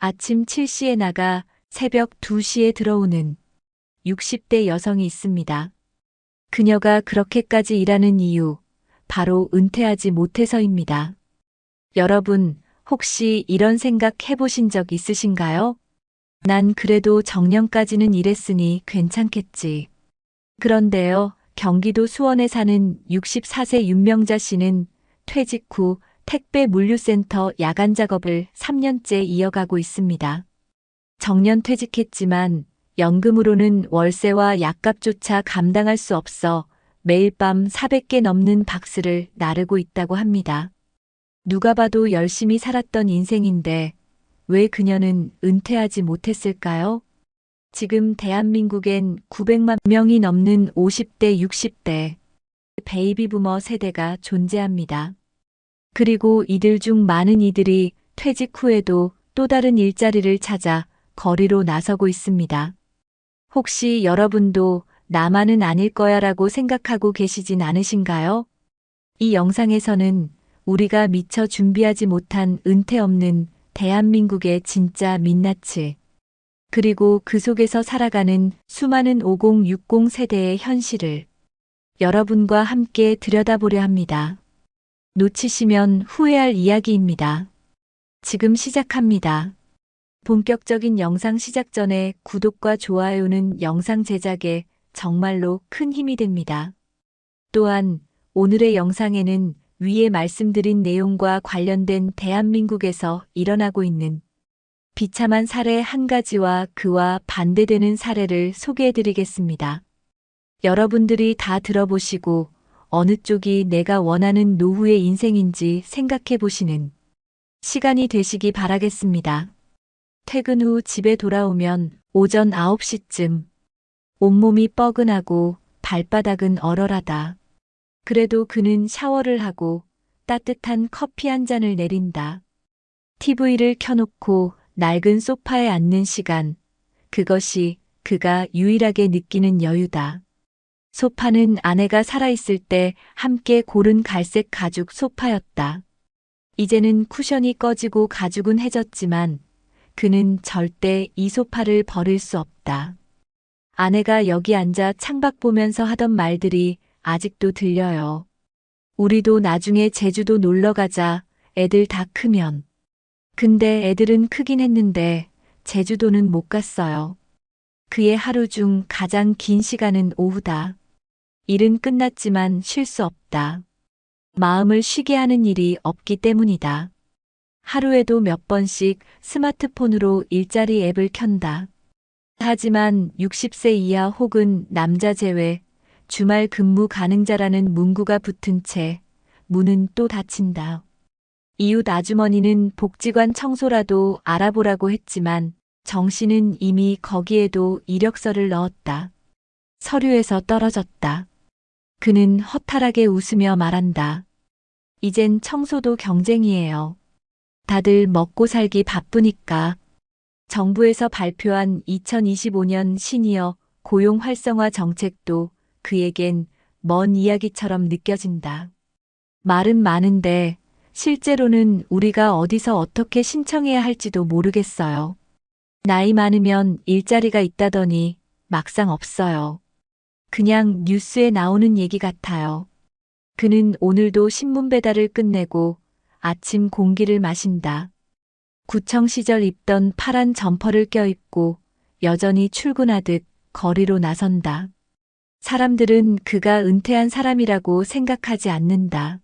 아침 7시에 나가 새벽 2시에 들어오는 60대 여성이 있습니다. 그녀가 그렇게까지 일하는 이유, 바로 은퇴하지 못해서입니다. 여러분, 혹시 이런 생각 해보신 적 있으신가요? 난 그래도 정년까지는 일했으니 괜찮겠지. 그런데요, 경기도 수원에 사는 64세 윤명자 씨는 퇴직 후 택배 물류센터 야간 작업을 3년째 이어가고 있습니다. 정년 퇴직했지만 연금으로는 월세와 약값조차 감당할 수 없어 매일 밤 400개 넘는 박스를 나르고 있다고 합니다. 누가 봐도 열심히 살았던 인생인데 왜 그녀는 은퇴하지 못했을까요? 지금 대한민국엔 900만 명이 넘는 50대, 60대 베이비부머 세대가 존재합니다. 그리고 이들 중 많은 이들이 퇴직 후에도 또 다른 일자리를 찾아 거리로 나서고 있습니다. 혹시 여러분도 나만은 아닐 거야라고 생각하고 계시진 않으신가요? 이 영상에서는 우리가 미처 준비하지 못한 은퇴 없는 대한민국의 진짜 민낯을, 그리고 그 속에서 살아가는 수많은 5060 세대의 현실을 여러분과 함께 들여다보려 합니다. 놓치시면 후회할 이야기입니다. 지금 시작합니다. 본격적인 영상 시작 전에 구독과 좋아요는 영상 제작에 정말로 큰 힘이 됩니다. 또한 오늘의 영상에는 위에 말씀드린 내용과 관련된 대한민국에서 일어나고 있는 비참한 사례 한 가지와 그와 반대되는 사례를 소개해드리겠습니다. 여러분들이 다 들어보시고 어느 쪽이 내가 원하는 노후의 인생인지 생각해보시는 시간이 되시기 바라겠습니다. 퇴근 후 집에 돌아오면 오전 9시쯤 온몸이 뻐근하고 발바닥은 얼얼하다. 그래도 그는 샤워를 하고 따뜻한 커피 한 잔을 내린다. TV를 켜놓고 낡은 소파에 앉는 시간, 그것이 그가 유일하게 느끼는 여유다. 소파는 아내가 살아있을 때 함께 고른 갈색 가죽 소파였다. 이제는 쿠션이 꺼지고 가죽은 해졌지만 그는 절대 이 소파를 버릴 수 없다. 아내가 여기 앉아 창밖 보면서 하던 말들이 아직도 들려요. 우리도 나중에 제주도 놀러 가자, 애들 다 크면. 근데 애들은 크긴 했는데 제주도는 못 갔어요. 그의 하루 중 가장 긴 시간은 오후다. 일은 끝났지만 쉴 수 없다. 마음을 쉬게 하는 일이 없기 때문이다. 하루에도 몇 번씩 스마트폰으로 일자리 앱을 켠다. 하지만 60세 이하 혹은 남자 제외 주말 근무 가능자라는 문구가 붙은 채 문은 또 닫힌다. 이웃 아주머니는 복지관 청소라도 알아보라고 했지만 정씨는 이미 거기에도 이력서를 넣었다. 서류에서 떨어졌다. 그는 허탈하게 웃으며 말한다. 이젠 청소도 경쟁이에요. 다들 먹고 살기 바쁘니까. 정부에서 발표한 2025년 시니어 고용 활성화 정책도 그에겐 먼 이야기처럼 느껴진다. 말은 많은데 실제로는 우리가 어디서 어떻게 신청해야 할지도 모르겠어요. 나이 많으면 일자리가 있다더니 막상 없어요. 그냥 뉴스에 나오는 얘기 같아요. 그는 오늘도 신문 배달을 끝내고 아침 공기를 마신다. 구청 시절 입던 파란 점퍼를 껴입고 여전히 출근하듯 거리로 나선다. 사람들은 그가 은퇴한 사람이라고 생각하지 않는다.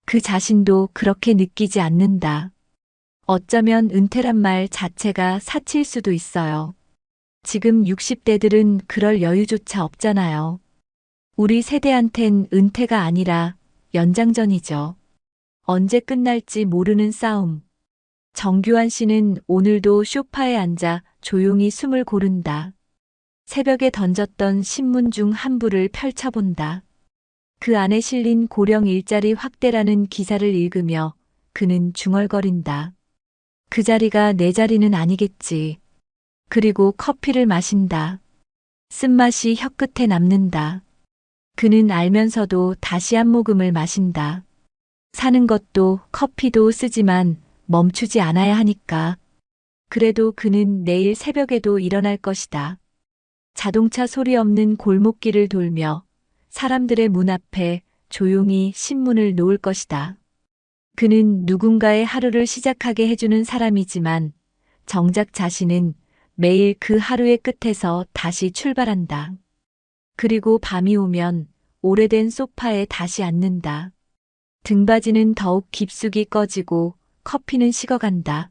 그 자신도 그렇게 느끼지 않는다. 어쩌면 은퇴란 말 자체가 사치일 수도 있어요. 지금 60대들은 그럴 여유조차 없잖아요. 우리 세대한텐 은퇴가 아니라 연장전이죠. 언제 끝날지 모르는 싸움. 정규환 씨는 오늘도 소파에 앉아 조용히 숨을 고른다. 새벽에 던졌던 신문 중 한 부를 펼쳐본다. 그 안에 실린 고령 일자리 확대라는 기사를 읽으며 그는 중얼거린다. 그 자리가 내 자리는 아니겠지. 그리고 커피를 마신다. 쓴맛이 혀끝에 남는다. 그는 알면서도 다시 한 모금을 마신다. 사는 것도 커피도 쓰지만 멈추지 않아야 하니까. 그래도 그는 내일 새벽에도 일어날 것이다. 자동차 소리 없는 골목길을 돌며 사람들의 문 앞에 조용히 신문을 놓을 것이다. 그는 누군가의 하루를 시작하게 해주는 사람이지만 정작 자신은 매일 그 하루의 끝에서 다시 출발한다. 그리고 밤이 오면 오래된 소파에 다시 앉는다. 등받이는 더욱 깊숙이 꺼지고 커피는 식어간다.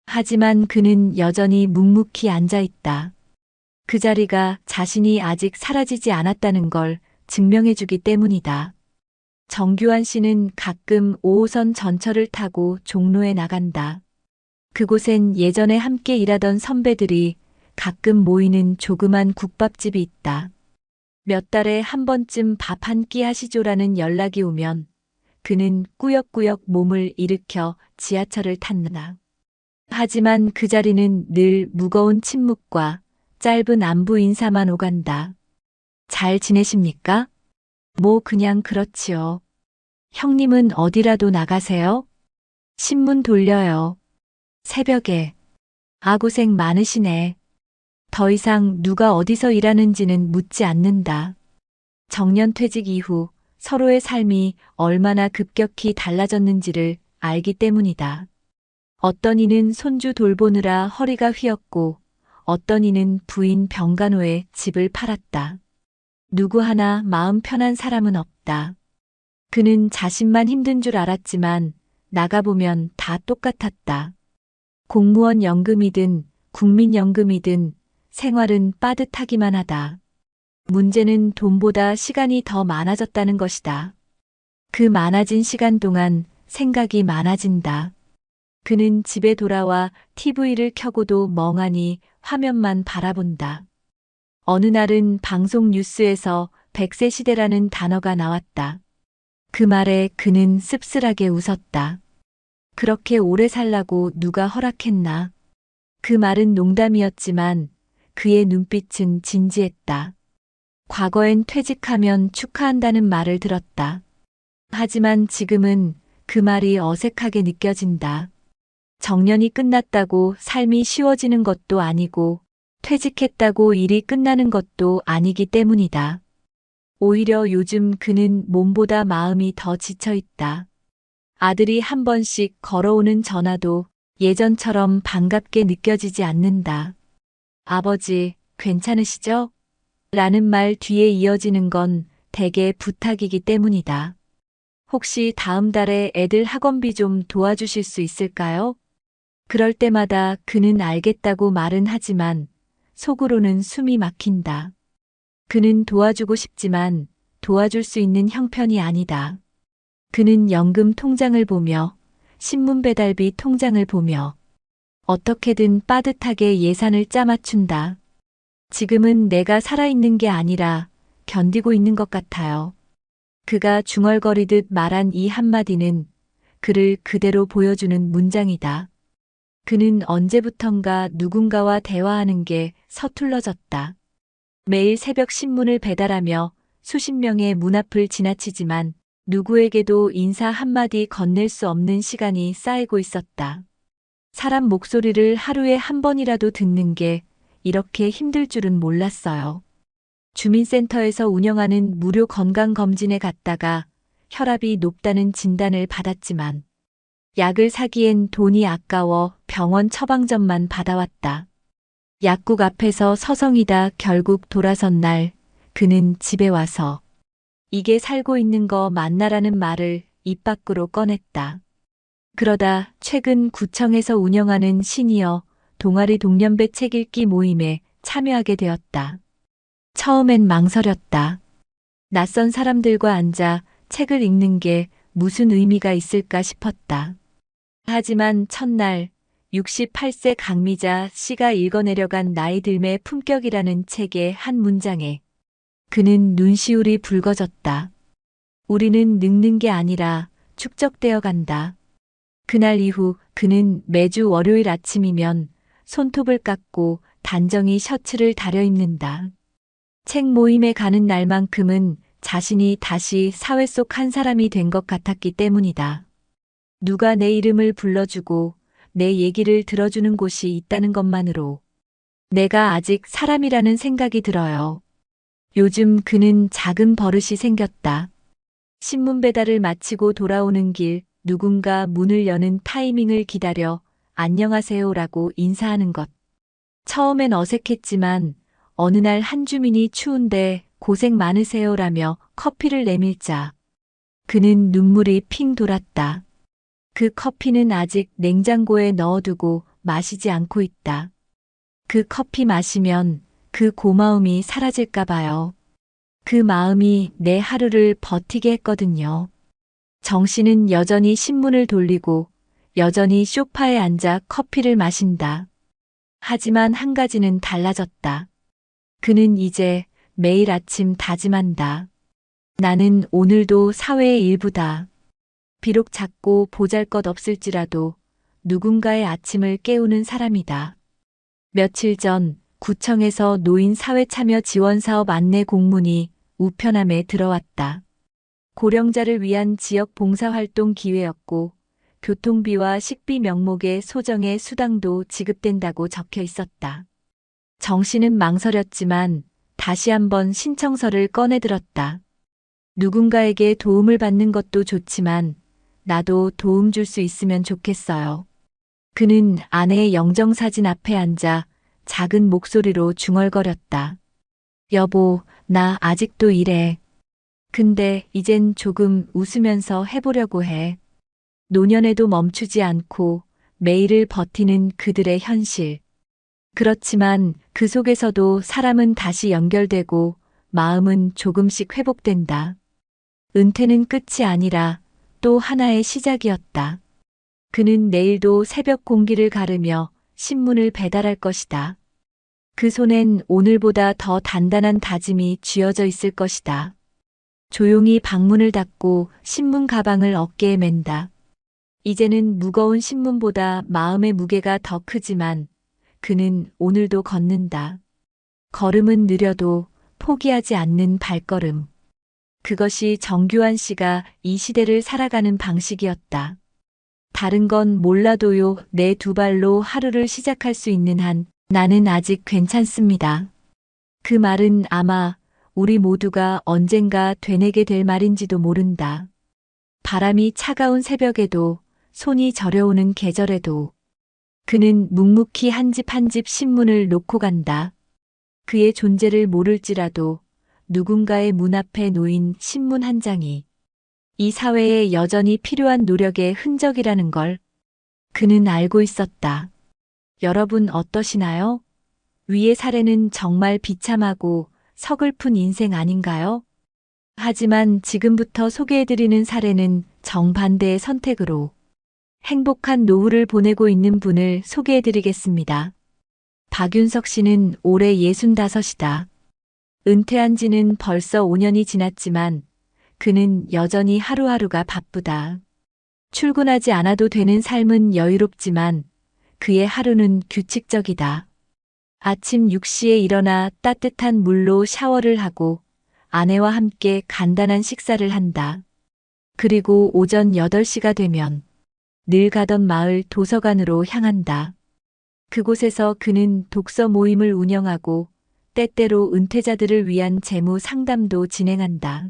하지만 그는 여전히 묵묵히 앉아 있다. 그 자리가 자신이 아직 사라지지 않았다는 걸 증명해주기 때문이다. 정규환 씨는 가끔 5호선 전철을 타고 종로에 나간다. 그곳엔 예전에 함께 일하던 선배들이 가끔 모이는 조그만 국밥집이 있다. 몇 달에 한 번쯤 밥 한 끼 하시죠라는 연락이 오면 그는 꾸역꾸역 몸을 일으켜 지하철을 탔다. 하지만 그 자리는 늘 무거운 침묵과 짧은 안부 인사만 오간다. 잘 지내십니까? 뭐 그냥 그렇지요. 형님은 어디라도 나가세요? 신문 돌려요. 새벽에. 고생 많으시네. 더 이상 누가 어디서 일하는지는 묻지 않는다. 정년퇴직 이후 서로의 삶이 얼마나 급격히 달라졌는지를 알기 때문이다. 어떤 이는 손주 돌보느라 허리가 휘었고 어떤 이는 부인 병간호에 집을 팔았다. 누구 하나 마음 편한 사람은 없다. 그는 자신만 힘든 줄 알았지만 나가보면 다 똑같았다. 공무원 연금이든 국민연금이든 생활은 빠듯하기만 하다. 문제는 돈보다 시간이 더 많아졌다는 것이다. 그 많아진 시간 동안 생각이 많아진다. 그는 집에 돌아와 TV를 켜고도 멍하니 화면만 바라본다. 어느 날은 방송 뉴스에서 100세 시대라는 단어가 나왔다. 그 말에 그는 씁쓸하게 웃었다. 그렇게 오래 살라고 누가 허락했나? 그 말은 농담이었지만 그의 눈빛은 진지했다. 과거엔 퇴직하면 축하한다는 말을 들었다. 하지만 지금은 그 말이 어색하게 느껴진다. 정년이 끝났다고 삶이 쉬워지는 것도 아니고 퇴직했다고 일이 끝나는 것도 아니기 때문이다. 오히려 요즘 그는 몸보다 마음이 더 지쳐 있다. 아들이 한 번씩 걸어오는 전화도 예전처럼 반갑게 느껴지지 않는다. 아버지, 괜찮으시죠? 라는 말 뒤에 이어지는 건 대개 부탁이기 때문이다. 혹시 다음 달에 애들 학원비 좀 도와주실 수 있을까요? 그럴 때마다 그는 알겠다고 말은 하지만 속으로는 숨이 막힌다. 그는 도와주고 싶지만 도와줄 수 있는 형편이 아니다. 그는 연금 통장을 보며 신문 배달비 통장을 보며 어떻게든 빠듯하게 예산을 짜맞춘다. 지금은 내가 살아있는 게 아니라 견디고 있는 것 같아요. 그가 중얼거리듯 말한 이 한마디는 그를 그대로 보여주는 문장이다. 그는 언제부턴가 누군가와 대화하는 게 서툴러졌다. 매일 새벽 신문을 배달하며 수십 명의 문 앞을 지나치지만 누구에게도 인사 한마디 건넬 수 없는 시간이 쌓이고 있었다. 사람 목소리를 하루에 한 번이라도 듣는 게 이렇게 힘들 줄은 몰랐어요. 주민센터에서 운영하는 무료 건강검진에 갔다가 혈압이 높다는 진단을 받았지만 약을 사기엔 돈이 아까워 병원 처방전만 받아왔다. 약국 앞에서 서성이다 결국 돌아선 날 그는 집에 와서 이게 살고 있는 거 맞나라는 말을 입 밖으로 꺼냈다. 그러다 최근 구청에서 운영하는 시니어 동아리 동년배 책 읽기 모임에 참여하게 되었다. 처음엔 망설였다. 낯선 사람들과 앉아 책을 읽는 게 무슨 의미가 있을까 싶었다. 하지만 첫날 68세 강미자 씨가 읽어내려간 나이 들매 품격이라는 책의 한 문장에 그는 눈시울이 붉어졌다. 우리는 늙는 게 아니라 축적되어 간다. 그날 이후 그는 매주 월요일 아침이면 손톱을 깎고 단정히 셔츠를 다려입는다. 책 모임에 가는 날만큼은 자신이 다시 사회 속 한 사람이 된 것 같았기 때문이다. 누가 내 이름을 불러주고 내 얘기를 들어주는 곳이 있다는 것만으로 내가 아직 사람이라는 생각이 들어요. 요즘 그는 작은 버릇이 생겼다. 신문 배달을 마치고 돌아오는 길 누군가 문을 여는 타이밍을 기다려 안녕하세요라고 인사하는 것. 처음엔 어색했지만 어느 날 한 주민이 추운데 고생 많으세요라며 커피를 내밀자 그는 눈물이 핑 돌았다. 그 커피는 아직 냉장고에 넣어두고 마시지 않고 있다. 그 커피 마시면 그 고마움이 사라질까 봐요. 그 마음이 내 하루를 버티게 했거든요. 정 씨는 여전히 신문을 돌리고 여전히 소파에 앉아 커피를 마신다. 하지만 한 가지는 달라졌다. 그는 이제 매일 아침 다짐한다. 나는 오늘도 사회의 일부다. 비록 작고 보잘것없을지라도 누군가의 아침을 깨우는 사람이다. 며칠 전 구청에서 노인 사회참여 지원사업 안내 공문이 우편함에 들어왔다. 고령자를 위한 지역 봉사활동 기회였고 교통비와 식비 명목의 소정의 수당도 지급된다고 적혀 있었다. 정 씨는 망설였지만 다시 한번 신청서를 꺼내들었다. 누군가에게 도움을 받는 것도 좋지만 나도 도움 줄 수 있으면 좋겠어요. 그는 아내의 영정사진 앞에 앉아 작은 목소리로 중얼거렸다. 여보, 나 아직도 이래. 근데 이젠 조금 웃으면서 해보려고 해. 노년에도 멈추지 않고 매일을 버티는 그들의 현실. 그렇지만 그 속에서도 사람은 다시 연결되고 마음은 조금씩 회복된다. 은퇴는 끝이 아니라 또 하나의 시작이었다. 그는 내일도 새벽 공기를 가르며 신문을 배달할 것이다. 그 손엔 오늘보다 더 단단한 다짐이 쥐어져 있을 것이다. 조용히 방문을 닫고 신문 가방을 어깨에 맨다. 이제는 무거운 신문보다 마음의 무게가 더 크지만 그는 오늘도 걷는다. 걸음은 느려도 포기하지 않는 발걸음. 그것이 정규환 씨가 이 시대를 살아가는 방식이었다. 다른 건 몰라도요, 내 두 발로 하루를 시작할 수 있는 한 나는 아직 괜찮습니다. 그 말은 아마 우리 모두가 언젠가 되뇌게 될 말인지도 모른다. 바람이 차가운 새벽에도 손이 저려오는 계절에도 그는 묵묵히 한 집 한 집 신문을 놓고 간다. 그의 존재를 모를지라도 누군가의 문 앞에 놓인 신문 한 장이 이 사회에 여전히 필요한 노력의 흔적이라는 걸 그는 알고 있었다. 여러분 어떠시나요? 위의 사례는 정말 비참하고 서글픈 인생 아닌가요? 하지만 지금부터 소개해드리는 사례는 정반대의 선택으로 행복한 노후를 보내고 있는 분을 소개해드리겠습니다. 박윤석 씨는 올해 65이다. 은퇴한 지는 벌써 5년이 지났지만 그는 여전히 하루하루가 바쁘다. 출근하지 않아도 되는 삶은 여유롭지만 그의 하루는 규칙적이다. 아침 6시에 일어나 따뜻한 물로 샤워를 하고 아내와 함께 간단한 식사를 한다. 그리고 오전 8시가 되면 늘 가던 마을 도서관으로 향한다. 그곳에서 그는 독서 모임을 운영하고 때때로 은퇴자들을 위한 재무 상담도 진행한다.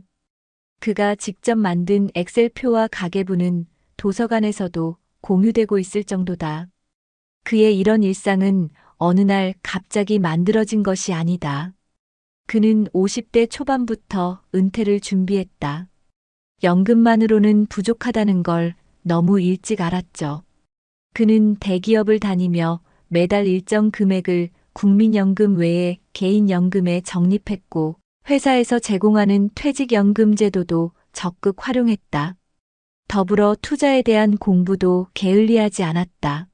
그가 직접 만든 엑셀표와 가계부는 도서관에서도 공유되고 있을 정도다. 그의 이런 일상은 어느 날 갑자기 만들어진 것이 아니다. 그는 50대 초반부터 은퇴를 준비했다. 연금만으로는 부족하다는 걸 너무 일찍 알았죠. 그는 대기업을 다니며 매달 일정 금액을 국민연금 외에 개인연금에 적립했고 회사에서 제공하는 퇴직연금 제도도 적극 활용했다. 더불어 투자에 대한 공부도 게을리하지 않았다.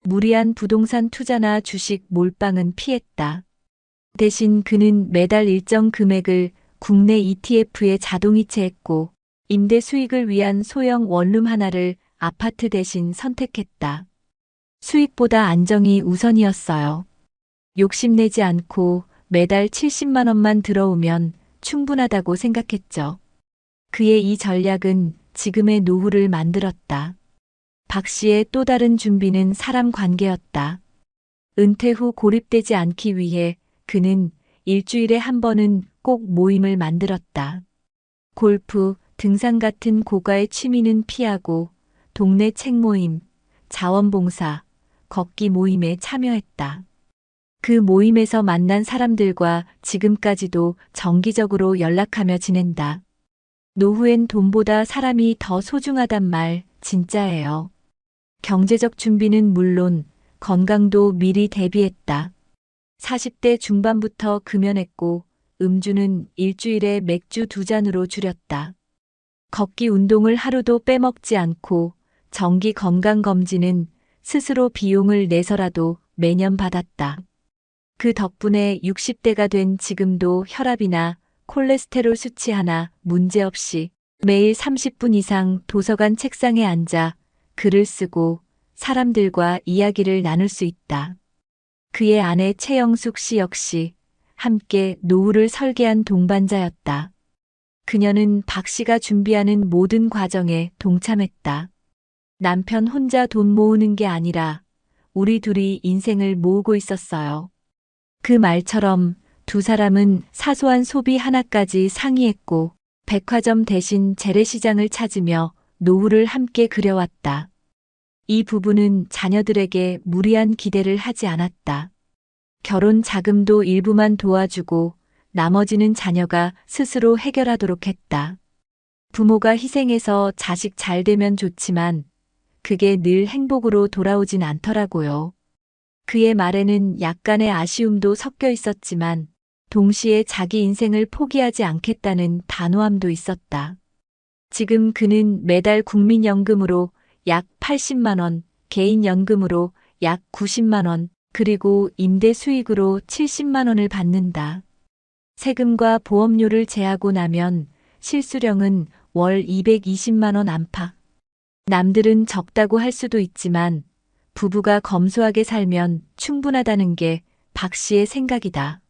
무리한 부동산 투자나 주식 몰빵은 피했다. 대신 그는 매달 일정 금액을 국내 ETF에 자동이체했고 임대 수익을 위한 소형 원룸 하나를 아파트 대신 선택했다. 수익보다 안정이 우선이었어요. 욕심내지 않고 매달 70만 원만 들어오면 충분하다고 생각했죠. 그의 이 전략은 지금의 노후를 만들었다. 박 씨의 또 다른 준비는 사람 관계였다. 은퇴 후 고립되지 않기 위해 그는 일주일에 한 번은 꼭 모임을 만들었다. 골프, 등산 같은 고가의 취미는 피하고 동네 책 모임, 자원봉사, 걷기 모임에 참여했다. 그 모임에서 만난 사람들과 지금까지도 정기적으로 연락하며 지낸다. 노후엔 돈보다 사람이 더 소중하단 말 진짜예요. 경제적 준비는 물론 건강도 미리 대비했다. 40대 중반부터 금연했고 음주는 일주일에 맥주 2잔으로 줄였다. 걷기 운동을 하루도 빼먹지 않고 정기 건강검진은 스스로 비용을 내서라도 매년 받았다. 그 덕분에 60대가 된 지금도 혈압이나 콜레스테롤 수치 하나 문제없이 매일 30분 이상 도서관 책상에 앉아 글을 쓰고 사람들과 이야기를 나눌 수 있다. 그의 아내 최영숙 씨 역시 함께 노후를 설계한 동반자였다. 그녀는 박 씨가 준비하는 모든 과정에 동참했다. 남편 혼자 돈 모으는 게 아니라 우리 둘이 인생을 모으고 있었어요. 그 말처럼 두 사람은 사소한 소비 하나까지 상의했고 백화점 대신 재래시장을 찾으며 노후를 함께 그려왔다. 이 부부는 자녀들에게 무리한 기대를 하지 않았다. 결혼 자금도 일부만 도와주고 나머지는 자녀가 스스로 해결하도록 했다. 부모가 희생해서 자식 잘 되면 좋지만 그게 늘 행복으로 돌아오진 않더라고요. 그의 말에는 약간의 아쉬움도 섞여 있었지만 동시에 자기 인생을 포기하지 않겠다는 단호함도 있었다. 지금 그는 매달 국민연금으로 약 80만 원, 개인연금으로 약 90만 원, 그리고 임대 수익으로 70만 원을 받는다. 세금과 보험료를 제하고 나면 실수령은 월 220만 원 안팎. 남들은 적다고 할 수도 있지만 부부가 검소하게 살면 충분하다는 게 박 씨의 생각이다.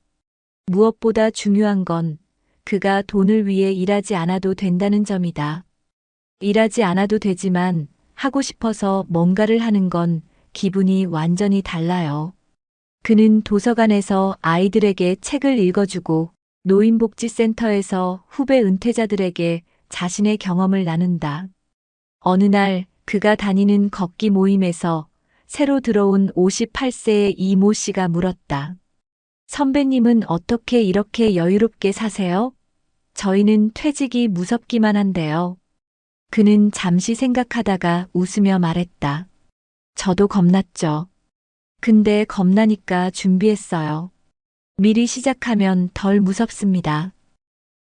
무엇보다 중요한 건 그가 돈을 위해 일하지 않아도 된다는 점이다. 일하지 않아도 되지만 하고 싶어서 뭔가를 하는 건 기분이 완전히 달라요. 그는 도서관에서 아이들에게 책을 읽어주고 노인복지센터에서 후배 은퇴자들에게 자신의 경험을 나눈다. 어느 날 그가 다니는 걷기 모임에서 새로 들어온 58세의 이모 씨가 물었다. 선배님은 어떻게 이렇게 여유롭게 사세요? 저희는 퇴직이 무섭기만 한데요. 그는 잠시 생각하다가 웃으며 말했다. 저도 겁났죠. 근데 겁나니까 준비했어요. 미리 시작하면 덜 무섭습니다.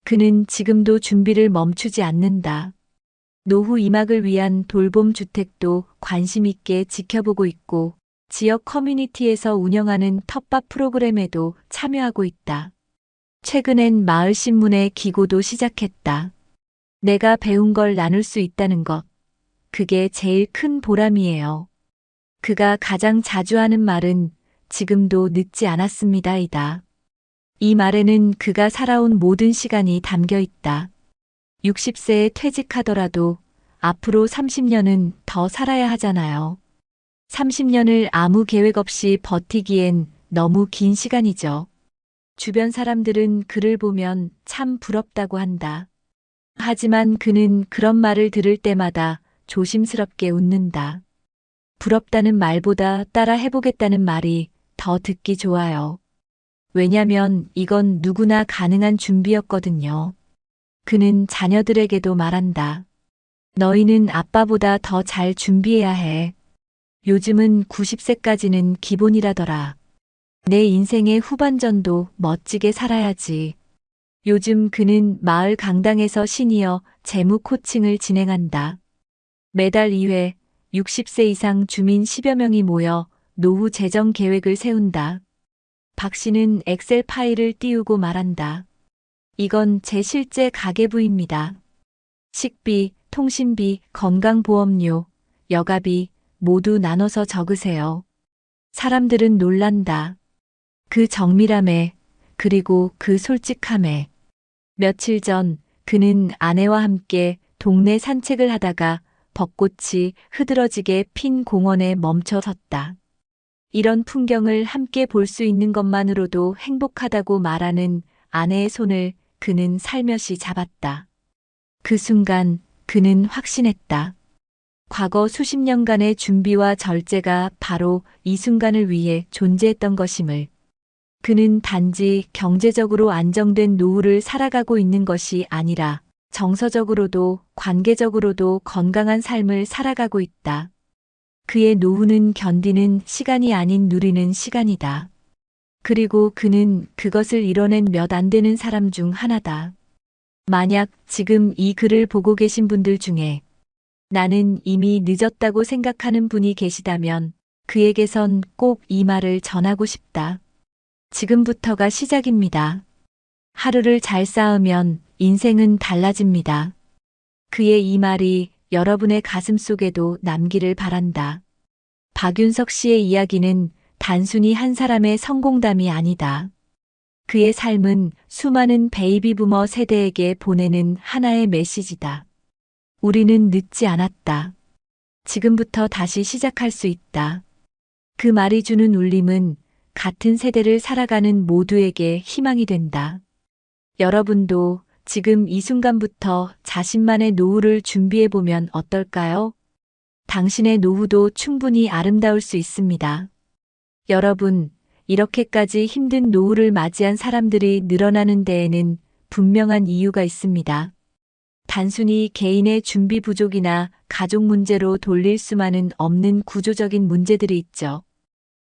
그는 지금도 준비를 멈추지 않는다. 노후 이막을 위한 돌봄 주택도 관심 있게 지켜보고 있고 지역 커뮤니티에서 운영하는 텃밭 프로그램에도 참여하고 있다. 최근엔 마을 신문에 기고도 시작했다. 내가 배운 걸 나눌 수 있다는 것. 그게 제일 큰 보람이에요. 그가 가장 자주 하는 말은 지금도 늦지 않았습니다이다. 이 말에는 그가 살아온 모든 시간이 담겨 있다. 60세에 퇴직하더라도 앞으로 30년은 더 살아야 하잖아요. 30년을 아무 계획 없이 버티기엔 너무 긴 시간이죠. 주변 사람들은 그를 보면 참 부럽다고 한다. 하지만 그는 그런 말을 들을 때마다 조심스럽게 웃는다. 부럽다는 말보다 따라 해보겠다는 말이 더 듣기 좋아요. 왜냐면 이건 누구나 가능한 준비였거든요. 그는 자녀들에게도 말한다. 너희는 아빠보다 더 잘 준비해야 해. 요즘은 90세까지는 기본이라더라. 내 인생의 후반전도 멋지게 살아야지. 요즘 그는 마을 강당에서 시니어 재무 코칭을 진행한다. 매달 2회 60세 이상 주민 10여 명이 모여 노후 재정 계획을 세운다. 박 씨는 엑셀 파일을 띄우고 말한다. 이건 제 실제 가계부입니다. 식비, 통신비, 건강보험료, 여가비 모두 나눠서 적으세요. 사람들은 놀란다. 그 정밀함에, 그리고 그 솔직함에. 며칠 전 그는 아내와 함께 동네 산책을 하다가 벚꽃이 흐드러지게 핀 공원에 멈춰 섰다. 이런 풍경을 함께 볼 수 있는 것만으로도 행복하다고 말하는 아내의 손을 그는 살며시 잡았다. 그 순간 그는 확신했다. 과거 수십 년간의 준비와 절제가 바로 이 순간을 위해 존재했던 것임을. 그는 단지 경제적으로 안정된 노후를 살아가고 있는 것이 아니라 정서적으로도 관계적으로도 건강한 삶을 살아가고 있다. 그의 노후는 견디는 시간이 아닌 누리는 시간이다. 그리고 그는 그것을 이뤄낸 몇 안 되는 사람 중 하나다. 만약 지금 이 글을 보고 계신 분들 중에 나는 이미 늦었다고 생각하는 분이 계시다면 그에게선 꼭 이 말을 전하고 싶다. 지금부터가 시작입니다. 하루를 잘 쌓으면 인생은 달라집니다. 그의 이 말이 여러분의 가슴 속에도 남기를 바란다. 박윤석 씨의 이야기는 단순히 한 사람의 성공담이 아니다. 그의 삶은 수많은 베이비 부머 세대에게 보내는 하나의 메시지다. 우리는 늦지 않았다. 지금부터 다시 시작할 수 있다. 그 말이 주는 울림은 같은 세대를 살아가는 모두에게 희망이 된다. 여러분도 지금 이 순간부터 자신만의 노후를 준비해보면 어떨까요? 당신의 노후도 충분히 아름다울 수 있습니다. 여러분, 이렇게까지 힘든 노후를 맞이한 사람들이 늘어나는 데에는 분명한 이유가 있습니다. 단순히 개인의 준비 부족이나 가족 문제로 돌릴 수만은 없는 구조적인 문제들이 있죠.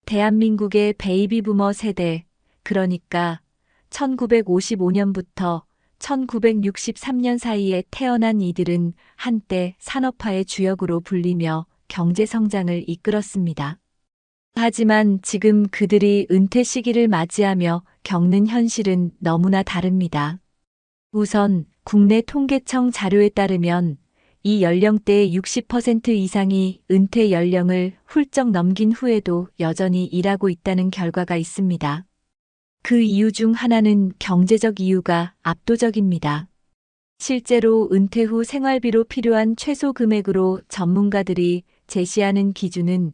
대한민국의 베이비 부머 세대, 그러니까 1955년부터 1963년 사이에 태어난 이들은 한때 산업화의 주역으로 불리며 경제 성장을 이끌었습니다. 하지만 지금 그들이 은퇴 시기를 맞이하며 겪는 현실은 너무나 다릅니다. 우선 국내 통계청 자료에 따르면 이 연령대의 60% 이상이 은퇴 연령을 훌쩍 넘긴 후에도 여전히 일하고 있다는 결과가 있습니다. 그 이유 중 하나는 경제적 이유가 압도적입니다. 실제로 은퇴 후 생활비로 필요한 최소 금액으로 전문가들이 제시하는 기준은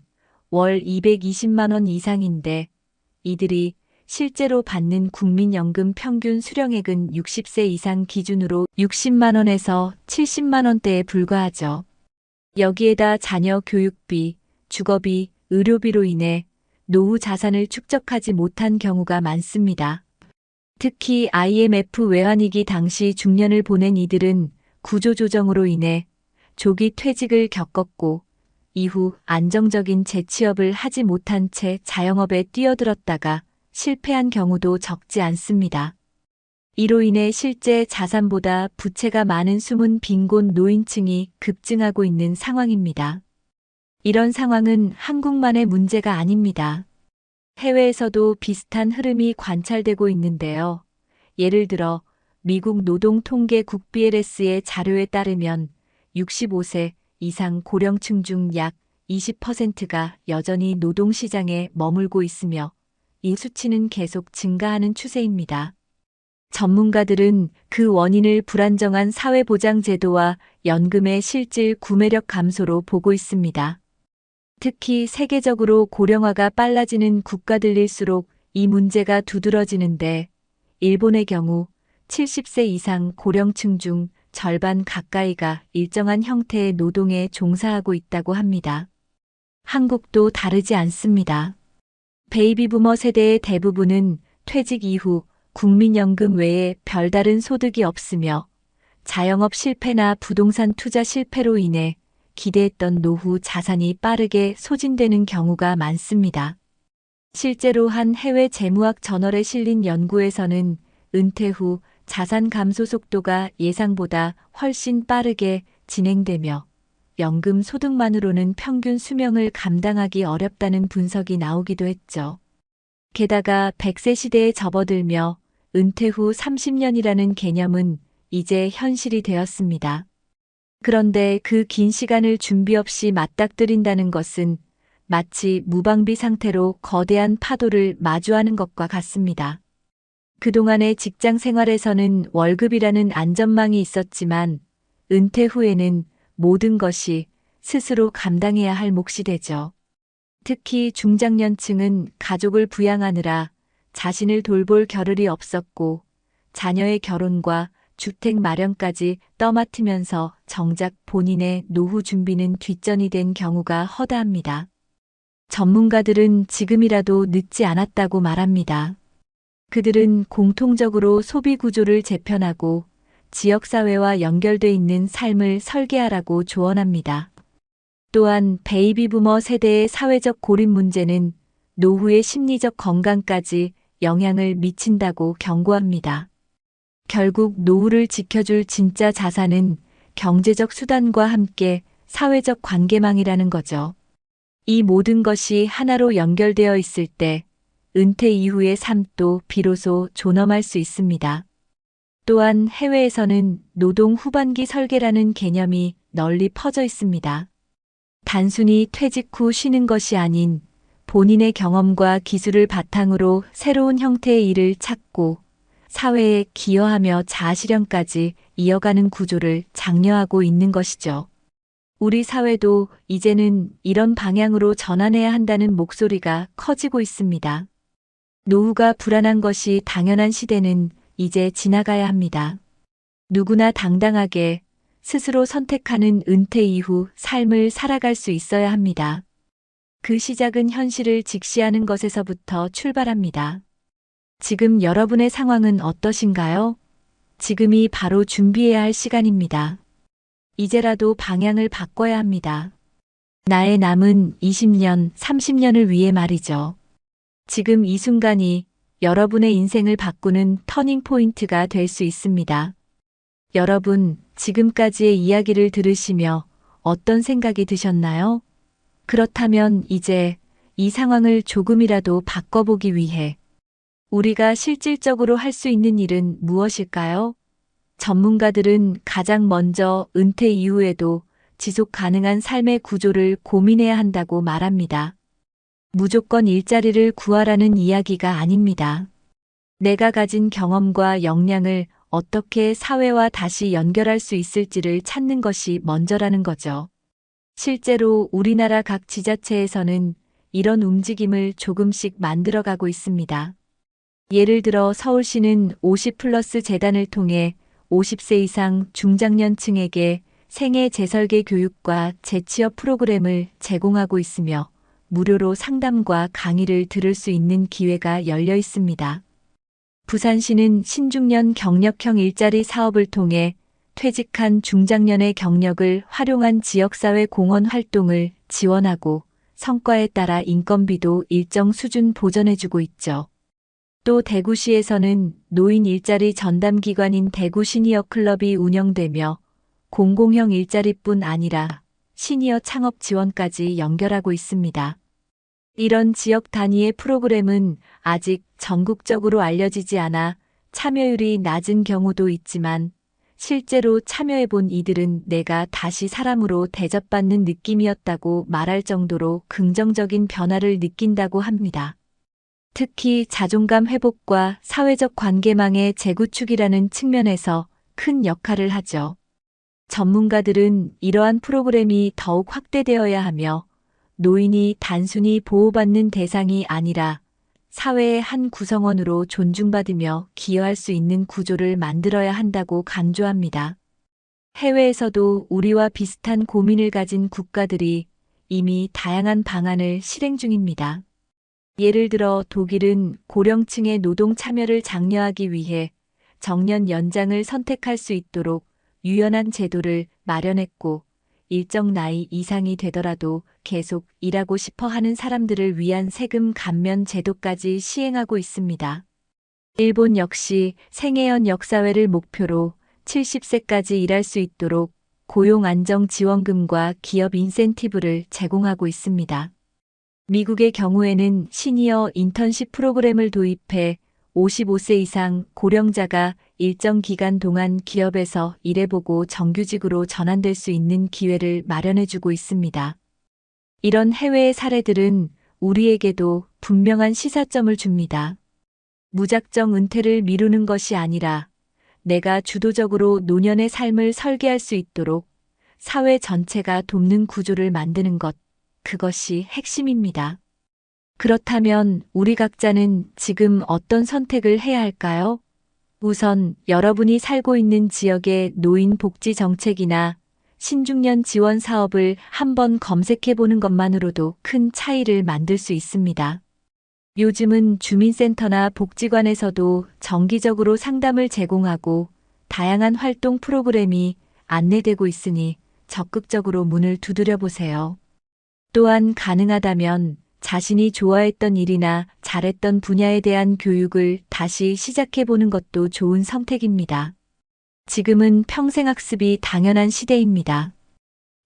월 220만 원 이상인데 이들이 실제로 받는 국민연금 평균 수령액은 60세 이상 기준으로 60만 원에서 70만 원대에 불과하죠. 여기에다 자녀 교육비, 주거비, 의료비로 인해 노후 자산을 축적하지 못한 경우가 많습니다. 특히 IMF 외환위기 당시 중년을 보낸 이들은 구조조정으로 인해 조기 퇴직을 겪었고 이후 안정적인 재취업을 하지 못한 채 자영업에 뛰어들었다가 실패한 경우도 적지 않습니다. 이로 인해 실제 자산보다 부채가 많은 숨은 빈곤 노인층이 급증하고 있는 상황입니다. 이런 상황은 한국만의 문제가 아닙니다. 해외에서도 비슷한 흐름이 관찰되고 있는데요. 예를 들어 미국 노동통계국 BLS의 자료에 따르면 65세 이상 고령층 중 약 20%가 여전히 노동시장에 머물고 있으며 이 수치는 계속 증가하는 추세입니다. 전문가들은 그 원인을 불안정한 사회보장제도와 연금의 실질 구매력 감소로 보고 있습니다. 특히 세계적으로 고령화가 빨라지는 국가들일수록 이 문제가 두드러지는데 일본의 경우 70세 이상 고령층 중 절반 가까이가 일정한 형태의 노동에 종사하고 있다고 합니다. 한국도 다르지 않습니다. 베이비 부머 세대의 대부분은 퇴직 이후 국민연금 외에 별다른 소득이 없으며 자영업 실패나 부동산 투자 실패로 인해 기대했던 노후 자산이 빠르게 소진되는 경우가 많습니다. 실제로 한 해외 재무학 저널에 실린 연구에서는 은퇴 후 자산 감소 속도가 예상보다 훨씬 빠르게 진행되며 연금 소득만으로는 평균 수명을 감당하기 어렵다는 분석이 나오기도 했죠. 게다가 100세 시대에 접어들며 은퇴 후 30년이라는 개념은 이제 현실이 되었습니다. 그런데 그 긴 시간을 준비 없이 맞닥뜨린다는 것은 마치 무방비 상태로 거대한 파도를 마주하는 것과 같습니다. 그동안의 직장 생활에서는 월급이라는 안전망이 있었지만 은퇴 후에는 모든 것이 스스로 감당해야 할 몫이 되죠. 특히 중장년층은 가족을 부양하느라 자신을 돌볼 겨를이 없었고 자녀의 결혼과 주택 마련까지 떠맡으면서 정작 본인의 노후 준비는 뒷전이 된 경우가 허다합니다. 전문가들은 지금이라도 늦지 않았다고 말합니다. 그들은 공통적으로 소비 구조를 재편하고 지역사회와 연결돼 있는 삶을 설계하라고 조언합니다. 또한 베이비 부머 세대의 사회적 고립 문제는 노후의 심리적 건강까지 영향을 미친다고 경고합니다. 결국 노후를 지켜줄 진짜 자산은 경제적 수단과 함께 사회적 관계망이라는 거죠. 이 모든 것이 하나로 연결되어 있을 때 은퇴 이후의 삶도 비로소 존엄할 수 있습니다. 또한 해외에서는 노동 후반기 설계라는 개념이 널리 퍼져 있습니다. 단순히 퇴직 후 쉬는 것이 아닌 본인의 경험과 기술을 바탕으로 새로운 형태의 일을 찾고 사회에 기여하며 자아실현까지 이어가는 구조를 장려하고 있는 것이죠. 우리 사회도 이제는 이런 방향으로 전환해야 한다는 목소리가 커지고 있습니다. 노후가 불안한 것이 당연한 시대는 이제 지나가야 합니다. 누구나 당당하게 스스로 선택하는 은퇴 이후 삶을 살아갈 수 있어야 합니다. 그 시작은 현실을 직시하는 것에서부터 출발합니다. 지금 여러분의 상황은 어떠신가요? 지금이 바로 준비해야 할 시간입니다. 이제라도 방향을 바꿔야 합니다. 나의 남은 20년, 30년을 위해 말이죠. 지금 이 순간이 여러분의 인생을 바꾸는 터닝 포인트가 될 수 있습니다. 여러분, 지금까지의 이야기를 들으시며 어떤 생각이 드셨나요? 그렇다면 이제 이 상황을 조금이라도 바꿔보기 위해 우리가 실질적으로 할 수 있는 일은 무엇일까요? 전문가들은 가장 먼저 은퇴 이후에도 지속 가능한 삶의 구조를 고민해야 한다고 말합니다. 무조건 일자리를 구하라는 이야기가 아닙니다. 내가 가진 경험과 역량을 어떻게 사회와 다시 연결할 수 있을지를 찾는 것이 먼저라는 거죠. 실제로 우리나라 각 지자체에서는 이런 움직임을 조금씩 만들어가고 있습니다. 예를 들어 서울시는 50플러스 재단을 통해 50세 이상 중장년층에게 생애 재설계 교육과 재취업 프로그램을 제공하고 있으며 무료로 상담과 강의를 들을 수 있는 기회가 열려 있습니다. 부산시는 신중년 경력형 일자리 사업을 통해 퇴직한 중장년의 경력을 활용한 지역사회 공헌 활동을 지원하고 성과에 따라 인건비도 일정 수준 보전해주고 있죠. 또 대구시에서는 노인 일자리 전담기관인 대구 시니어 클럽이 운영되며 공공형 일자리뿐 아니라 시니어 창업 지원까지 연결하고 있습니다. 이런 지역 단위의 프로그램은 아직 전국적으로 알려지지 않아 참여율이 낮은 경우도 있지만 실제로 참여해본 이들은 내가 다시 사람으로 대접받는 느낌이었다고 말할 정도로 긍정적인 변화를 느낀다고 합니다. 특히 자존감 회복과 사회적 관계망의 재구축이라는 측면에서 큰 역할을 하죠. 전문가들은 이러한 프로그램이 더욱 확대되어야 하며 노인이 단순히 보호받는 대상이 아니라 사회의 한 구성원으로 존중받으며 기여할 수 있는 구조를 만들어야 한다고 강조합니다. 해외에서도 우리와 비슷한 고민을 가진 국가들이 이미 다양한 방안을 실행 중입니다. 예를 들어 독일은 고령층의 노동 참여를 장려하기 위해 정년 연장을 선택할 수 있도록 유연한 제도를 마련했고 일정 나이 이상이 되더라도 계속 일하고 싶어 하는 사람들을 위한 세금 감면 제도까지 시행하고 있습니다. 일본 역시 생애연 역사회를 목표로 70세까지 일할 수 있도록 고용 안정 지원금과 기업 인센티브를 제공하고 있습니다. 미국의 경우에는 시니어 인턴십 프로그램을 도입해 55세 이상 고령자가 일정 기간 동안 기업에서 일해보고 정규직으로 전환될 수 있는 기회를 마련해주고 있습니다. 이런 해외의 사례들은 우리에게도 분명한 시사점을 줍니다. 무작정 은퇴를 미루는 것이 아니라 내가 주도적으로 노년의 삶을 설계할 수 있도록 사회 전체가 돕는 구조를 만드는 것, 그것이 핵심입니다. 그렇다면 우리 각자는 지금 어떤 선택을 해야 할까요? 우선 여러분이 살고 있는 지역의 노인 복지 정책이나 신중년 지원 사업을 한번 검색해 보는 것만으로도 큰 차이를 만들 수 있습니다. 요즘은 주민센터나 복지관에서도 정기적으로 상담을 제공하고 다양한 활동 프로그램이 안내되고 있으니 적극적으로 문을 두드려 보세요. 또한 가능하다면 자신이 좋아했던 일이나 잘했던 분야에 대한 교육을 다시 시작해 보는 것도 좋은 선택입니다. 지금은 평생학습이 당연한 시대입니다.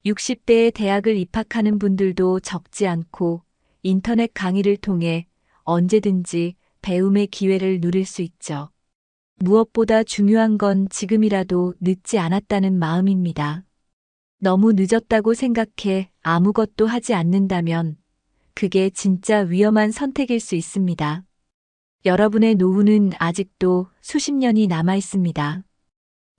60대에 대학을 입학하는 분들도 적지 않고 인터넷 강의를 통해 언제든지 배움의 기회를 누릴 수 있죠. 무엇보다 중요한 건 지금이라도 늦지 않았다는 마음입니다. 너무 늦었다고 생각해 아무것도 하지 않는다면 그게 진짜 위험한 선택일 수 있습니다. 여러분의 노후는 아직도 수십 년이 남아 있습니다.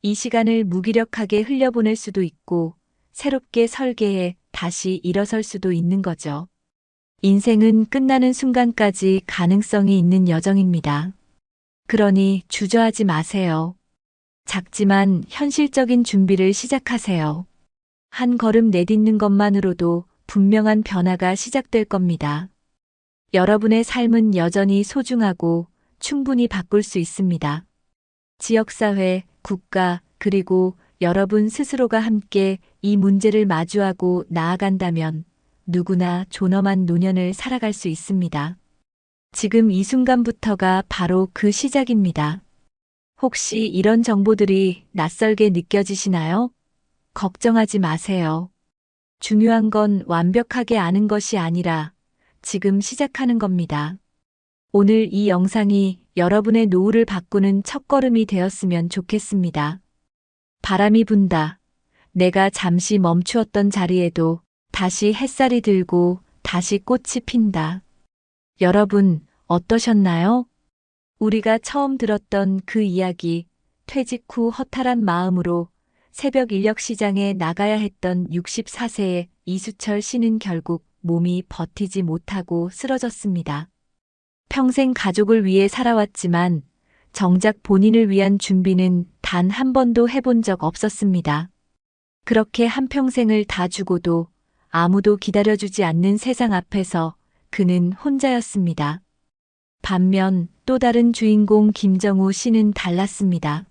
이 시간을 무기력하게 흘려보낼 수도 있고 새롭게 설계해 다시 일어설 수도 있는 거죠. 인생은 끝나는 순간까지 가능성이 있는 여정입니다. 그러니 주저하지 마세요. 작지만 현실적인 준비를 시작하세요. 한 걸음 내딛는 것만으로도 분명한 변화가 시작될 겁니다. 여러분의 삶은 여전히 소중하고 충분히 바꿀 수 있습니다. 지역사회, 국가, 그리고 여러분 스스로가 함께 이 문제를 마주하고 나아간다면 누구나 존엄한 노년을 살아갈 수 있습니다. 지금 이 순간부터가 바로 그 시작입니다. 혹시 이런 정보들이 낯설게 느껴지시나요? 걱정하지 마세요. 중요한 건 완벽하게 아는 것이 아니라 지금 시작하는 겁니다. 오늘 이 영상이 여러분의 노후를 바꾸는 첫걸음이 되었으면 좋겠습니다. 바람이 분다. 내가 잠시 멈추었던 자리에도 다시 햇살이 들고 다시 꽃이 핀다. 여러분, 어떠셨나요? 우리가 처음 들었던 그 이야기, 퇴직 후 허탈한 마음으로 새벽 인력 시장에 나가야 했던 64세의 이수철 씨는 결국 몸이 버티지 못하고 쓰러졌습니다. 평생 가족을 위해 살아왔지만 정작 본인을 위한 준비는 단 한 번도 해본 적 없었습니다. 그렇게 한평생을 다 주고도 아무도 기다려주지 않는 세상 앞에서 그는 혼자였습니다. 반면 또 다른 주인공 김정우 씨는 달랐습니다.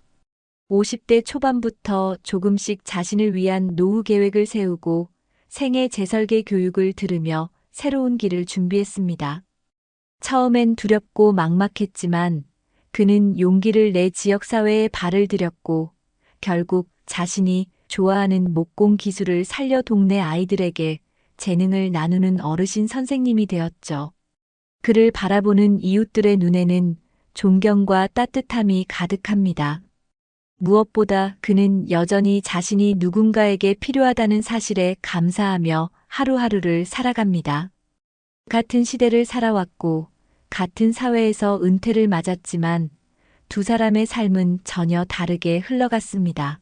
50대 초반부터 조금씩 자신을 위한 노후 계획을 세우고 생애 재설계 교육을 들으며 새로운 길을 준비했습니다. 처음엔 두렵고 막막했지만 그는 용기를 내 지역사회에 발을 들였고 결국 자신이 좋아하는 목공 기술을 살려 동네 아이들에게 재능을 나누는 어르신 선생님이 되었죠. 그를 바라보는 이웃들의 눈에는 존경과 따뜻함이 가득합니다. 무엇보다 그는 여전히 자신이 누군가에게 필요하다는 사실에 감사하며 하루하루를 살아갑니다. 같은 시대를 살아왔고 같은 사회에서 은퇴를 맞았지만 두 사람의 삶은 전혀 다르게 흘러갔습니다.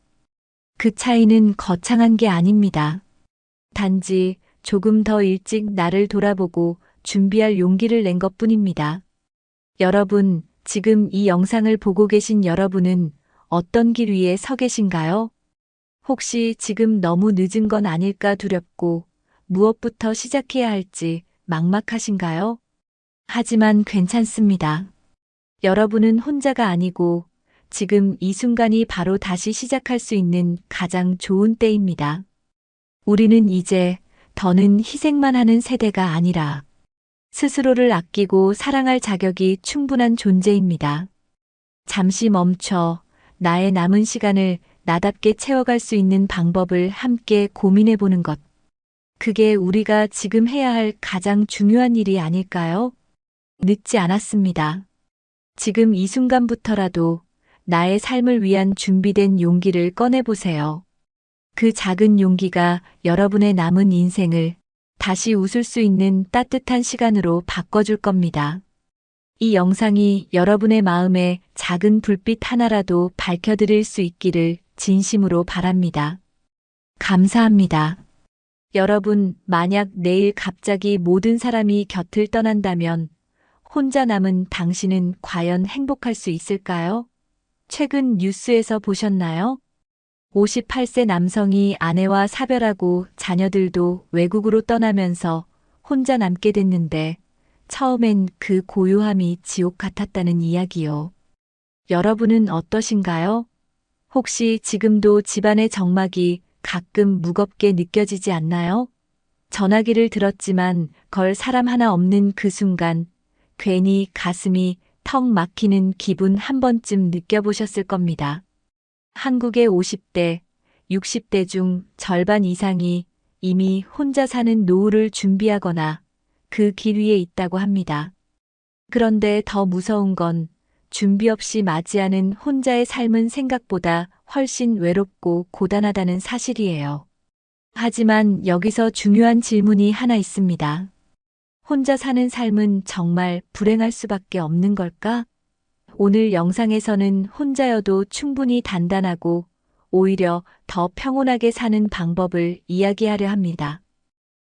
그 차이는 거창한 게 아닙니다. 단지 조금 더 일찍 나를 돌아보고 준비할 용기를 낸 것뿐입니다. 여러분, 지금 이 영상을 보고 계신 여러분은 어떤 길 위에 서 계신가요? 혹시 지금 너무 늦은 건 아닐까 두렵고 무엇부터 시작해야 할지 막막하신가요? 하지만 괜찮습니다. 여러분은 혼자가 아니고 지금 이 순간이 바로 다시 시작할 수 있는 가장 좋은 때입니다. 우리는 이제 더는 희생만 하는 세대가 아니라 스스로를 아끼고 사랑할 자격이 충분한 존재입니다. 잠시 멈춰 나의 남은 시간을 나답게 채워갈 수 있는 방법을 함께 고민해 보는 것. 그게 우리가 지금 해야 할 가장 중요한 일이 아닐까요? 늦지 않았습니다. 지금 이 순간부터라도 나의 삶을 위한 준비된 용기를 꺼내보세요. 그 작은 용기가 여러분의 남은 인생을 다시 웃을 수 있는 따뜻한 시간으로 바꿔줄 겁니다. 이 영상이 여러분의 마음에 작은 불빛 하나라도 밝혀드릴 수 있기를 진심으로 바랍니다. 감사합니다. 여러분, 만약 내일 갑자기 모든 사람이 곁을 떠난다면 혼자 남은 당신은 과연 행복할 수 있을까요? 최근 뉴스에서 보셨나요? 58세 남성이 아내와 사별하고 자녀들도 외국으로 떠나면서 혼자 남게 됐는데 처음엔 그 고요함이 지옥 같았다는 이야기요. 여러분은 어떠신가요? 혹시 지금도 집안의 정막이 가끔 무겁게 느껴지지 않나요? 전화기를 들었지만 걸 사람 하나 없는 그 순간 괜히 가슴이 턱 막히는 기분 한 번쯤 느껴보셨을 겁니다. 한국의 50대, 60대 중 절반 이상이 이미 혼자 사는 노후를 준비하거나 그 길 위에 있다고 합니다. 그런데 더 무서운 건 준비 없이 맞이하는 혼자의 삶은 생각보다 훨씬 외롭고 고단하다는 사실이에요. 하지만 여기서 중요한 질문이 하나 있습니다. 혼자 사는 삶은 정말 불행할 수밖에 없는 걸까? 오늘 영상에서는 혼자여도 충분히 단단하고 오히려 더 평온하게 사는 방법을 이야기하려 합니다.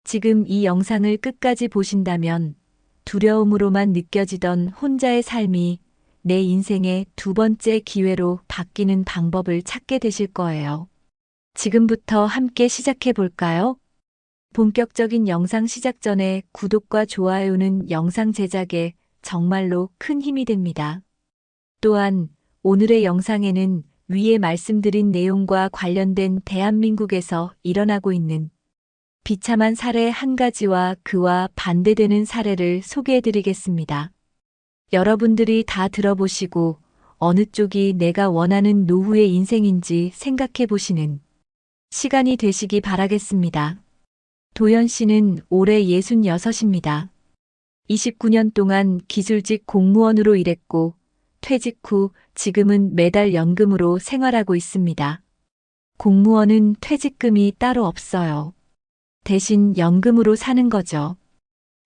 지금 이 영상을 끝까지 보신다면 두려움으로만 느껴지던 혼자의 삶이 내 인생의 두 번째 기회로 바뀌는 방법을 찾게 되실 거예요. 지금부터 함께 시작해 볼까요? 본격적인 영상 시작 전에 구독과 좋아요는 영상 제작에 정말로 큰 힘이 됩니다. 또한 오늘의 영상에는 위에 말씀드린 내용과 관련된 대한민국에서 일어나고 있는 비참한 사례 한 가지와 그와 반대되는 사례를 소개해 드리겠습니다. 여러분들이 다 들어보시고 어느 쪽이 내가 원하는 노후의 인생인지 생각해 보시는 시간이 되시기 바라겠습니다. 도연 씨는 올해 66입니다. 29년 동안 기술직 공무원으로 일했고 퇴직 후 지금은 매달 연금으로 생활하고 있습니다. 공무원은 퇴직금이 따로 없어요. 대신 연금으로 사는 거죠.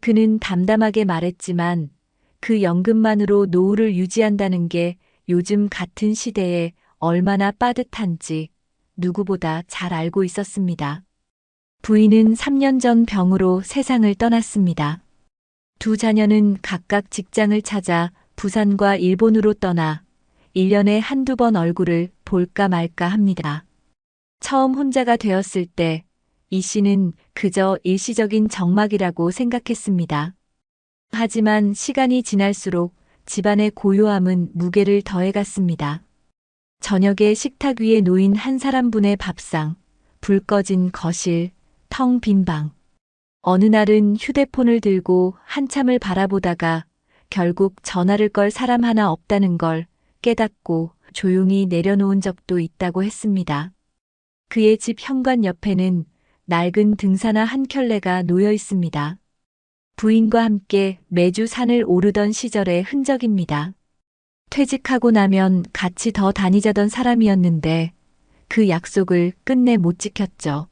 그는 담담하게 말했지만 그 연금만으로 노후를 유지한다는 게 요즘 같은 시대에 얼마나 빠듯한지 누구보다 잘 알고 있었습니다. 부인은 3년 전 병으로 세상을 떠났습니다. 두 자녀는 각각 직장을 찾아 부산과 일본으로 떠나 1년에 한두 번 얼굴을 볼까 말까 합니다. 처음 혼자가 되었을 때 이 씨는 그저 일시적인 적막이라고 생각했습니다. 하지만 시간이 지날수록 집안의 고요함은 무게를 더해갔습니다. 저녁에 식탁 위에 놓인 한 사람분의 밥상, 불 꺼진 거실, 텅 빈 방. 어느 날은 휴대폰을 들고 한참을 바라보다가 결국 전화를 걸 사람 하나 없다는 걸 깨닫고 조용히 내려놓은 적도 있다고 했습니다. 그의 집 현관 옆에는 낡은 등산화 한 켤레가 놓여 있습니다. 부인과 함께 매주 산을 오르던 시절의 흔적입니다. 퇴직하고 나면 같이 더 다니자던 사람이었는데 그 약속을 끝내 못 지켰죠.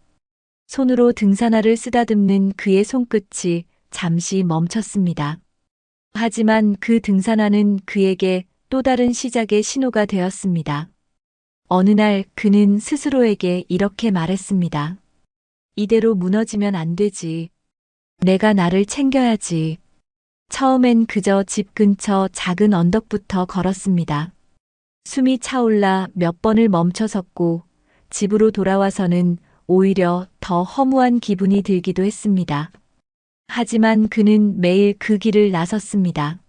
손으로 등산화를 쓰다듬는 그의 손끝이 잠시 멈췄습니다. 하지만 그 등산화는 그에게 또 다른 시작의 신호가 되었습니다. 어느 날 그는 스스로에게 이렇게 말했습니다. 이대로 무너지면 안 되지. 내가 나를 챙겨야지. 처음엔 그저 집 근처 작은 언덕부터 걸었습니다. 숨이 차올라 몇 번을 멈춰섰고 집으로 돌아와서는 오히려 더 허무한 기분이 들기도 했습니다. 하지만 그는 매일 그 길을 나섰습니다.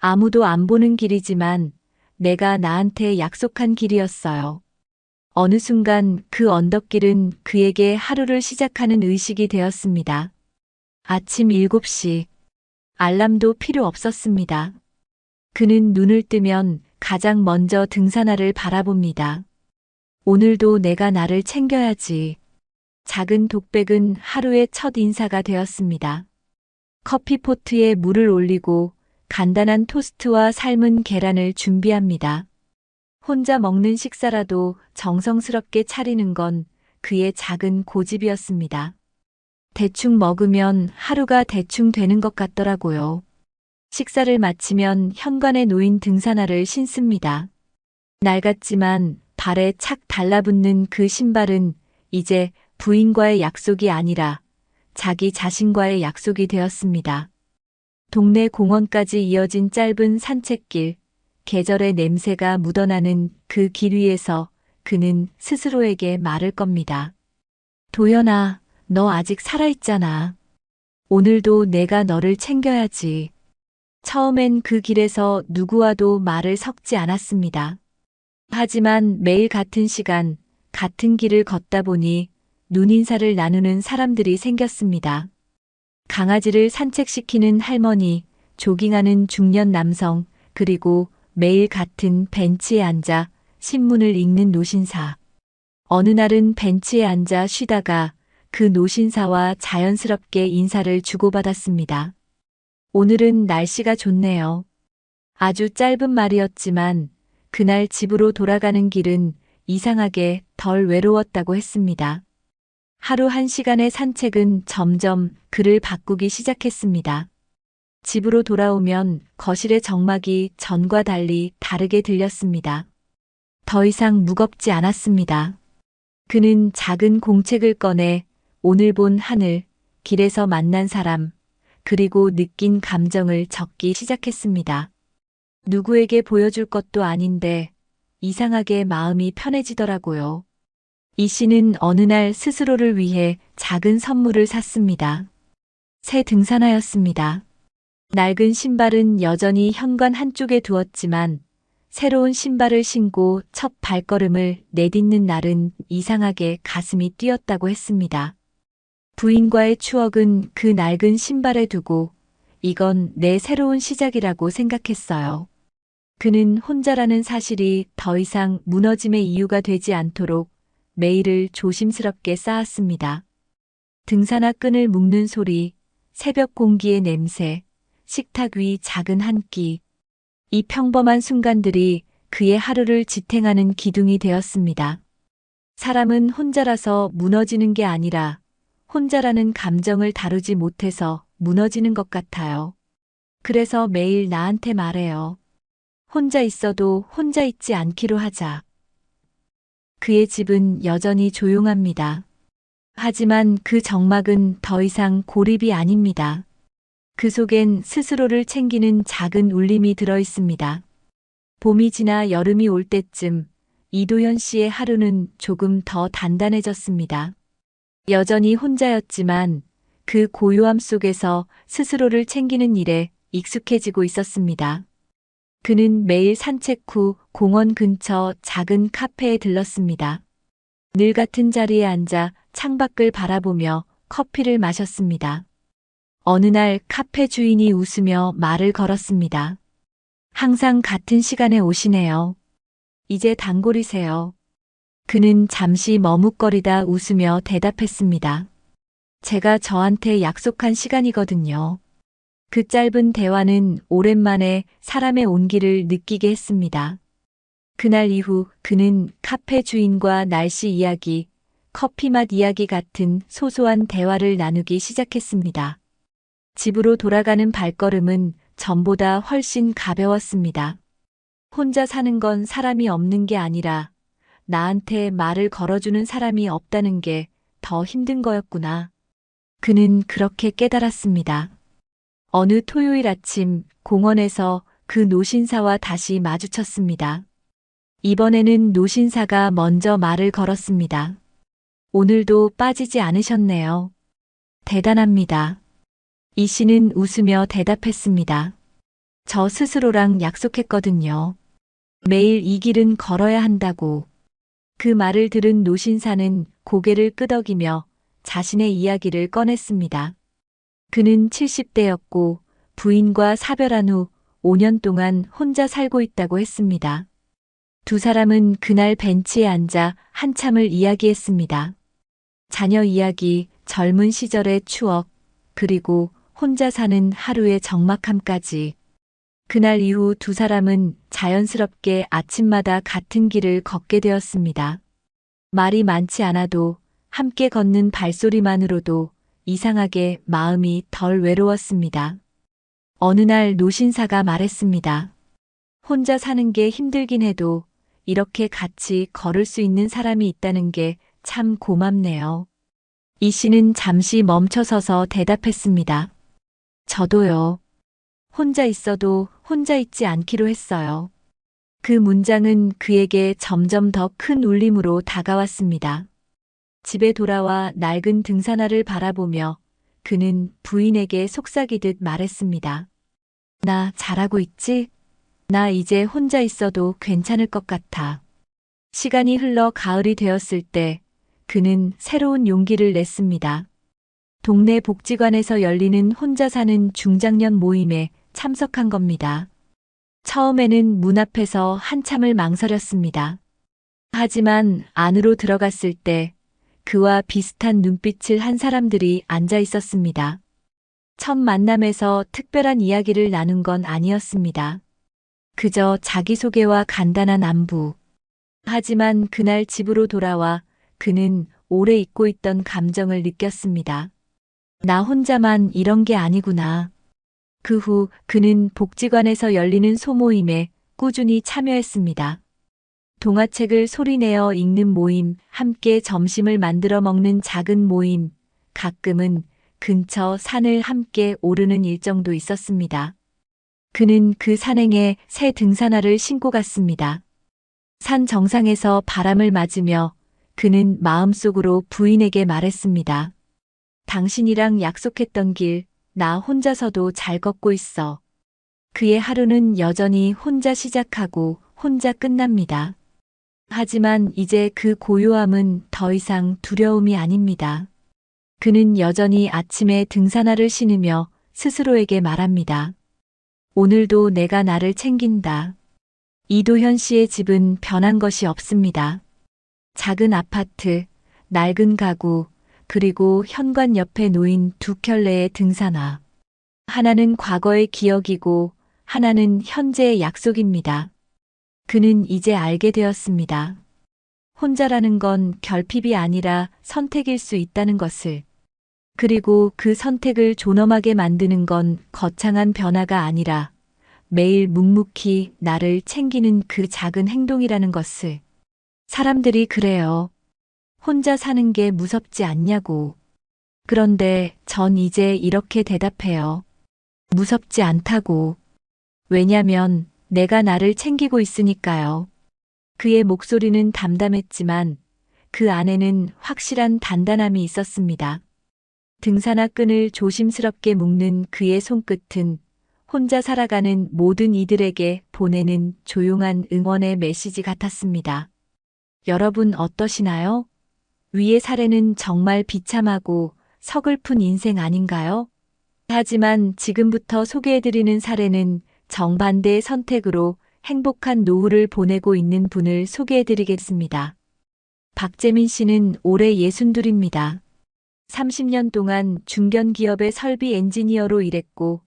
아무도 안 보는 길이지만 내가 나한테 약속한 길이었어요. 어느 순간 그 언덕길은 그에게 하루를 시작하는 의식이 되었습니다. 아침 7시. 알람도 필요 없었습니다. 그는 눈을 뜨면 가장 먼저 등산화를 바라봅니다. 오늘도 내가 나를 챙겨야지. 작은 독백은 하루의 첫 인사가 되었습니다. 커피포트에 물을 올리고 간단한 토스트와 삶은 계란을 준비합니다. 혼자 먹는 식사라도 정성스럽게 차리는 건 그의 작은 고집이었습니다. 대충 먹으면 하루가 대충 되는 것 같더라고요. 식사를 마치면 현관에 놓인 등산화를 신습니다. 낡았지만 발에 착 달라붙는 그 신발은 이제 부인과의 약속이 아니라 자기 자신과의 약속이 되었습니다. 동네 공원까지 이어진 짧은 산책길, 계절의 냄새가 묻어나는 그 길 위에서 그는 스스로에게 말할 겁니다. 도연아, 너 아직 살아있잖아. 오늘도 내가 너를 챙겨야지. 처음엔 그 길에서 누구와도 말을 섞지 않았습니다. 하지만 매일 같은 시간, 같은 길을 걷다 보니 눈인사를 나누는 사람들이 생겼습니다. 강아지를 산책시키는 할머니, 조깅하는 중년 남성, 그리고 매일 같은 벤치에 앉아 신문을 읽는 노신사. 어느 날은 벤치에 앉아 쉬다가 그 노신사와 자연스럽게 인사를 주고받았습니다. 오늘은 날씨가 좋네요. 아주 짧은 말이었지만 그날 집으로 돌아가는 길은 이상하게 덜 외로웠다고 했습니다. 하루 1시간의 산책은 점점 그를 바꾸기 시작했습니다. 집으로 돌아오면 거실의 정막이 전과 달리 다르게 들렸습니다. 더 이상 무겁지 않았습니다. 그는 작은 공책을 꺼내 오늘 본 하늘, 길에서 만난 사람, 그리고 느낀 감정을 적기 시작했습니다. 누구에게 보여줄 것도 아닌데 이상하게 마음이 편해지더라고요. 이 씨는 어느 날 스스로를 위해 작은 선물을 샀습니다. 새 등산화였습니다. 낡은 신발은 여전히 현관 한쪽에 두었지만 새로운 신발을 신고 첫 발걸음을 내딛는 날은 이상하게 가슴이 뛰었다고 했습니다. 부인과의 추억은 그 낡은 신발에 두고 이건 내 새로운 시작이라고 생각했어요. 그는 혼자라는 사실이 더 이상 무너짐의 이유가 되지 않도록 매일을 조심스럽게 쌓았습니다. 등산화 끈을 묶는 소리, 새벽 공기의 냄새, 식탁 위 작은 한 끼. 이 평범한 순간들이 그의 하루를 지탱하는 기둥이 되었습니다. 사람은 혼자라서 무너지는 게 아니라 혼자라는 감정을 다루지 못해서 무너지는 것 같아요. 그래서 매일 나한테 말해요. 혼자 있어도 혼자 있지 않기로 하자. 그의 집은 여전히 조용합니다. 하지만 그 정막은 더 이상 고립이 아닙니다. 그 속엔 스스로를 챙기는 작은 울림이 들어 있습니다. 봄이 지나 여름이 올 때쯤 이도현 씨의 하루는 조금 더 단단해졌습니다. 여전히 혼자였지만 그 고요함 속에서 스스로를 챙기는 일에 익숙해지고 있었습니다. 그는 매일 산책 후 공원 근처 작은 카페에 들렀습니다. 늘 같은 자리에 앉아 창밖을 바라보며 커피를 마셨습니다. 어느 날 카페 주인이 웃으며 말을 걸었습니다. 항상 같은 시간에 오시네요. 이제 단골이세요. 그는 잠시 머뭇거리다 웃으며 대답했습니다. 제가 저한테 약속한 시간이거든요. 그 짧은 대화는 오랜만에 사람의 온기를 느끼게 했습니다. 그날 이후 그는 카페 주인과 날씨 이야기, 커피 맛 이야기 같은 소소한 대화를 나누기 시작했습니다. 집으로 돌아가는 발걸음은 전보다 훨씬 가벼웠습니다. 혼자 사는 건 사람이 없는 게 아니라 나한테 말을 걸어주는 사람이 없다는 게 더 힘든 거였구나. 그는 그렇게 깨달았습니다. 어느 토요일 아침 공원에서 그 노신사와 다시 마주쳤습니다. 이번에는 노신사가 먼저 말을 걸었습니다. 오늘도 빠지지 않으셨네요. 대단합니다. 이 씨는 웃으며 대답했습니다. 저 스스로랑 약속했거든요. 매일 이 길은 걸어야 한다고. 그 말을 들은 노신사는 고개를 끄덕이며 자신의 이야기를 꺼냈습니다. 그는 70대였고 부인과 사별한 후 5년 동안 혼자 살고 있다고 했습니다. 두 사람은 그날 벤치에 앉아 한참을 이야기했습니다. 자녀 이야기, 젊은 시절의 추억, 그리고 혼자 사는 하루의 적막함까지. 그날 이후 두 사람은 자연스럽게 아침마다 같은 길을 걷게 되었습니다. 말이 많지 않아도 함께 걷는 발소리만으로도 이상하게 마음이 덜 외로웠습니다. 어느 날 노신사가 말했습니다. 혼자 사는 게 힘들긴 해도 이렇게 같이 걸을 수 있는 사람이 있다는 게 참 고맙네요. 이 씨는 잠시 멈춰서서 대답했습니다. 저도요. 혼자 있어도 혼자 있지 않기로 했어요. 그 문장은 그에게 점점 더 큰 울림으로 다가왔습니다. 집에 돌아와 낡은 등산화를 바라보며 그는 부인에게 속삭이듯 말했습니다. 나 잘하고 있지? 나 이제 혼자 있어도 괜찮을 것 같아. 시간이 흘러 가을이 되었을 때 그는 새로운 용기를 냈습니다. 동네 복지관에서 열리는 혼자 사는 중장년 모임에 참석한 겁니다. 처음에는 문 앞에서 한참을 망설였습니다. 하지만 안으로 들어갔을 때 그와 비슷한 눈빛을 한 사람들이 앉아 있었습니다. 첫 만남에서 특별한 이야기를 나눈 건 아니었습니다. 그저 자기소개와 간단한 안부. 하지만 그날 집으로 돌아와 그는 오래 잊고 있던 감정을 느꼈습니다. 나 혼자만 이런 게 아니구나. 그 후 그는 복지관에서 열리는 소모임에 꾸준히 참여했습니다. 동화책을 소리내어 읽는 모임, 함께 점심을 만들어 먹는 작은 모임, 가끔은 근처 산을 함께 오르는 일정도 있었습니다. 그는 그 산행에 새 등산화를 신고 갔습니다. 산 정상에서 바람을 맞으며 그는 마음속으로 부인에게 말했습니다. 당신이랑 약속했던 길, 나 혼자서도 잘 걷고 있어. 그의 하루는 여전히 혼자 시작하고 혼자 끝납니다. 하지만 이제 그 고요함은 더 이상 두려움이 아닙니다. 그는 여전히 아침에 등산화를 신으며 스스로에게 말합니다. 오늘도 내가 나를 챙긴다. 이도현 씨의 집은 변한 것이 없습니다. 작은 아파트, 낡은 가구, 그리고 현관 옆에 놓인 두 켤레의 등산화. 하나는 과거의 기억이고 하나는 현재의 약속입니다. 그는 이제 알게 되었습니다. 혼자라는 건 결핍이 아니라 선택일 수 있다는 것을. 그리고 그 선택을 존엄하게 만드는 건 거창한 변화가 아니라 매일 묵묵히 나를 챙기는 그 작은 행동이라는 것을. 사람들이 그래요. 혼자 사는 게 무섭지 않냐고. 그런데 전 이제 이렇게 대답해요. 무섭지 않다고. 왜냐면 내가 나를 챙기고 있으니까요. 그의 목소리는 담담했지만 그 안에는 확실한 단단함이 있었습니다. 등산화 끈을 조심스럽게 묶는 그의 손끝은 혼자 살아가는 모든 이들에게 보내는 조용한 응원의 메시지 같았습니다. 여러분 어떠시나요? 위의 사례는 정말 비참하고 서글픈 인생 아닌가요? 하지만 지금부터 소개해드리는 사례는 정반대의 선택으로 행복한 노후를 보내고 있는 분을 소개해드리겠습니다. 박재민 씨는 올해 62입니다. 30년 동안 중견기업의 설비 엔지니어로 일했고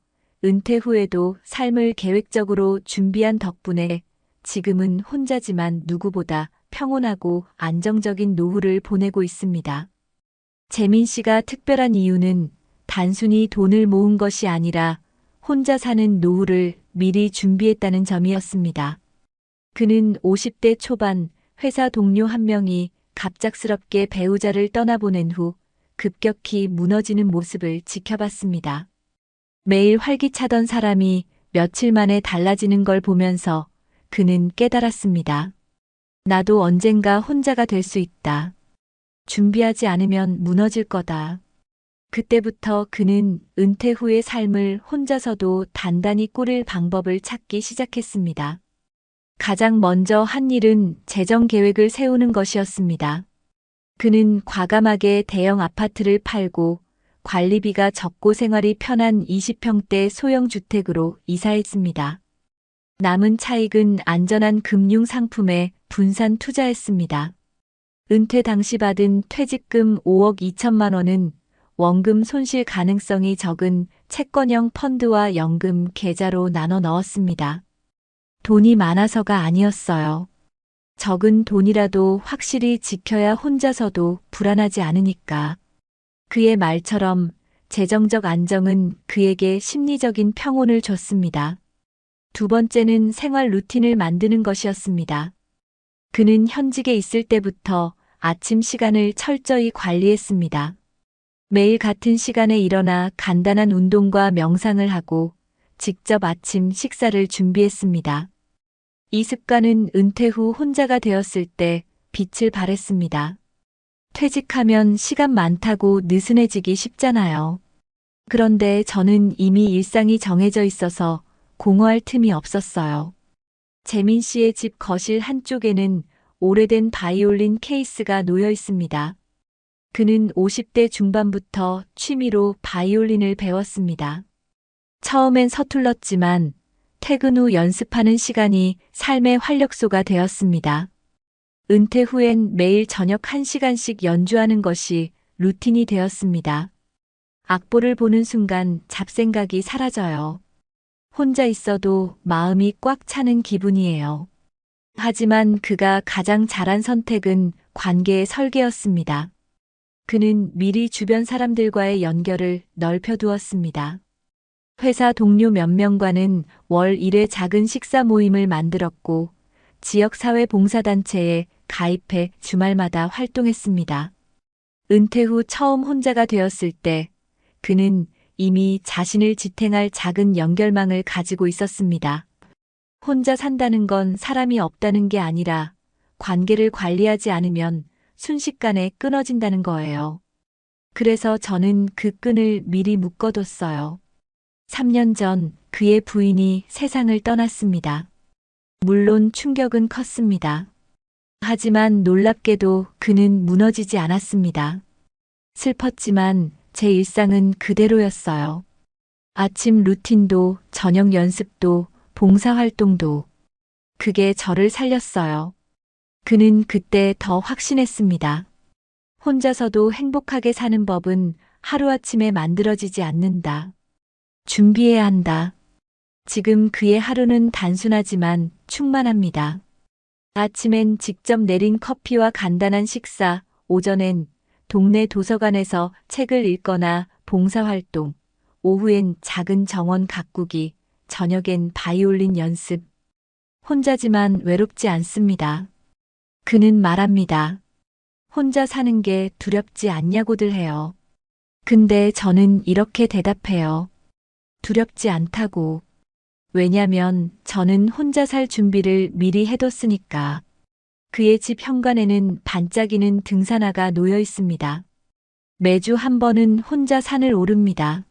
은퇴 후에도 삶을 계획적으로 준비한 덕분에 지금은 혼자지만 누구보다 평온하고 안정적인 노후를 보내고 있습니다. 재민 씨가 특별한 이유는 단순히 돈을 모은 것이 아니라 혼자 사는 노후를 미리 준비했다는 점이었습니다. 그는 50대 초반 회사 동료 한 명이 갑작스럽게 배우자를 떠나보낸 후 급격히 무너지는 모습을 지켜봤습니다. 매일 활기차던 사람이 며칠 만에 달라지는 걸 보면서 그는 깨달았습니다. 나도 언젠가 혼자가 될 수 있다. 준비하지 않으면 무너질 거다. 그때부터 그는 은퇴 후의 삶을 혼자서도 단단히 꾸릴 방법을 찾기 시작했습니다. 가장 먼저 한 일은 재정 계획을 세우는 것이었습니다. 그는 과감하게 대형 아파트를 팔고 관리비가 적고 생활이 편한 20평대 소형 주택으로 이사했습니다. 남은 차익은 안전한 금융 상품에 분산 투자했습니다. 은퇴 당시 받은 퇴직금 5억 2천만 원은 원금 손실 가능성이 적은 채권형 펀드와 연금 계좌로 나눠 넣었습니다. 돈이 많아서가 아니었어요. 적은 돈이라도 확실히 지켜야 혼자서도 불안하지 않으니까. 그의 말처럼 재정적 안정은 그에게 심리적인 평온을 줬습니다. 두 번째는 생활 루틴을 만드는 것이었습니다. 그는 현직에 있을 때부터 아침 시간을 철저히 관리했습니다. 매일 같은 시간에 일어나 간단한 운동과 명상을 하고 직접 아침 식사를 준비했습니다. 이 습관은 은퇴 후 혼자가 되었을 때 빛을 발했습니다. 퇴직하면 시간 많다고 느슨해지기 쉽잖아요. 그런데 저는 이미 일상이 정해져 있어서 공허할 틈이 없었어요. 재민 씨의 집 거실 한쪽에는 오래된 바이올린 케이스가 놓여 있습니다. 그는 50대 중반부터 취미로 바이올린을 배웠습니다. 처음엔 서툴렀지만 퇴근 후 연습하는 시간이 삶의 활력소가 되었습니다. 은퇴 후엔 매일 저녁 1시간씩 연주하는 것이 루틴이 되었습니다. 악보를 보는 순간 잡생각이 사라져요. 혼자 있어도 마음이 꽉 차는 기분이에요. 하지만 그가 가장 잘한 선택은 관계의 설계였습니다. 그는 미리 주변 사람들과의 연결을 넓혀두었습니다. 회사 동료 몇 명과는 월 1회 작은 식사 모임을 만들었고 지역사회 봉사단체에 가입해 주말마다 활동했습니다. 은퇴 후 처음 혼자가 되었을 때 그는 이미 자신을 지탱할 작은 연결망을 가지고 있었습니다. 혼자 산다는 건 사람이 없다는 게 아니라 관계를 관리하지 않으면 순식간에 끊어진다는 거예요. 그래서 저는 그 끈을 미리 묶어뒀어요. 3년 전 그의 부인이 세상을 떠났습니다. 물론 충격은 컸습니다. 하지만 놀랍게도 그는 무너지지 않았습니다. 슬펐지만 제 일상은 그대로였어요. 아침 루틴도 저녁 연습도 봉사활동도 그게 저를 살렸어요. 그는 그때 더 확신했습니다. 혼자서도 행복하게 사는 법은 하루아침에 만들어지지 않는다. 준비해야 한다. 지금 그의 하루는 단순하지만 충만합니다. 아침엔 직접 내린 커피와 간단한 식사, 오전엔 동네 도서관에서 책을 읽거나 봉사활동, 오후엔 작은 정원 가꾸기, 저녁엔 바이올린 연습. 혼자지만 외롭지 않습니다. 그는 말합니다. 혼자 사는 게 두렵지 않냐고들 해요. 근데 저는 이렇게 대답해요. 두렵지 않다고. 왜냐면 저는 혼자 살 준비를 미리 해뒀으니까. 그의 집 현관에는 반짝이는 등산화가 놓여 있습니다. 매주 한 번은 혼자 산을 오릅니다.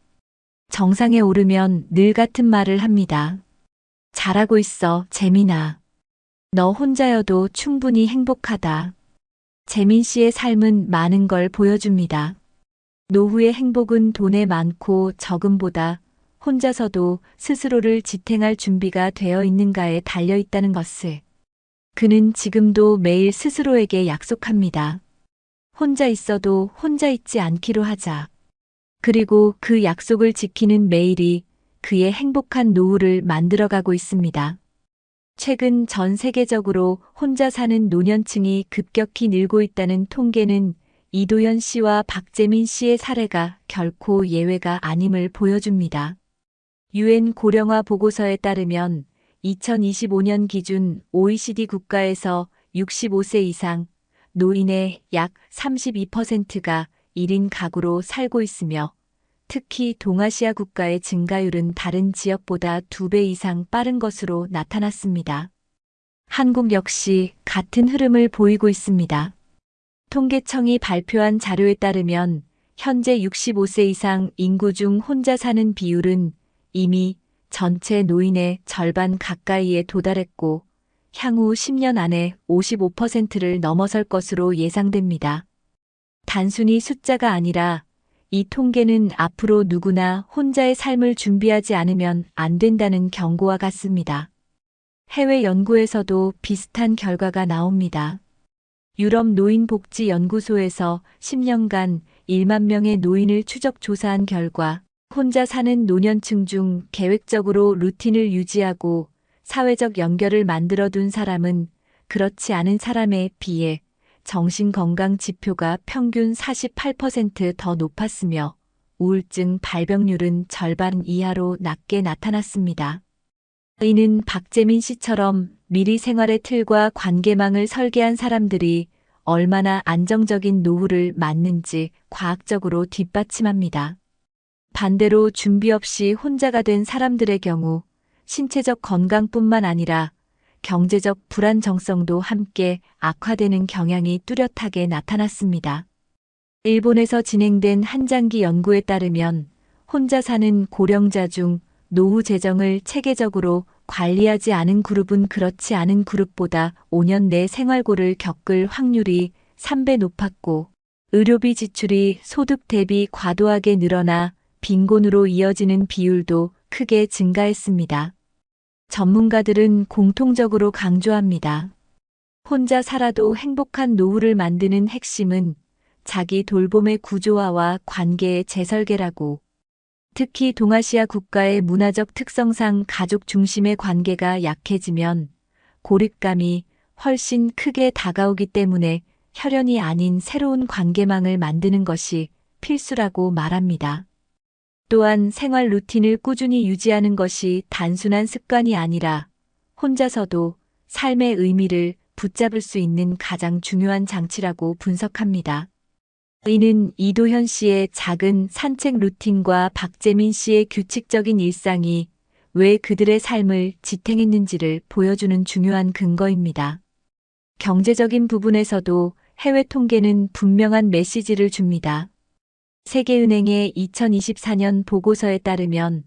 정상에 오르면 늘 같은 말을 합니다. 잘하고 있어, 재민아. 너 혼자여도 충분히 행복하다. 재민 씨의 삶은 많은 걸 보여줍니다. 노후의 행복은 돈에 많고 적음보다 혼자서도 스스로를 지탱할 준비가 되어 있는가에 달려 있다는 것을. 그는 지금도 매일 스스로에게 약속합니다. 혼자 있어도 혼자 있지 않기로 하자. 그리고 그 약속을 지키는 매일이 그의 행복한 노후를 만들어가고 있습니다. 최근 전 세계적으로 혼자 사는 노년층이 급격히 늘고 있다는 통계는 이도현 씨와 박재민 씨의 사례가 결코 예외가 아님을 보여줍니다. 유엔 고령화 보고서에 따르면 2025년 기준 OECD 국가에서 65세 이상 노인의 약 32%가 1인 가구로 살고 있으며 특히 동아시아 국가의 증가율은 다른 지역보다 2배 이상 빠른 것으로 나타났습니다. 한국 역시 같은 흐름을 보이고 있습니다. 통계청이 발표한 자료에 따르면 현재 65세 이상 인구 중 혼자 사는 비율은 이미 전체 노인의 절반 가까이에 도달했고 향후 10년 안에 55%를 넘어설 것으로 예상됩니다. 단순히 숫자가 아니라 이 통계는 앞으로 누구나 혼자의 삶을 준비하지 않으면 안 된다는 경고와 같습니다. 해외 연구에서도 비슷한 결과가 나옵니다. 유럽 노인복지연구소에서 10년간 1만 명의 노인을 추적 조사한 결과 혼자 사는 노년층 중 계획적으로 루틴을 유지하고 사회적 연결을 만들어둔 사람은 그렇지 않은 사람에 비해 정신건강 지표가 평균 48% 더 높았으며 우울증 발병률은 절반 이하로 낮게 나타났습니다. 이는 박재민 씨처럼 미리 생활의 틀과 관계망을 설계한 사람들이 얼마나 안정적인 노후를 맞는지 과학적으로 뒷받침합니다. 반대로 준비 없이 혼자가 된 사람들의 경우 신체적 건강뿐만 아니라 경제적 불안정성도 함께 악화되는 경향이 뚜렷하게 나타났습니다. 일본에서 진행된 한장기 연구에 따르면 혼자 사는 고령자 중 노후 재정을 체계적으로 관리하지 않은 그룹은 그렇지 않은 그룹보다 5년 내 생활고를 겪을 확률이 3배 높았고, 의료비 지출이 소득 대비 과도하게 늘어나 빈곤으로 이어지는 비율도 크게 증가했습니다. 전문가들은 공통적으로 강조합니다. 혼자 살아도 행복한 노후를 만드는 핵심은 자기 돌봄의 구조화와 관계의 재설계라고. 특히 동아시아 국가의 문화적 특성상 가족 중심의 관계가 약해지면 고립감이 훨씬 크게 다가오기 때문에 혈연이 아닌 새로운 관계망을 만드는 것이 필수라고 말합니다. 또한 생활 루틴을 꾸준히 유지하는 것이 단순한 습관이 아니라 혼자서도 삶의 의미를 붙잡을 수 있는 가장 중요한 장치라고 분석합니다. 이는 이도현 씨의 작은 산책 루틴과 박재민 씨의 규칙적인 일상이 왜 그들의 삶을 지탱했는지를 보여주는 중요한 근거입니다. 경제적인 부분에서도 해외 통계는 분명한 메시지를 줍니다. 세계은행의 2024년 보고서에 따르면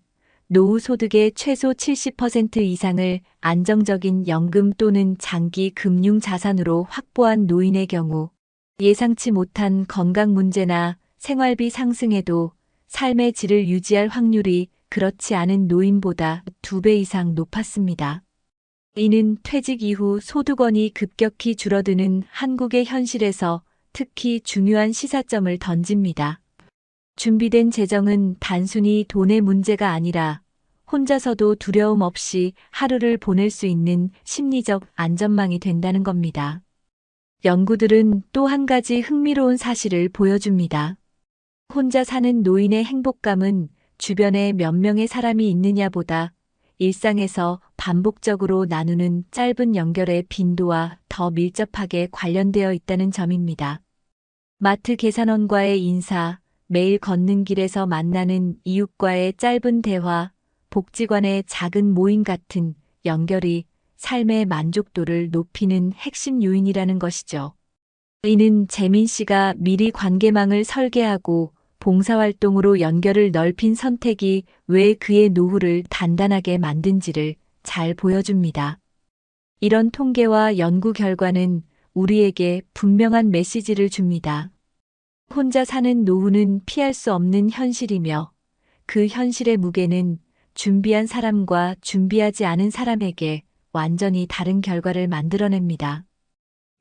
노후 소득의 최소 70% 이상을 안정적인 연금 또는 장기 금융 자산으로 확보한 노인의 경우 예상치 못한 건강 문제나 생활비 상승에도 삶의 질을 유지할 확률이 그렇지 않은 노인보다 2배 이상 높았습니다. 이는 퇴직 이후 소득원이 급격히 줄어드는 한국의 현실에서 특히 중요한 시사점을 던집니다. 준비된 재정은 단순히 돈의 문제가 아니라 혼자서도 두려움 없이 하루를 보낼 수 있는 심리적 안전망이 된다는 겁니다. 연구들은 또 한 가지 흥미로운 사실을 보여줍니다. 혼자 사는 노인의 행복감은 주변에 몇 명의 사람이 있느냐보다 일상에서 반복적으로 나누는 짧은 연결의 빈도와 더 밀접하게 관련되어 있다는 점입니다. 마트 계산원과의 인사, 매일 걷는 길에서 만나는 이웃과의 짧은 대화, 복지관의 작은 모임 같은 연결이 삶의 만족도를 높이는 핵심 요인이라는 것이죠. 이는 재민 씨가 미리 관계망을 설계하고 봉사활동으로 연결을 넓힌 선택이 왜 그의 노후를 단단하게 만든지를 잘 보여줍니다. 이런 통계와 연구 결과는 우리에게 분명한 메시지를 줍니다. 혼자 사는 노후는 피할 수 없는 현실이며 그 현실의 무게는 준비한 사람과 준비하지 않은 사람에게 완전히 다른 결과를 만들어냅니다.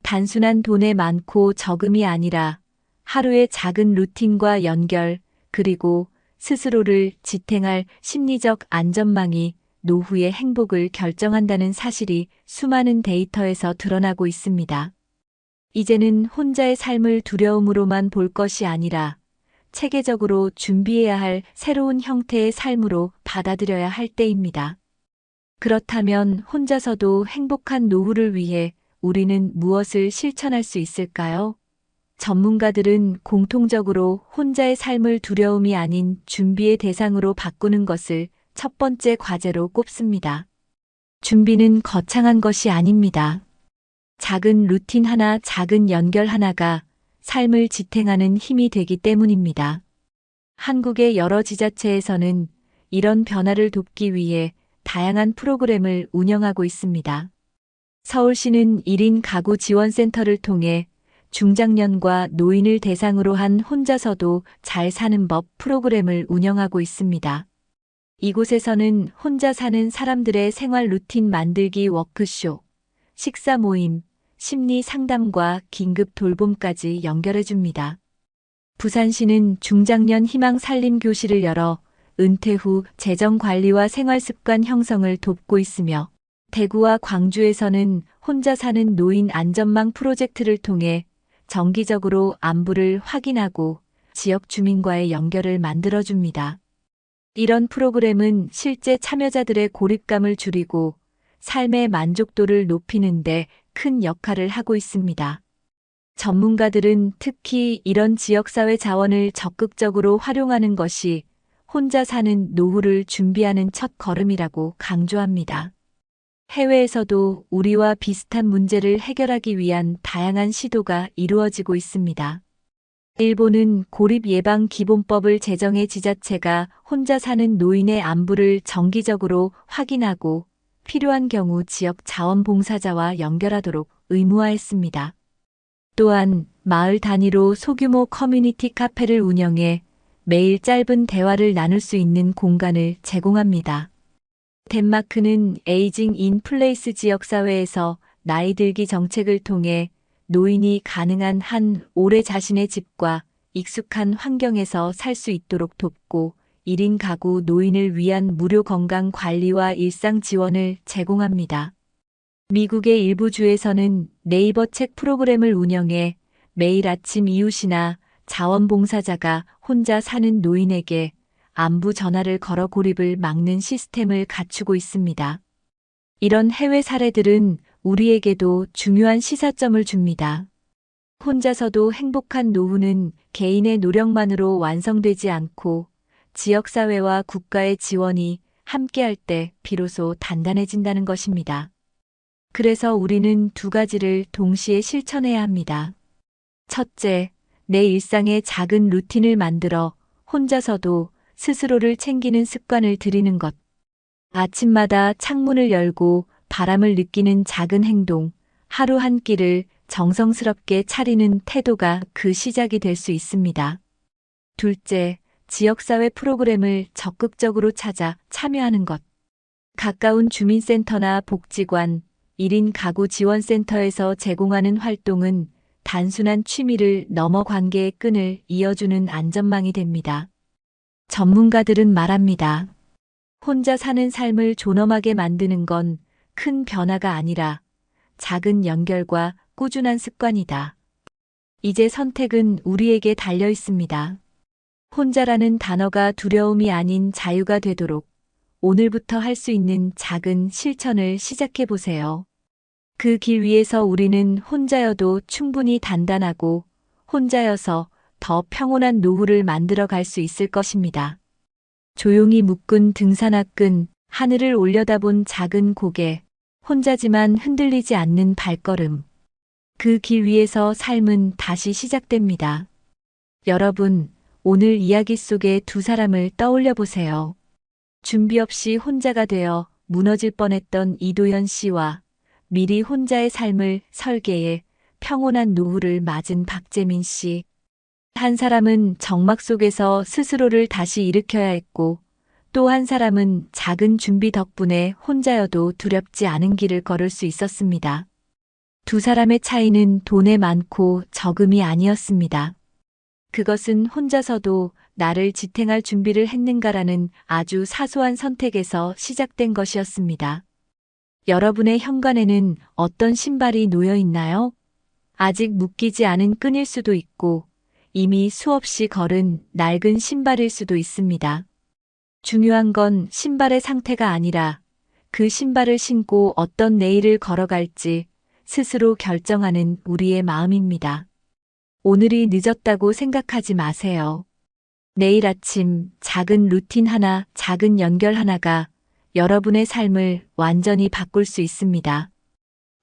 단순한 돈의 많고 적음이 아니라 하루의 작은 루틴과 연결, 그리고 스스로를 지탱할 심리적 안전망이 노후의 행복을 결정한다는 사실이 수많은 데이터에서 드러나고 있습니다. 이제는 혼자의 삶을 두려움으로만 볼 것이 아니라 체계적으로 준비해야 할 새로운 형태의 삶으로 받아들여야 할 때입니다. 그렇다면 혼자서도 행복한 노후를 위해 우리는 무엇을 실천할 수 있을까요? 전문가들은 공통적으로 혼자의 삶을 두려움이 아닌 준비의 대상으로 바꾸는 것을 첫 번째 과제로 꼽습니다. 준비는 거창한 것이 아닙니다. 작은 루틴 하나, 작은 연결 하나가 삶을 지탱하는 힘이 되기 때문입니다. 한국의 여러 지자체에서는 이런 변화를 돕기 위해 다양한 프로그램을 운영하고 있습니다. 서울시는 1인 가구 지원센터를 통해 중장년과 노인을 대상으로 한 혼자서도 잘 사는 법 프로그램을 운영하고 있습니다. 이곳에서는 혼자 사는 사람들의 생활 루틴 만들기 워크숍, 식사 모임, 심리 상담과 긴급 돌봄까지 연결해 줍니다. 부산시는 중장년 희망 살림 교실을 열어 은퇴 후 재정 관리와 생활 습관 형성을 돕고 있으며 대구와 광주에서는 혼자 사는 노인 안전망 프로젝트를 통해 정기적으로 안부를 확인하고 지역 주민과의 연결을 만들어줍니다. 이런 프로그램은 실제 참여자들의 고립감을 줄이고 삶의 만족도를 높이는 데 큰 역할을 하고 있습니다. 전문가들은 특히 이런 지역사회 자원을 적극적으로 활용하는 것이 혼자 사는 노후를 준비하는 첫 걸음이라고 강조합니다. 해외에서도 우리와 비슷한 문제를 해결하기 위한 다양한 시도가 이루어지고 있습니다. 일본은 고립예방기본법을 제정해 지자체가 혼자 사는 노인의 안부를 정기적으로 확인하고 필요한 경우 지역 자원봉사자와 연결하도록 의무화했습니다. 또한 마을 단위로 소규모 커뮤니티 카페를 운영해 매일 짧은 대화를 나눌 수 있는 공간을 제공합니다. 덴마크는 에이징 인 플레이스 지역사회에서 나이 들기 정책을 통해 노인이 가능한 한 오래 자신의 집과 익숙한 환경에서 살 수 있도록 돕고 1인 가구 노인을 위한 무료 건강 관리와 일상 지원을 제공합니다. 미국의 일부 주에서는 네이버 책 프로그램을 운영해 매일 아침 이웃이나 자원봉사자가 혼자 사는 노인에게 안부 전화를 걸어 고립을 막는 시스템을 갖추고 있습니다. 이런 해외 사례들은 우리에게도 중요한 시사점을 줍니다. 혼자서도 행복한 노후는 개인의 노력만으로 완성되지 않고 지역사회와 국가의 지원이 함께할 때 비로소 단단해진다는 것입니다. 그래서 우리는 두 가지를 동시에 실천해야 합니다. 첫째, 내 일상에 작은 루틴을 만들어 혼자서도 스스로를 챙기는 습관을 들이는 것. 아침마다 창문을 열고 바람을 느끼는 작은 행동, 하루 한 끼를 정성스럽게 차리는 태도가 그 시작이 될 수 있습니다. 둘째, 지역사회 프로그램을 적극적으로 찾아 참여하는 것. 가까운 주민센터나 복지관, 1인 가구 지원센터에서 제공하는 활동은 단순한 취미를 넘어 관계의 끈을 이어주는 안전망이 됩니다. 전문가들은 말합니다. 혼자 사는 삶을 존엄하게 만드는 건 큰 변화가 아니라 작은 연결과 꾸준한 습관이다. 이제 선택은 우리에게 달려 있습니다. 혼자라는 단어가 두려움이 아닌 자유가 되도록 오늘부터 할 수 있는 작은 실천을 시작해 보세요. 그 길 위에서 우리는 혼자여도 충분히 단단하고 혼자여서 더 평온한 노후를 만들어 갈 수 있을 것입니다. 조용히 묶은 등산화끈, 하늘을 올려다본 작은 고개, 혼자지만 흔들리지 않는 발걸음. 그 길 위에서 삶은 다시 시작됩니다. 여러분, 오늘 이야기 속의 두 사람을 떠올려 보세요. 준비 없이 혼자가 되어 무너질 뻔했던 이도현 씨와 미리 혼자의 삶을 설계해 평온한 노후를 맞은 박재민 씨. 한 사람은 정막 속에서 스스로를 다시 일으켜야 했고, 또 한 사람은 작은 준비 덕분에 혼자여도 두렵지 않은 길을 걸을 수 있었습니다. 두 사람의 차이는 돈에 많고 적음이 아니었습니다. 그것은 혼자서도 나를 지탱할 준비를 했는가라는 아주 사소한 선택에서 시작된 것이었습니다. 여러분의 현관에는 어떤 신발이 놓여 있나요? 아직 묶이지 않은 끈일 수도 있고, 이미 수없이 걸은 낡은 신발일 수도 있습니다. 중요한 건 신발의 상태가 아니라 그 신발을 신고 어떤 내일을 걸어갈지 스스로 결정하는 우리의 마음입니다. 오늘이 늦었다고 생각하지 마세요. 내일 아침 작은 루틴 하나, 작은 연결 하나가 여러분의 삶을 완전히 바꿀 수 있습니다.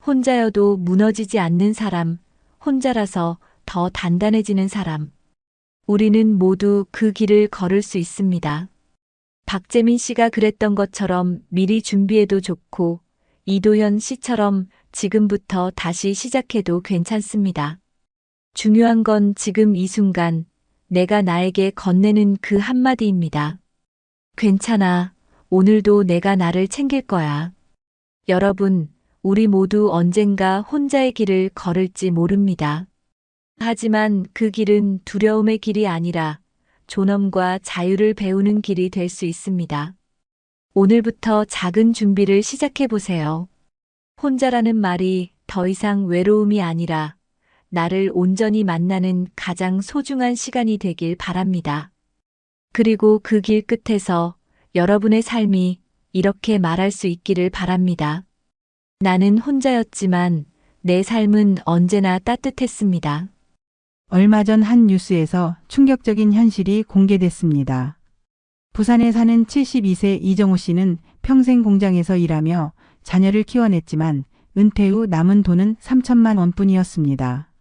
혼자여도 무너지지 않는 사람, 혼자라서 더 단단해지는 사람. 우리는 모두 그 길을 걸을 수 있습니다. 박재민 씨가 그랬던 것처럼 미리 준비해도 좋고, 이도현 씨처럼 지금부터 다시 시작해도 괜찮습니다. 중요한 건 지금 이 순간 내가 나에게 건네는 그 한마디입니다. 괜찮아. 오늘도 내가 나를 챙길 거야. 여러분, 우리 모두 언젠가 혼자의 길을 걸을지 모릅니다. 하지만 그 길은 두려움의 길이 아니라 존엄과 자유를 배우는 길이 될 수 있습니다. 오늘부터 작은 준비를 시작해 보세요. 혼자라는 말이 더 이상 외로움이 아니라 나를 온전히 만나는 가장 소중한 시간이 되길 바랍니다. 그리고 그 길 끝에서 여러분의 삶이 이렇게 말할 수 있기를 바랍니다. 나는 혼자였지만 내 삶은 언제나 따뜻했습니다. 얼마 전 한 뉴스에서 충격적인 현실이 공개됐습니다. 부산에 사는 72세 이정호 씨는 평생 공장에서 일하며 자녀를 키워냈지만 은퇴 후 남은 돈은 3천만 원뿐이었습니다.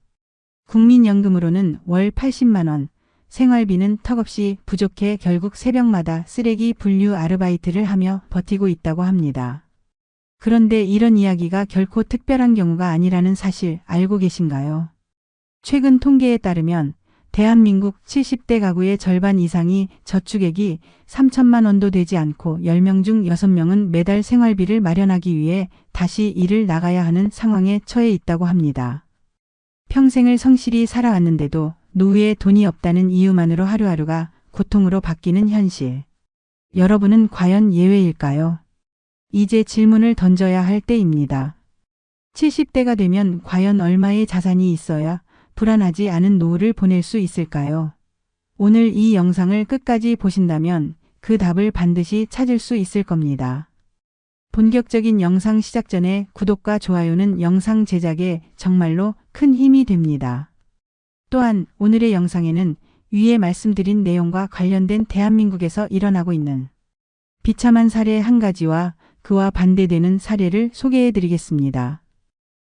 국민연금으로는 월 80만 원, 생활비는 턱없이 부족해 결국 새벽마다 쓰레기 분류 아르바이트를 하며 버티고 있다고 합니다. 그런데 이런 이야기가 결코 특별한 경우가 아니라는 사실 알고 계신가요? 최근 통계에 따르면 대한민국 70대 가구의 절반 이상이 저축액이 3천만 원도 되지 않고 10명 중 6명은 매달 생활비를 마련하기 위해 다시 일을 나가야 하는 상황에 처해 있다고 합니다. 평생을 성실히 살아왔는데도 노후에 돈이 없다는 이유만으로 하루하루가 고통으로 바뀌는 현실. 여러분은 과연 예외일까요? 이제 질문을 던져야 할 때입니다. 70대가 되면 과연 얼마의 자산이 있어야 불안하지 않은 노후를 보낼 수 있을까요? 오늘 이 영상을 끝까지 보신다면 그 답을 반드시 찾을 수 있을 겁니다. 본격적인 영상 시작 전에 구독과 좋아요는 영상 제작에 정말로 큰 힘이 됩니다. 또한 오늘의 영상에는 위에 말씀드린 내용과 관련된 대한민국에서 일어나고 있는 비참한 사례 한 가지와 그와 반대되는 사례를 소개해 드리겠습니다.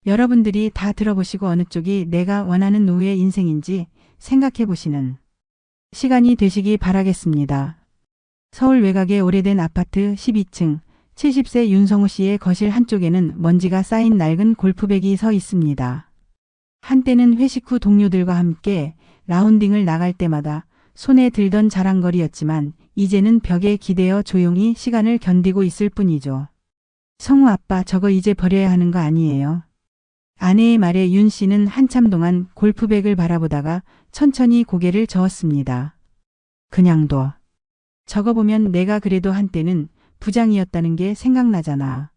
여러분들이 다 들어보시고 어느 쪽이 내가 원하는 노후의 인생인지 생각해 보시는 시간이 되시기 바라겠습니다. 서울 외곽의 오래된 아파트 12층 70세 윤성호 씨의 거실 한쪽에는 먼지가 쌓인 낡은 골프백이 서 있습니다. 한때는 회식 후 동료들과 함께 라운딩을 나갈 때마다 손에 들던 자랑거리였지만 이제는 벽에 기대어 조용히 시간을 견디고 있을 뿐이죠. 성우 아빠 저거 이제 버려야 하는 거 아니에요? 아내의 말에 윤 씨는 한참 동안 골프백을 바라보다가 천천히 고개를 저었습니다. 그냥 둬. 저거 보면 내가 그래도 한때는 부장이었다는 게 생각나잖아.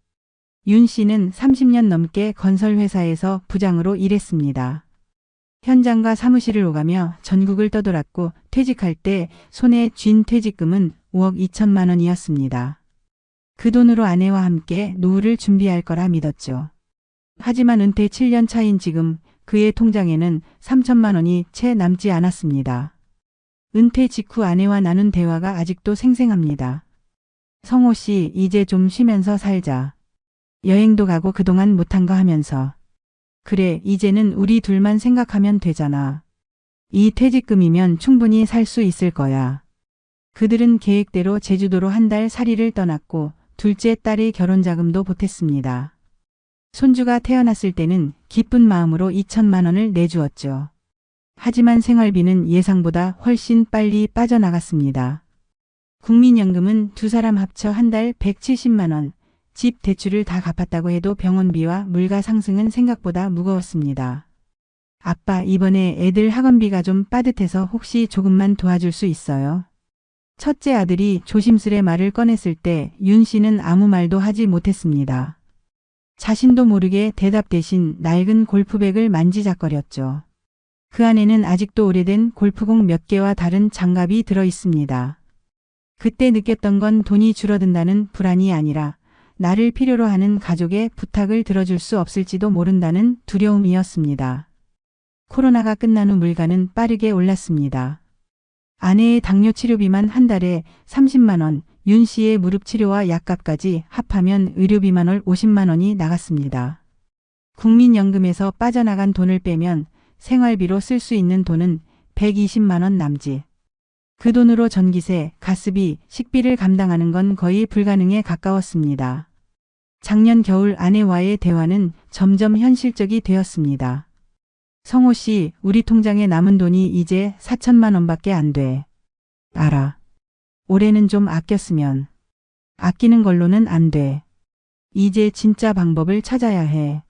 윤 씨는 30년 넘게 건설회사에서 부장으로 일했습니다. 현장과 사무실을 오가며 전국을 떠돌았고 퇴직할 때 손에 쥔 퇴직금은 5억 2천만 원이었습니다. 그 돈으로 아내와 함께 노후를 준비할 거라 믿었죠. 하지만 은퇴 7년 차인 지금 그의 통장에는 3천만 원이 채 남지 않았습니다. 은퇴 직후 아내와 나눈 대화가 아직도 생생합니다. 성호 씨, 이제 좀 쉬면서 살자. 여행도 가고 그동안 못한 거 하면서. 그래, 이제는 우리 둘만 생각하면 되잖아. 이 퇴직금이면 충분히 살 수 있을 거야. 그들은 계획대로 제주도로 한 달 살이를 떠났고 둘째 딸의 결혼 자금도 보탰습니다. 손주가 태어났을 때는 기쁜 마음으로 2천만 원을 내주었죠. 하지만 생활비는 예상보다 훨씬 빨리 빠져나갔습니다. 국민연금은 두 사람 합쳐 한 달 170만 원, 집 대출을 다 갚았다고 해도 병원비와 물가 상승은 생각보다 무거웠습니다. 아빠, 이번에 애들 학원비가 좀 빠듯해서 혹시 조금만 도와줄 수 있어요? 첫째 아들이 조심스레 말을 꺼냈을 때 윤 씨는 아무 말도 하지 못했습니다. 자신도 모르게 대답 대신 낡은 골프백을 만지작거렸죠. 그 안에는 아직도 오래된 골프공 몇 개와 다른 장갑이 들어 있습니다. 그때 느꼈던 건 돈이 줄어든다는 불안이 아니라 나를 필요로 하는 가족의 부탁을 들어줄 수 없을지도 모른다는 두려움이었습니다. 코로나가 끝난 후 물가는 빠르게 올랐습니다. 아내의 당뇨 치료비만 한 달에 30만 원, 윤 씨의 무릎 치료와 약값까지 합하면 의료비만 월 50만 원이 나갔습니다. 국민연금에서 빠져나간 돈을 빼면 생활비로 쓸 수 있는 돈은 120만 원 남짓. 그 돈으로 전기세, 가스비, 식비를 감당하는 건 거의 불가능에 가까웠습니다. 작년 겨울 아내와의 대화는 점점 현실적이 되었습니다. 성호 씨, 우리 통장에 남은 돈이 이제 4천만 원밖에 안 돼. 알아. 올해는 좀 아꼈으면. 아끼는 걸로는 안 돼. 이제 진짜 방법을 찾아야 해.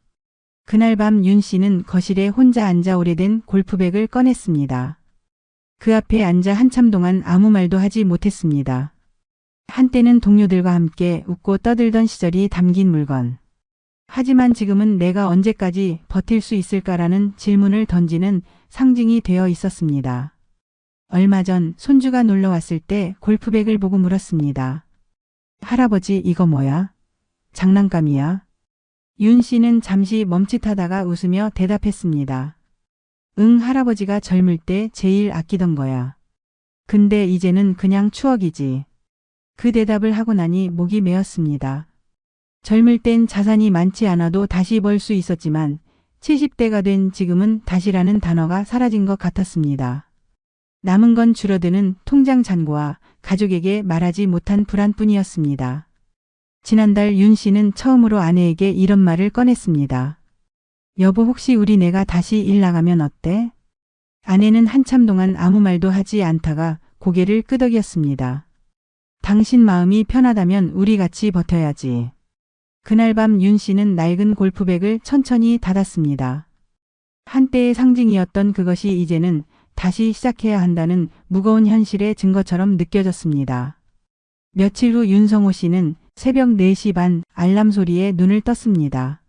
그날 밤 윤 씨는 거실에 혼자 앉아 오래된 골프백을 꺼냈습니다. 그 앞에 앉아 한참 동안 아무 말도 하지 못했습니다. 한때는 동료들과 함께 웃고 떠들던 시절이 담긴 물건. 하지만 지금은 내가 언제까지 버틸 수 있을까라는 질문을 던지는 상징이 되어 있었습니다. 얼마 전 손주가 놀러 왔을 때 골프백을 보고 물었습니다. 할아버지, 이거 뭐야? 장난감이야? 윤 씨는 잠시 멈칫하다가 웃으며 대답했습니다. 응, 할아버지가 젊을 때 제일 아끼던 거야. 근데 이제는 그냥 추억이지. 그 대답을 하고 나니 목이 메었습니다. 젊을 땐 자산이 많지 않아도 다시 벌 수 있었지만 70대가 된 지금은 다시라는 단어가 사라진 것 같았습니다. 남은 건 줄어드는 통장 잔고와 가족에게 말하지 못한 불안뿐이었습니다. 지난달 윤 씨는 처음으로 아내에게 이런 말을 꺼냈습니다. 여보, 혹시 우리 내가 다시 일 나가면 어때? 아내는 한참 동안 아무 말도 하지 않다가 고개를 끄덕였습니다. 당신 마음이 편하다면 우리 같이 버텨야지. 그날 밤 윤 씨는 낡은 골프백을 천천히 닫았습니다. 한때의 상징이었던 그것이 이제는 다시 시작해야 한다는 무거운 현실의 증거처럼 느껴졌습니다. 며칠 후 윤성호 씨는 새벽 4시 반 알람 소리에 눈을 떴습니다.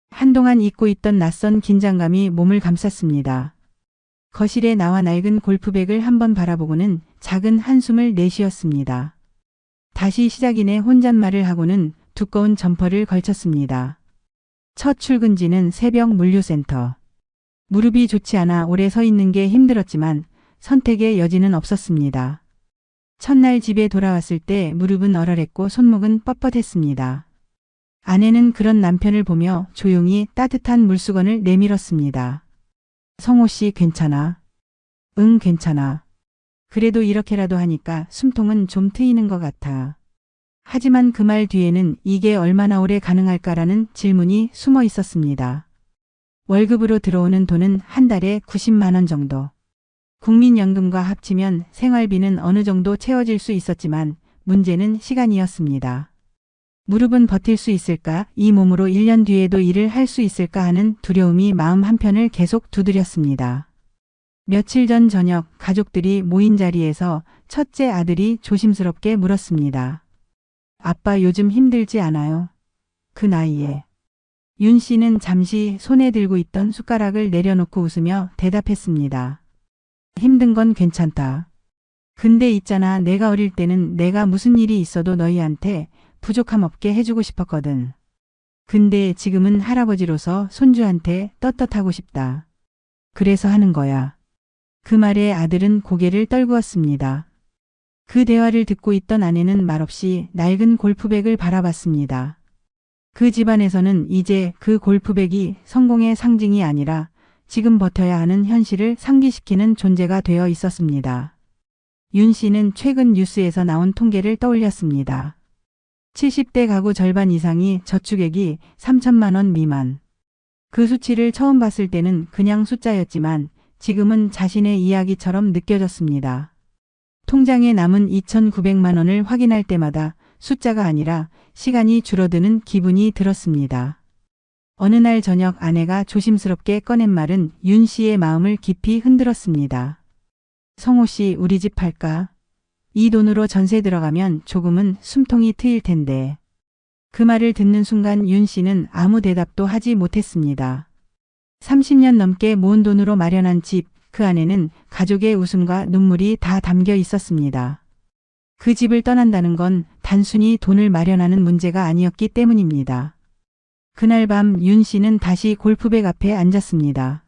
한동안 잊고 있던 낯선 긴장감이 몸을 감쌌습니다. 거실에 나와 낡은 골프백을 한번 바라보고는 작은 한숨을 내쉬었습니다. 다시 시작이네 혼잣말을 하고는 두꺼운 점퍼를 걸쳤습니다. 첫 출근지는 새벽 물류센터. 무릎이 좋지 않아 오래 서 있는 게 힘들었지만 선택의 여지는 없었습니다. 첫날 집에 돌아왔을 때 무릎은 얼얼했고 손목은 뻣뻣했습니다. 아내는 그런 남편을 보며 조용히 따뜻한 물수건을 내밀었습니다. 성호 씨 괜찮아? 응, 괜찮아. 그래도 이렇게라도 하니까 숨통은 좀 트이는 것 같아. 하지만 그 말 뒤에는 이게 얼마나 오래 가능할까라는 질문이 숨어 있었습니다. 월급으로 들어오는 돈은 한 달에 90만 원 정도. 국민연금과 합치면 생활비는 어느 정도 채워질 수 있었지만 문제는 시간이었습니다. 무릎은 버틸 수 있을까? 이 몸으로 1년 뒤에도 일을 할 수 있을까 하는 두려움이 마음 한편을 계속 두드렸습니다. 며칠 전 저녁 가족들이 모인 자리에서 첫째 아들이 조심스럽게 물었습니다. 아빠 요즘 힘들지 않아요? 그 나이에. 윤 씨는 잠시 손에 들고 있던 숟가락을 내려놓고 웃으며 대답했습니다. 힘든 건 괜찮다. 근데 있잖아, 내가 어릴 때는 내가 무슨 일이 있어도 너희한테 부족함 없게 해주고 싶었거든. 근데 지금은 할아버지로서 손주한테 떳떳하고 싶다. 그래서 하는 거야. 그 말에 아들은 고개를 떨구었습니다. 그 대화를 듣고 있던 아내는 말없이 낡은 골프백을 바라봤습니다. 그 집안에서는 이제 그 골프백이 성공의 상징이 아니라 지금 버텨야 하는 현실을 상기시키는 존재가 되어 있었습니다. 윤 씨는 최근 뉴스에서 나온 통계를 떠올렸습니다. 70대 가구 절반 이상이 저축액이 3천만 원 미만. 그 수치를 처음 봤을 때는 그냥 숫자였지만 지금은 자신의 이야기처럼 느껴졌습니다. 통장에 남은 2,900만 원을 확인할 때마다 숫자가 아니라 시간이 줄어드는 기분이 들었습니다. 어느 날 저녁 아내가 조심스럽게 꺼낸 말은 윤 씨의 마음을 깊이 흔들었습니다. 성호 씨, 우리 집 팔까? 이 돈으로 전세 들어가면 조금은 숨통이 트일 텐데. 그 말을 듣는 순간 윤 씨는 아무 대답도 하지 못했습니다. 30년 넘게 모은 돈으로 마련한 집, 그 안에는 가족의 웃음과 눈물이 다 담겨 있었습니다. 그 집을 떠난다는 건 단순히 돈을 마련하는 문제가 아니었기 때문입니다. 그날 밤 윤 씨는 다시 골프백 앞에 앉았습니다.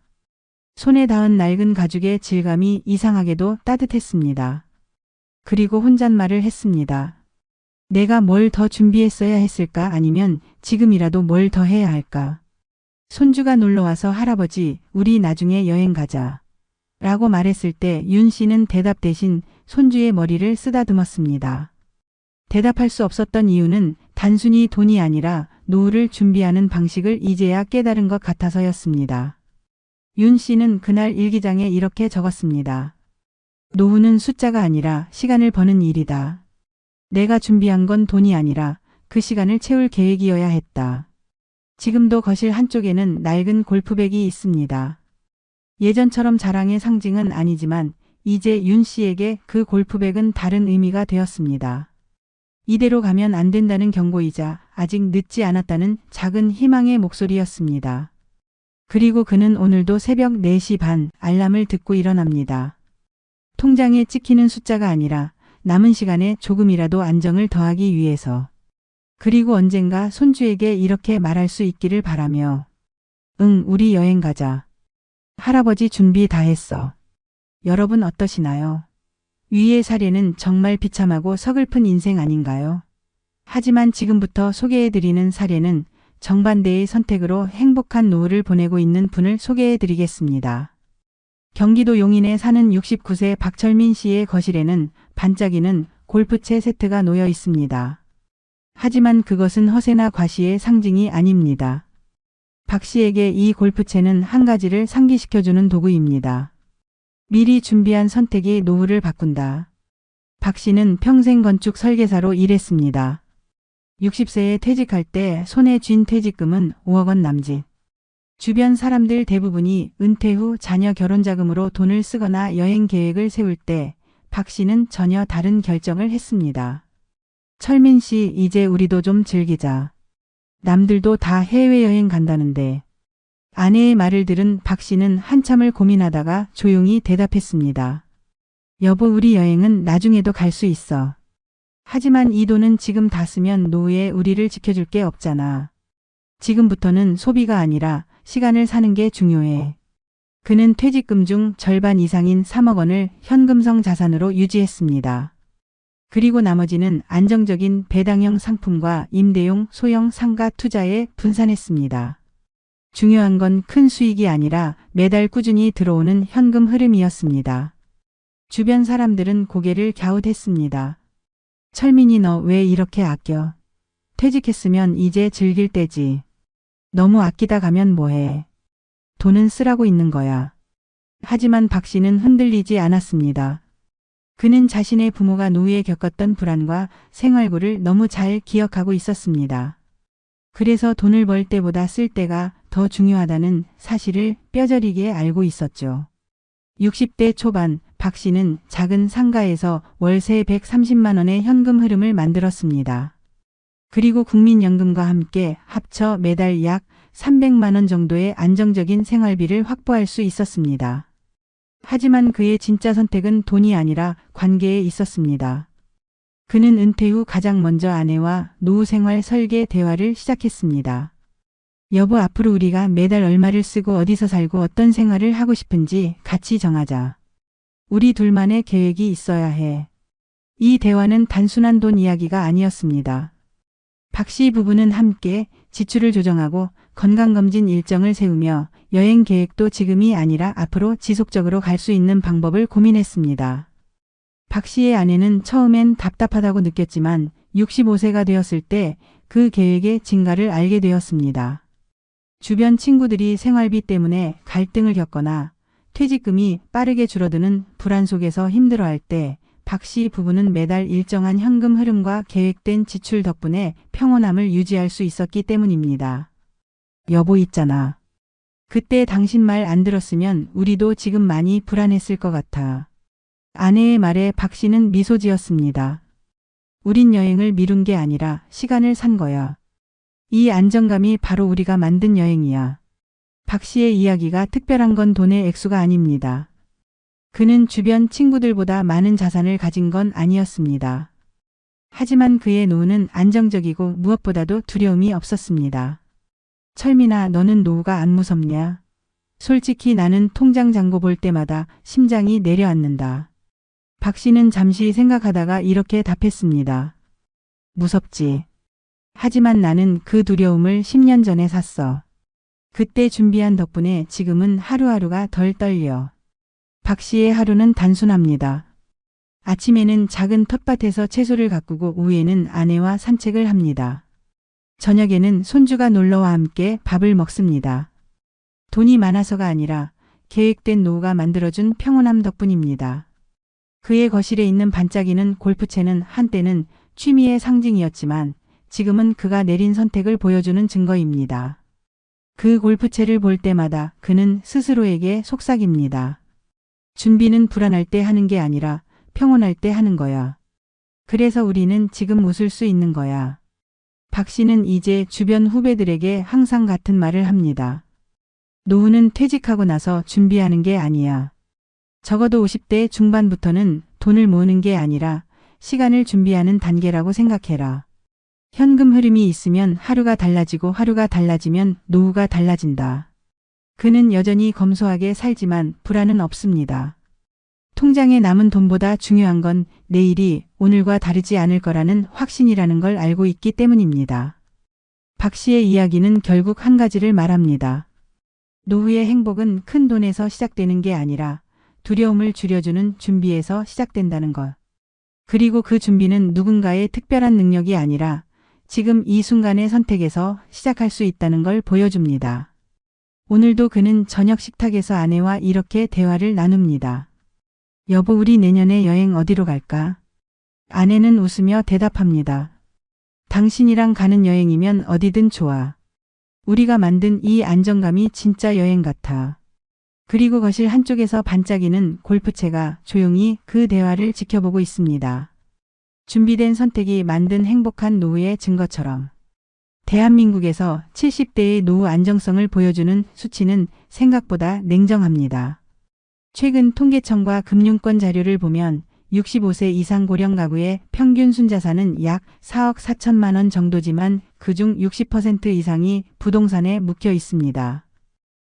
손에 닿은 낡은 가죽의 질감이 이상하게도 따뜻했습니다. 그리고 혼잣말을 했습니다. 내가 뭘 더 준비했어야 했을까? 아니면 지금이라도 뭘 더 해야 할까? 손주가 놀러와서 할아버지, 우리 나중에 여행 가자. 라고 말했을 때 윤 씨는 대답 대신 손주의 머리를 쓰다듬었습니다. 대답할 수 없었던 이유는 단순히 돈이 아니라 노후를 준비하는 방식을 이제야 깨달은 것 같아서였습니다. 윤 씨는 그날 일기장에 이렇게 적었습니다. 노후는 숫자가 아니라 시간을 버는 일이다. 내가 준비한 건 돈이 아니라 그 시간을 채울 계획이어야 했다. 지금도 거실 한쪽에는 낡은 골프백이 있습니다. 예전처럼 자랑의 상징은 아니지만 이제 윤 씨에게 그 골프백은 다른 의미가 되었습니다. 이대로 가면 안 된다는 경고이자 아직 늦지 않았다는 작은 희망의 목소리였습니다. 그리고 그는 오늘도 새벽 4시 반 알람을 듣고 일어납니다. 통장에 찍히는 숫자가 아니라 남은 시간에 조금이라도 안정을 더하기 위해서. 그리고 언젠가 손주에게 이렇게 말할 수 있기를 바라며 응, 우리 여행 가자. 할아버지 준비 다 했어. 여러분 어떠시나요? 위의 사례는 정말 비참하고 서글픈 인생 아닌가요? 하지만 지금부터 소개해드리는 사례는 정반대의 선택으로 행복한 노후를 보내고 있는 분을 소개해드리겠습니다. 경기도 용인에 사는 69세 박철민 씨의 거실에는 반짝이는 골프채 세트가 놓여 있습니다. 하지만 그것은 허세나 과시의 상징이 아닙니다. 박 씨에게 이 골프채는 한 가지를 상기시켜주는 도구입니다. 미리 준비한 선택이 노후를 바꾼다. 박 씨는 평생 건축 설계사로 일했습니다. 60세에 퇴직할 때 손에 쥔 퇴직금은 5억 원 남짓. 주변 사람들 대부분이 은퇴 후 자녀 결혼 자금으로 돈을 쓰거나 여행 계획을 세울 때 박 씨는 전혀 다른 결정을 했습니다. 철민 씨, 이제 우리도 좀 즐기자. 남들도 다 해외여행 간다는데. 아내의 말을 들은 박 씨는 한참을 고민하다가 조용히 대답했습니다. 여보, 우리 여행은 나중에도 갈 수 있어. 하지만 이 돈은 지금 다 쓰면 노후에 우리를 지켜줄 게 없잖아. 지금부터는 소비가 아니라 시간을 사는 게 중요해. 그는 퇴직금 중 절반 이상인 3억 원을 현금성 자산으로 유지했습니다. 그리고 나머지는 안정적인 배당형 상품과 임대용 소형 상가 투자에 분산했습니다. 중요한 건 큰 수익이 아니라 매달 꾸준히 들어오는 현금 흐름이었습니다. 주변 사람들은 고개를 갸웃했습니다. 철민이, 너 왜 이렇게 아껴? 퇴직했으면 이제 즐길 때지. 너무 아끼다 가면 뭐해. 돈은 쓰라고 있는 거야. 하지만 박 씨는 흔들리지 않았습니다. 그는 자신의 부모가 노후에 겪었던 불안과 생활고를 너무 잘 기억하고 있었습니다. 그래서 돈을 벌 때보다 쓸 때가 더 중요하다는 사실을 뼈저리게 알고 있었죠. 60대 초반 박 씨는 작은 상가에서 월세 130만 원의 현금 흐름을 만들었습니다. 그리고 국민연금과 함께 합쳐 매달 약 300만 원 정도의 안정적인 생활비를 확보할 수 있었습니다. 하지만 그의 진짜 선택은 돈이 아니라 관계에 있었습니다. 그는 은퇴 후 가장 먼저 아내와 노후 생활 설계 대화를 시작했습니다. 여보, 앞으로 우리가 매달 얼마를 쓰고 어디서 살고 어떤 생활을 하고 싶은지 같이 정하자. 우리 둘만의 계획이 있어야 해. 이 대화는 단순한 돈 이야기가 아니었습니다. 박 씨 부부는 함께 지출을 조정하고 건강검진 일정을 세우며 여행 계획도 지금이 아니라 앞으로 지속적으로 갈 수 있는 방법을 고민했습니다. 박 씨의 아내는 처음엔 답답하다고 느꼈지만 65세가 되었을 때 그 계획의 진가를 알게 되었습니다. 주변 친구들이 생활비 때문에 갈등을 겪거나 퇴직금이 빠르게 줄어드는 불안 속에서 힘들어할 때 박 씨 부부는 매달 일정한 현금 흐름과 계획된 지출 덕분에 평온함을 유지할 수 있었기 때문입니다. 여보, 있잖아. 그때 당신 말 안 들었으면 우리도 지금 많이 불안했을 것 같아. 아내의 말에 박 씨는 미소 지었습니다. 우린 여행을 미룬 게 아니라 시간을 산 거야. 이 안정감이 바로 우리가 만든 여행이야. 박 씨의 이야기가 특별한 건 돈의 액수가 아닙니다. 그는 주변 친구들보다 많은 자산을 가진 건 아니었습니다. 하지만 그의 노후는 안정적이고 무엇보다도 두려움이 없었습니다. 철민아, 너는 노후가 안 무섭냐? 솔직히 나는 통장 잔고 볼 때마다 심장이 내려앉는다. 박 씨는 잠시 생각하다가 이렇게 답했습니다. 무섭지. 하지만 나는 그 두려움을 10년 전에 샀어. 그때 준비한 덕분에 지금은 하루하루가 덜 떨려. 박 씨의 하루는 단순합니다. 아침에는 작은 텃밭에서 채소를 가꾸고 오후에는 아내와 산책을 합니다. 저녁에는 손주가 놀러와 함께 밥을 먹습니다. 돈이 많아서가 아니라 계획된 노후가 만들어준 평온함 덕분입니다. 그의 거실에 있는 반짝이는 골프채는 한때는 취미의 상징이었지만 지금은 그가 내린 선택을 보여주는 증거입니다. 그 골프채를 볼 때마다 그는 스스로에게 속삭입니다. 준비는 불안할 때 하는 게 아니라 평온할 때 하는 거야. 그래서 우리는 지금 웃을 수 있는 거야. 박 씨는 이제 주변 후배들에게 항상 같은 말을 합니다. 노후는 퇴직하고 나서 준비하는 게 아니야. 적어도 50대 중반부터는 돈을 모으는 게 아니라 시간을 준비하는 단계라고 생각해라. 현금 흐름이 있으면 하루가 달라지고 하루가 달라지면 노후가 달라진다. 그는 여전히 검소하게 살지만 불안은 없습니다. 통장에 남은 돈보다 중요한 건 내일이 오늘과 다르지 않을 거라는 확신이라는 걸 알고 있기 때문입니다. 박 씨의 이야기는 결국 한 가지를 말합니다. 노후의 행복은 큰 돈에서 시작되는 게 아니라 두려움을 줄여주는 준비에서 시작된다는 것. 그리고 그 준비는 누군가의 특별한 능력이 아니라 지금 이 순간의 선택에서 시작할 수 있다는 걸 보여줍니다. 오늘도 그는 저녁 식탁에서 아내와 이렇게 대화를 나눕니다. 여보, 우리 내년에 여행 어디로 갈까? 아내는 웃으며 대답합니다. 당신이랑 가는 여행이면 어디든 좋아. 우리가 만든 이 안정감이 진짜 여행 같아. 그리고 거실 한쪽에서 반짝이는 골프채가 조용히 그 대화를 지켜보고 있습니다. 준비된 선택이 만든 행복한 노후의 증거처럼. 대한민국에서 70대의 노후 안정성을 보여주는 수치는 생각보다 냉정합니다. 최근 통계청과 금융권 자료를 보면 65세 이상 고령 가구의 평균 순자산은 약 4억 4천만 원 정도지만 그중 60% 이상이 부동산에 묵혀 있습니다.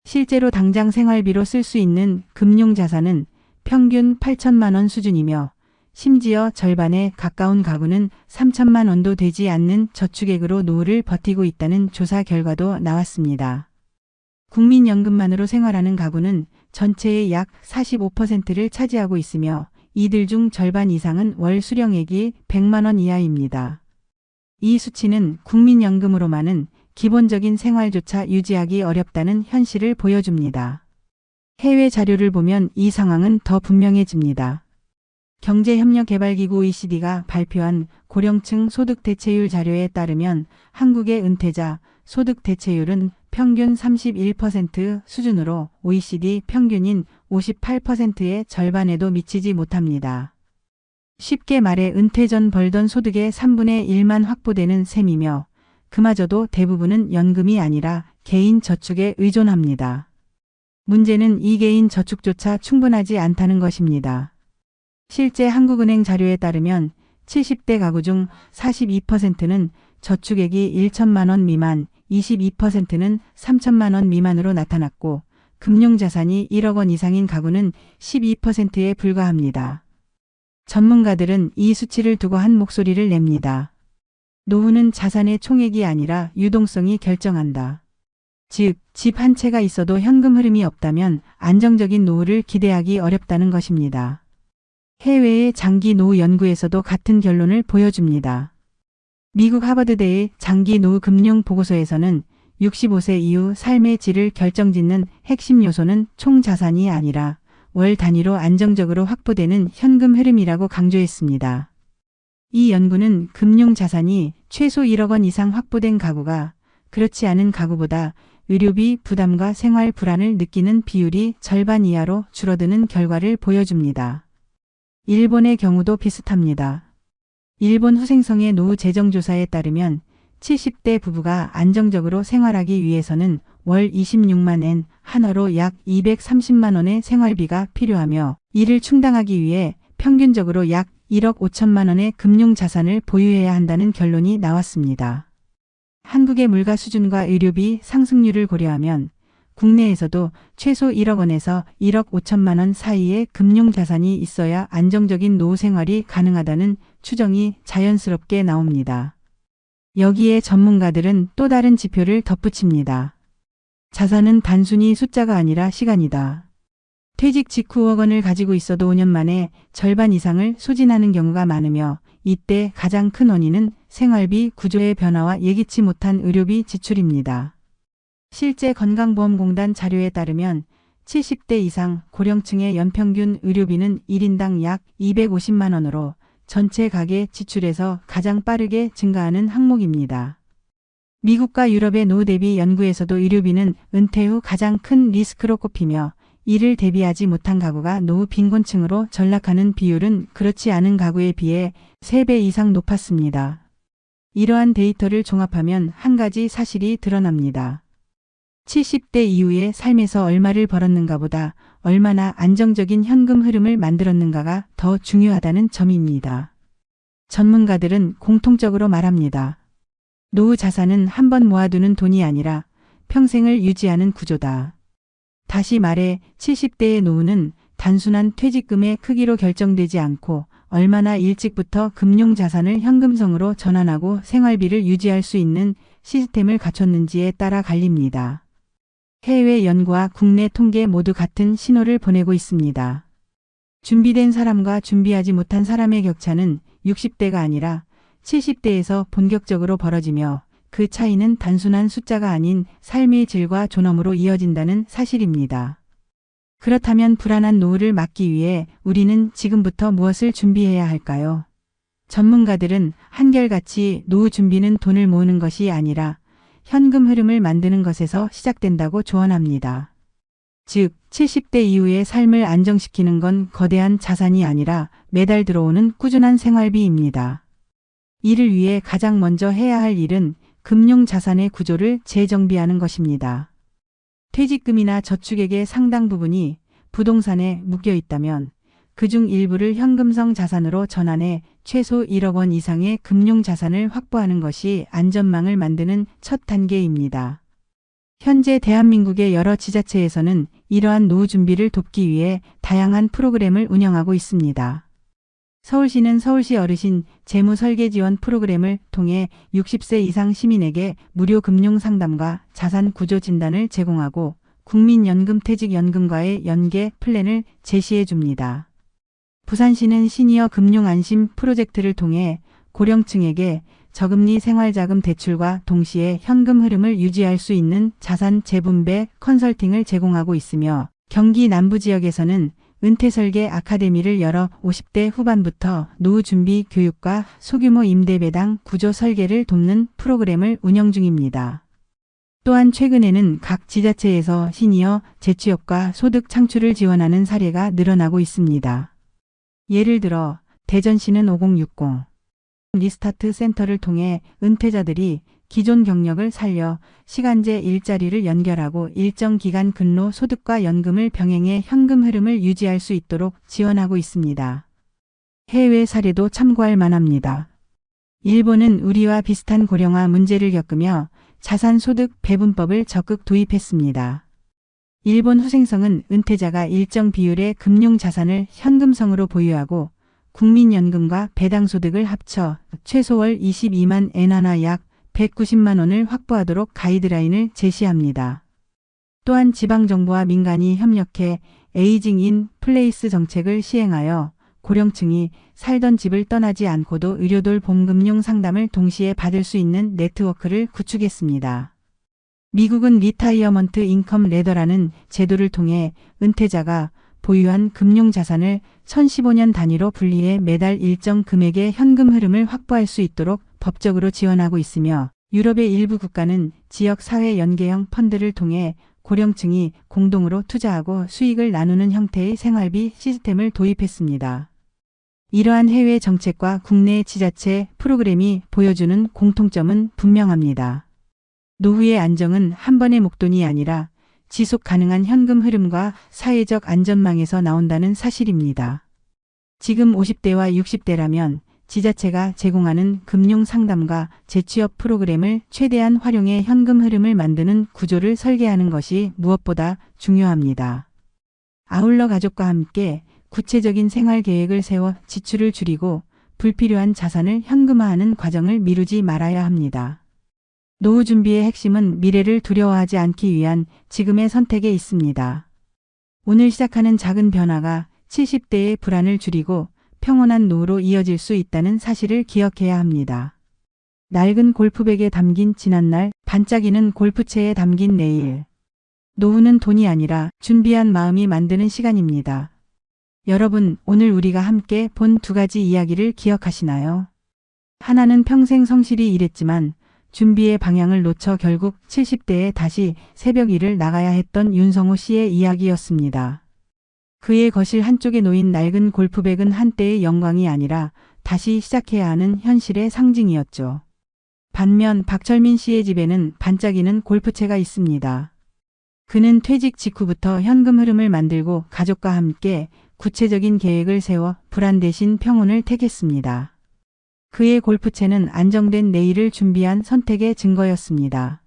실제로 당장 생활비로 쓸 수 있는 금융자산은 평균 8천만 원 수준이며 심지어 절반에 가까운 가구는 3천만 원도 되지 않는 저축액으로 노후를 버티고 있다는 조사 결과도 나왔습니다. 국민연금만으로 생활하는 가구는 전체의 약 45%를 차지하고 있으며 이들 중 절반 이상은 월 수령액이 100만 원 이하입니다. 이 수치는 국민연금으로만은 기본적인 생활조차 유지하기 어렵다는 현실을 보여줍니다. 해외 자료를 보면 이 상황은 더 분명해집니다. 경제협력개발기구 OECD가 발표한 고령층 소득 대체율 자료에 따르면 한국의 은퇴자 소득 대체율은 평균 31% 수준으로 OECD 평균인 58%의 절반에도 미치지 못합니다. 쉽게 말해 은퇴 전 벌던 소득의 3분의 1만 확보되는 셈이며 그마저도 대부분은 연금이 아니라 개인 저축에 의존합니다. 문제는 이 개인 저축조차 충분하지 않다는 것입니다. 실제 한국은행 자료에 따르면 70대 가구 중 42%는 저축액이 1천만 원 미만, 22%는 3천만 원 미만으로 나타났고 금융자산이 1억 원 이상인 가구는 12%에 불과합니다. 전문가들은 이 수치를 두고 한 목소리를 냅니다. 노후는 자산의 총액이 아니라 유동성이 결정한다. 즉, 집 한 채가 있어도 현금 흐름이 없다면 안정적인 노후를 기대하기 어렵다는 것입니다. 해외의 장기 노후 연구에서도 같은 결론을 보여줍니다. 미국 하버드대의 장기 노후 금융 보고서에서는 65세 이후 삶의 질을 결정짓는 핵심 요소는 총 자산이 아니라 월 단위로 안정적으로 확보되는 현금 흐름이라고 강조했습니다. 이 연구는 금융 자산이 최소 1억 원 이상 확보된 가구가 그렇지 않은 가구보다 의료비 부담과 생활 불안을 느끼는 비율이 절반 이하로 줄어드는 결과를 보여줍니다. 일본의 경우도 비슷합니다. 일본 후생성의 노후 재정조사에 따르면 70대 부부가 안정적으로 생활하기 위해서는 월 26만 엔, 한화로 약 230만 원의 생활비가 필요하며 이를 충당하기 위해 평균적으로 약 1억 5천만 원의 금융자산을 보유해야 한다는 결론이 나왔습니다. 한국의 물가 수준과 의료비 상승률을 고려하면 국내에서도 최소 1억 원에서 1억 5천만 원 사이의 금융자산이 있어야 안정적인 노후 생활이 가능하다는 추정이 자연스럽게 나옵니다. 여기에 전문가들은 또 다른 지표를 덧붙입니다. 자산은 단순히 숫자가 아니라 시간이다. 퇴직 직후 5억 원을 가지고 있어도 5년 만에 절반 이상을 소진하는 경우가 많으며 이때 가장 큰 원인은 생활비 구조의 변화와 예기치 못한 의료비 지출입니다. 실제 건강보험공단 자료에 따르면 70대 이상 고령층의 연평균 의료비는 1인당 약 250만 원으로 전체 가계 지출에서 가장 빠르게 증가하는 항목입니다. 미국과 유럽의 노후 대비 연구에서도 의료비는 은퇴 후 가장 큰 리스크로 꼽히며 이를 대비하지 못한 가구가 노후 빈곤층으로 전락하는 비율은 그렇지 않은 가구에 비해 3배 이상 높았습니다. 이러한 데이터를 종합하면 한 가지 사실이 드러납니다. 70대 이후의 삶에서 얼마를 벌었는가 보다 얼마나 안정적인 현금 흐름을 만들었는가가 더 중요하다는 점입니다. 전문가들은 공통적으로 말합니다. 노후 자산은 한 번 모아두는 돈이 아니라 평생을 유지하는 구조다. 다시 말해 70대의 노후는 단순한 퇴직금의 크기로 결정되지 않고 얼마나 일찍부터 금융자산을 현금성으로 전환하고 생활비를 유지할 수 있는 시스템을 갖췄는지에 따라 갈립니다. 해외 연구와 국내 통계 모두 같은 신호를 보내고 있습니다. 준비된 사람과 준비하지 못한 사람의 격차는 60대가 아니라 70대에서 본격적으로 벌어지며 그 차이는 단순한 숫자가 아닌 삶의 질과 존엄으로 이어진다는 사실입니다. 그렇다면 불안한 노후를 막기 위해 우리는 지금부터 무엇을 준비해야 할까요? 전문가들은 한결같이 노후 준비는 돈을 모으는 것이 아니라 현금 흐름을 만드는 것에서 시작된다고 조언합니다. 즉, 70대 이후의 삶을 안정시키는 건 거대한 자산이 아니라 매달 들어오는 꾸준한 생활비입니다. 이를 위해 가장 먼저 해야 할 일은 금융자산의 구조를 재정비하는 것입니다. 퇴직금이나 저축액의 상당 부분이 부동산에 묶여 있다면 그중 일부를 현금성 자산으로 전환해 최소 1억 원 이상의 금융자산을 확보하는 것이 안전망을 만드는 첫 단계입니다. 현재 대한민국의 여러 지자체에서는 이러한 노후 준비를 돕기 위해 다양한 프로그램을 운영하고 있습니다. 서울시는 서울시 어르신 재무설계 지원 프로그램을 통해 60세 이상 시민에게 무료 금융 상담과 자산 구조 진단을 제공하고 국민연금퇴직연금과의 연계 플랜을 제시해 줍니다. 부산시는 시니어 금융 안심 프로젝트를 통해 고령층에게 저금리 생활자금 대출과 동시에 현금 흐름을 유지할 수 있는 자산 재분배 컨설팅을 제공하고 있으며 경기 남부 지역에서는 은퇴설계 아카데미를 열어 50대 후반부터 노후 준비 교육과 소규모 임대 배당 구조 설계를 돕는 프로그램을 운영 중입니다. 또한 최근에는 각 지자체에서 시니어 재취업과 소득 창출을 지원하는 사례가 늘어나고 있습니다. 예를 들어 대전시는 5060 리스타트 센터를 통해 은퇴자들이 기존 경력을 살려 시간제 일자리를 연결하고 일정 기간 근로 소득과 연금을 병행해 현금 흐름을 유지할 수 있도록 지원하고 있습니다. 해외 사례도 참고할 만합니다. 일본은 우리와 비슷한 고령화 문제를 겪으며 자산소득 배분법을 적극 도입했습니다. 일본 후생성은 은퇴자가 일정 비율의 금융자산을 현금성으로 보유하고 국민연금과 배당소득을 합쳐 최소 월 22만 엔화나 약 190만 원을 확보하도록 가이드라인을 제시합니다. 또한 지방정부와 민간이 협력해 에이징 인 플레이스 정책을 시행하여 고령층이 살던 집을 떠나지 않고도 의료돌 봉금융 상담을 동시에 받을 수 있는 네트워크를 구축했습니다. 미국은 리타이어먼트 인컴 레더라는 제도를 통해 은퇴자가 보유한 금융자산을 1015년 단위로 분리해 매달 일정 금액의 현금 흐름을 확보할 수 있도록 법적으로 지원하고 있으며 유럽의 일부 국가는 지역사회 연계형 펀드를 통해 고령층이 공동으로 투자하고 수익을 나누는 형태의 생활비 시스템을 도입했습니다. 이러한 해외 정책과 국내 지자체 프로그램이 보여주는 공통점은 분명합니다. 노후의 안정은 한 번의 목돈이 아니라 지속 가능한 현금 흐름과 사회적 안전망에서 나온다는 사실입니다. 지금 50대와 60대라면 지자체가 제공하는 금융 상담과 재취업 프로그램을 최대한 활용해 현금 흐름을 만드는 구조를 설계하는 것이 무엇보다 중요합니다. 아울러 가족과 함께 구체적인 생활 계획을 세워 지출을 줄이고 불필요한 자산을 현금화하는 과정을 미루지 말아야 합니다. 노후 준비의 핵심은 미래를 두려워하지 않기 위한 지금의 선택에 있습니다. 오늘 시작하는 작은 변화가 70대의 불안을 줄이고 평온한 노후로 이어질 수 있다는 사실을 기억해야 합니다. 낡은 골프백에 담긴 지난날, 반짝이는 골프채에 담긴 내일. 노후는 돈이 아니라 준비한 마음이 만드는 시간입니다. 여러분, 오늘 우리가 함께 본 두 가지 이야기를 기억하시나요? 하나는 평생 성실히 일했지만 준비의 방향을 놓쳐 결국 70대에 다시 새벽 일을 나가야 했던 윤성호 씨의 이야기였습니다. 그의 거실 한쪽에 놓인 낡은 골프백은 한때의 영광이 아니라 다시 시작해야 하는 현실의 상징이었죠. 반면 박철민 씨의 집에는 반짝이는 골프채가 있습니다. 그는 퇴직 직후부터 현금 흐름을 만들고 가족과 함께 구체적인 계획을 세워 불안 대신 평온을 택했습니다. 그의 골프채는 안정된 내일을 준비한 선택의 증거였습니다.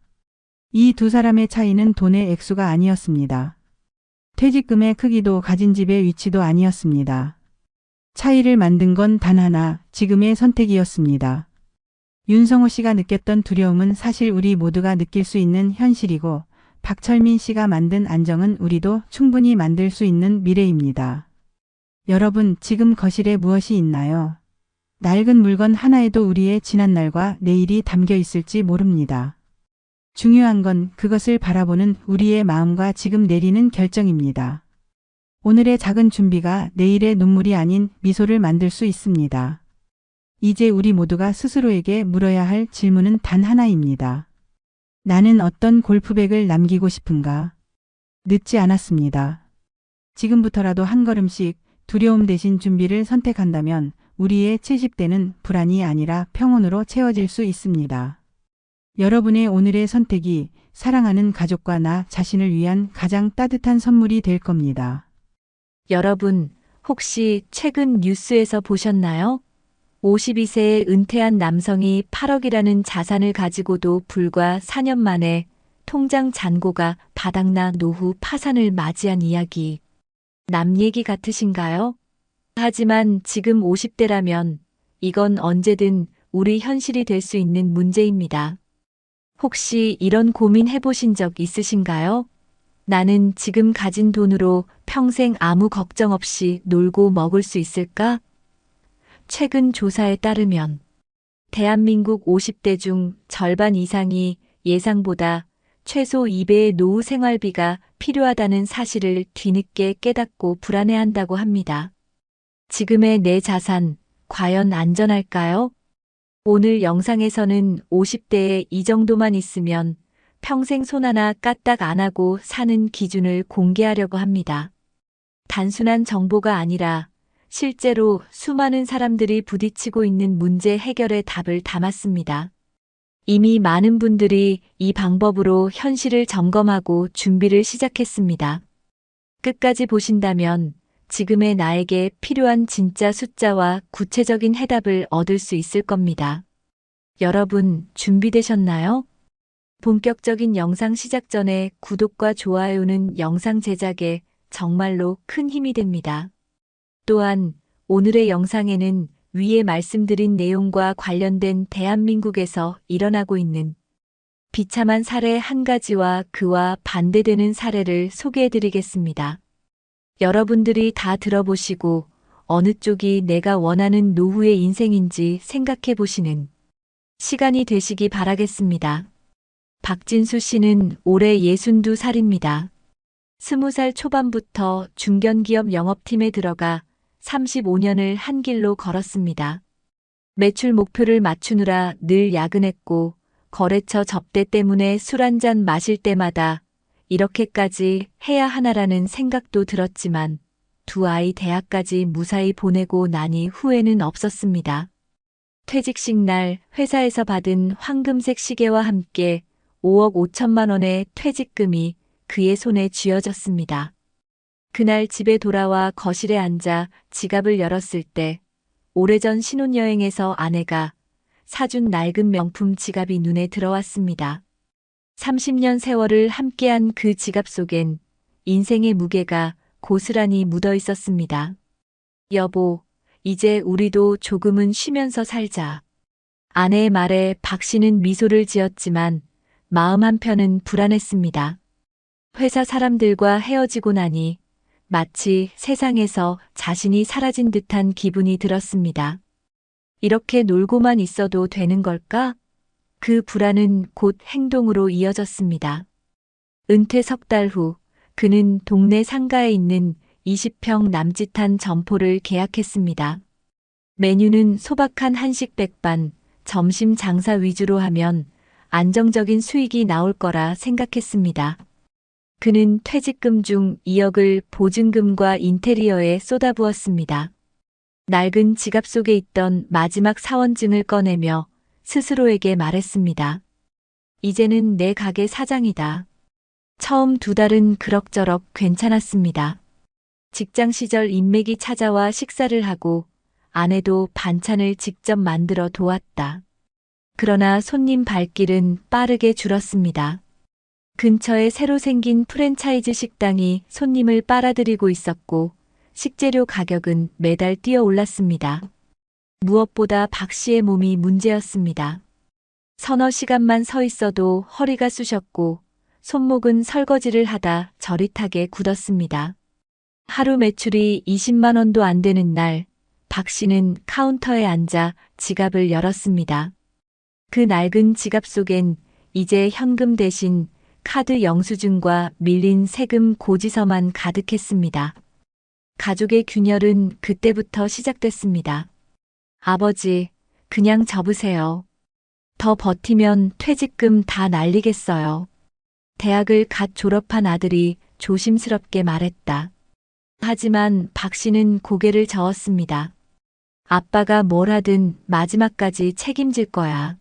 이 두 사람의 차이는 돈의 액수가 아니었습니다. 퇴직금의 크기도 가진 집의 위치도 아니었습니다. 차이를 만든 건 단 하나, 지금의 선택이었습니다. 윤성호 씨가 느꼈던 두려움은 사실 우리 모두가 느낄 수 있는 현실이고, 박철민 씨가 만든 안정은 우리도 충분히 만들 수 있는 미래입니다. 여러분, 지금 거실에 무엇이 있나요? 낡은 물건 하나에도 우리의 지난날과 내일이 담겨 있을지 모릅니다. 중요한 건 그것을 바라보는 우리의 마음과 지금 내리는 결정입니다. 오늘의 작은 준비가 내일의 눈물이 아닌 미소를 만들 수 있습니다. 이제 우리 모두가 스스로에게 물어야 할 질문은 단 하나입니다. 나는 어떤 골프백을 남기고 싶은가? 늦지 않았습니다. 지금부터라도 한 걸음씩 두려움 대신 준비를 선택한다면 우리의 70대는 불안이 아니라 평온으로 채워질 수 있습니다. 여러분의 오늘의 선택이 사랑하는 가족과 나 자신을 위한 가장 따뜻한 선물이 될 겁니다. 여러분, 혹시 최근 뉴스에서 보셨나요? 52세에 은퇴한 남성이 8억이라는 자산을 가지고도 불과 4년 만에 통장 잔고가 바닥나 노후 파산을 맞이한 이야기. 남 얘기 같으신가요? 하지만 지금 50대라면 이건 언제든 우리 현실이 될 수 있는 문제입니다. 혹시 이런 고민 해보신 적 있으신가요? 나는 지금 가진 돈으로 평생 아무 걱정 없이 놀고 먹을 수 있을까? 최근 조사에 따르면 대한민국 50대 중 절반 이상이 예상보다 최소 2배의 노후 생활비가 필요하다는 사실을 뒤늦게 깨닫고 불안해한다고 합니다. 지금의 내 자산, 과연 안전할까요? 오늘 영상에서는 50대에 이 정도만 있으면 평생 손 하나 까딱 안 하고 사는 기준을 공개하려고 합니다. 단순한 정보가 아니라 실제로 수많은 사람들이 부딪히고 있는 문제 해결의 답을 담았습니다. 이미 많은 분들이 이 방법으로 현실을 점검하고 준비를 시작했습니다. 끝까지 보신다면 지금의 나에게 필요한 진짜 숫자와 구체적인 해답을 얻을 수 있을 겁니다. 여러분, 준비되셨나요? 본격적인 영상 시작 전에 구독과 좋아요는 영상 제작에 정말로 큰 힘이 됩니다. 또한 오늘의 영상에는 위에 말씀드린 내용과 관련된 대한민국에서 일어나고 있는 비참한 사례 한 가지와 그와 반대되는 사례를 소개해드리겠습니다. 여러분들이 다 들어보시고 어느 쪽이 내가 원하는 노후의 인생인지 생각해 보시는 시간이 되시기 바라겠습니다. 박진수 씨는 올해 62살입니다. 20살 초반부터 중견기업 영업팀에 들어가 35년을 한 길로 걸었습니다. 매출 목표를 맞추느라 늘 야근했고 거래처 접대 때문에 술 한잔 마실 때마다 이렇게까지 해야 하나라는 생각도 들었지만 두 아이 대학까지 무사히 보내고 나니 후회는 없었습니다. 퇴직식 날 회사에서 받은 황금색 시계와 함께 5억 5천만 원의 퇴직금이 그의 손에 쥐어졌습니다. 그날 집에 돌아와 거실에 앉아 지갑을 열었을 때 오래전 신혼여행에서 아내가 사준 낡은 명품 지갑이 눈에 들어왔습니다. 30년 세월을 함께한 그 지갑 속엔 인생의 무게가 고스란히 묻어 있었습니다. 여보, 이제 우리도 조금은 쉬면서 살자. 아내의 말에 박 씨는 미소를 지었지만 마음 한편은 불안했습니다. 회사 사람들과 헤어지고 나니 마치 세상에서 자신이 사라진 듯한 기분이 들었습니다. 이렇게 놀고만 있어도 되는 걸까? 그 불안은 곧 행동으로 이어졌습니다. 은퇴 석 달 후 그는 동네 상가에 있는 20평 남짓한 점포를 계약했습니다. 메뉴는 소박한 한식 백반, 점심 장사 위주로 하면 안정적인 수익이 나올 거라 생각했습니다. 그는 퇴직금 중 2억을 보증금과 인테리어에 쏟아부었습니다. 낡은 지갑 속에 있던 마지막 사원증을 꺼내며 스스로에게 말했습니다. 이제는 내 가게 사장이다. 처음 2달은 그럭저럭 괜찮았습니다. 직장 시절 인맥이 찾아와 식사를 하고 아내도 반찬을 직접 만들어 도왔다. 그러나 손님 발길은 빠르게 줄었습니다. 근처에 새로 생긴 프랜차이즈 식당이 손님을 빨아들이고 있었고 식재료 가격은 매달 뛰어 올랐습니다. 무엇보다 박 씨의 몸이 문제였습니다. 서너 시간만 서 있어도 허리가 쑤셨고 손목은 설거지를 하다 저릿하게 굳었습니다. 하루 매출이 20만 원도 안 되는 날, 박 씨는 카운터에 앉아 지갑을 열었습니다. 그 낡은 지갑 속엔 이제 현금 대신 카드 영수증과 밀린 세금 고지서만 가득했습니다. 가족의 균열은 그때부터 시작됐습니다. 아버지, 그냥 접으세요. 더 버티면 퇴직금 다 날리겠어요. 대학을 갓 졸업한 아들이 조심스럽게 말했다. 하지만 박 씨는 고개를 저었습니다. 아빠가 뭘 하든 마지막까지 책임질 거야.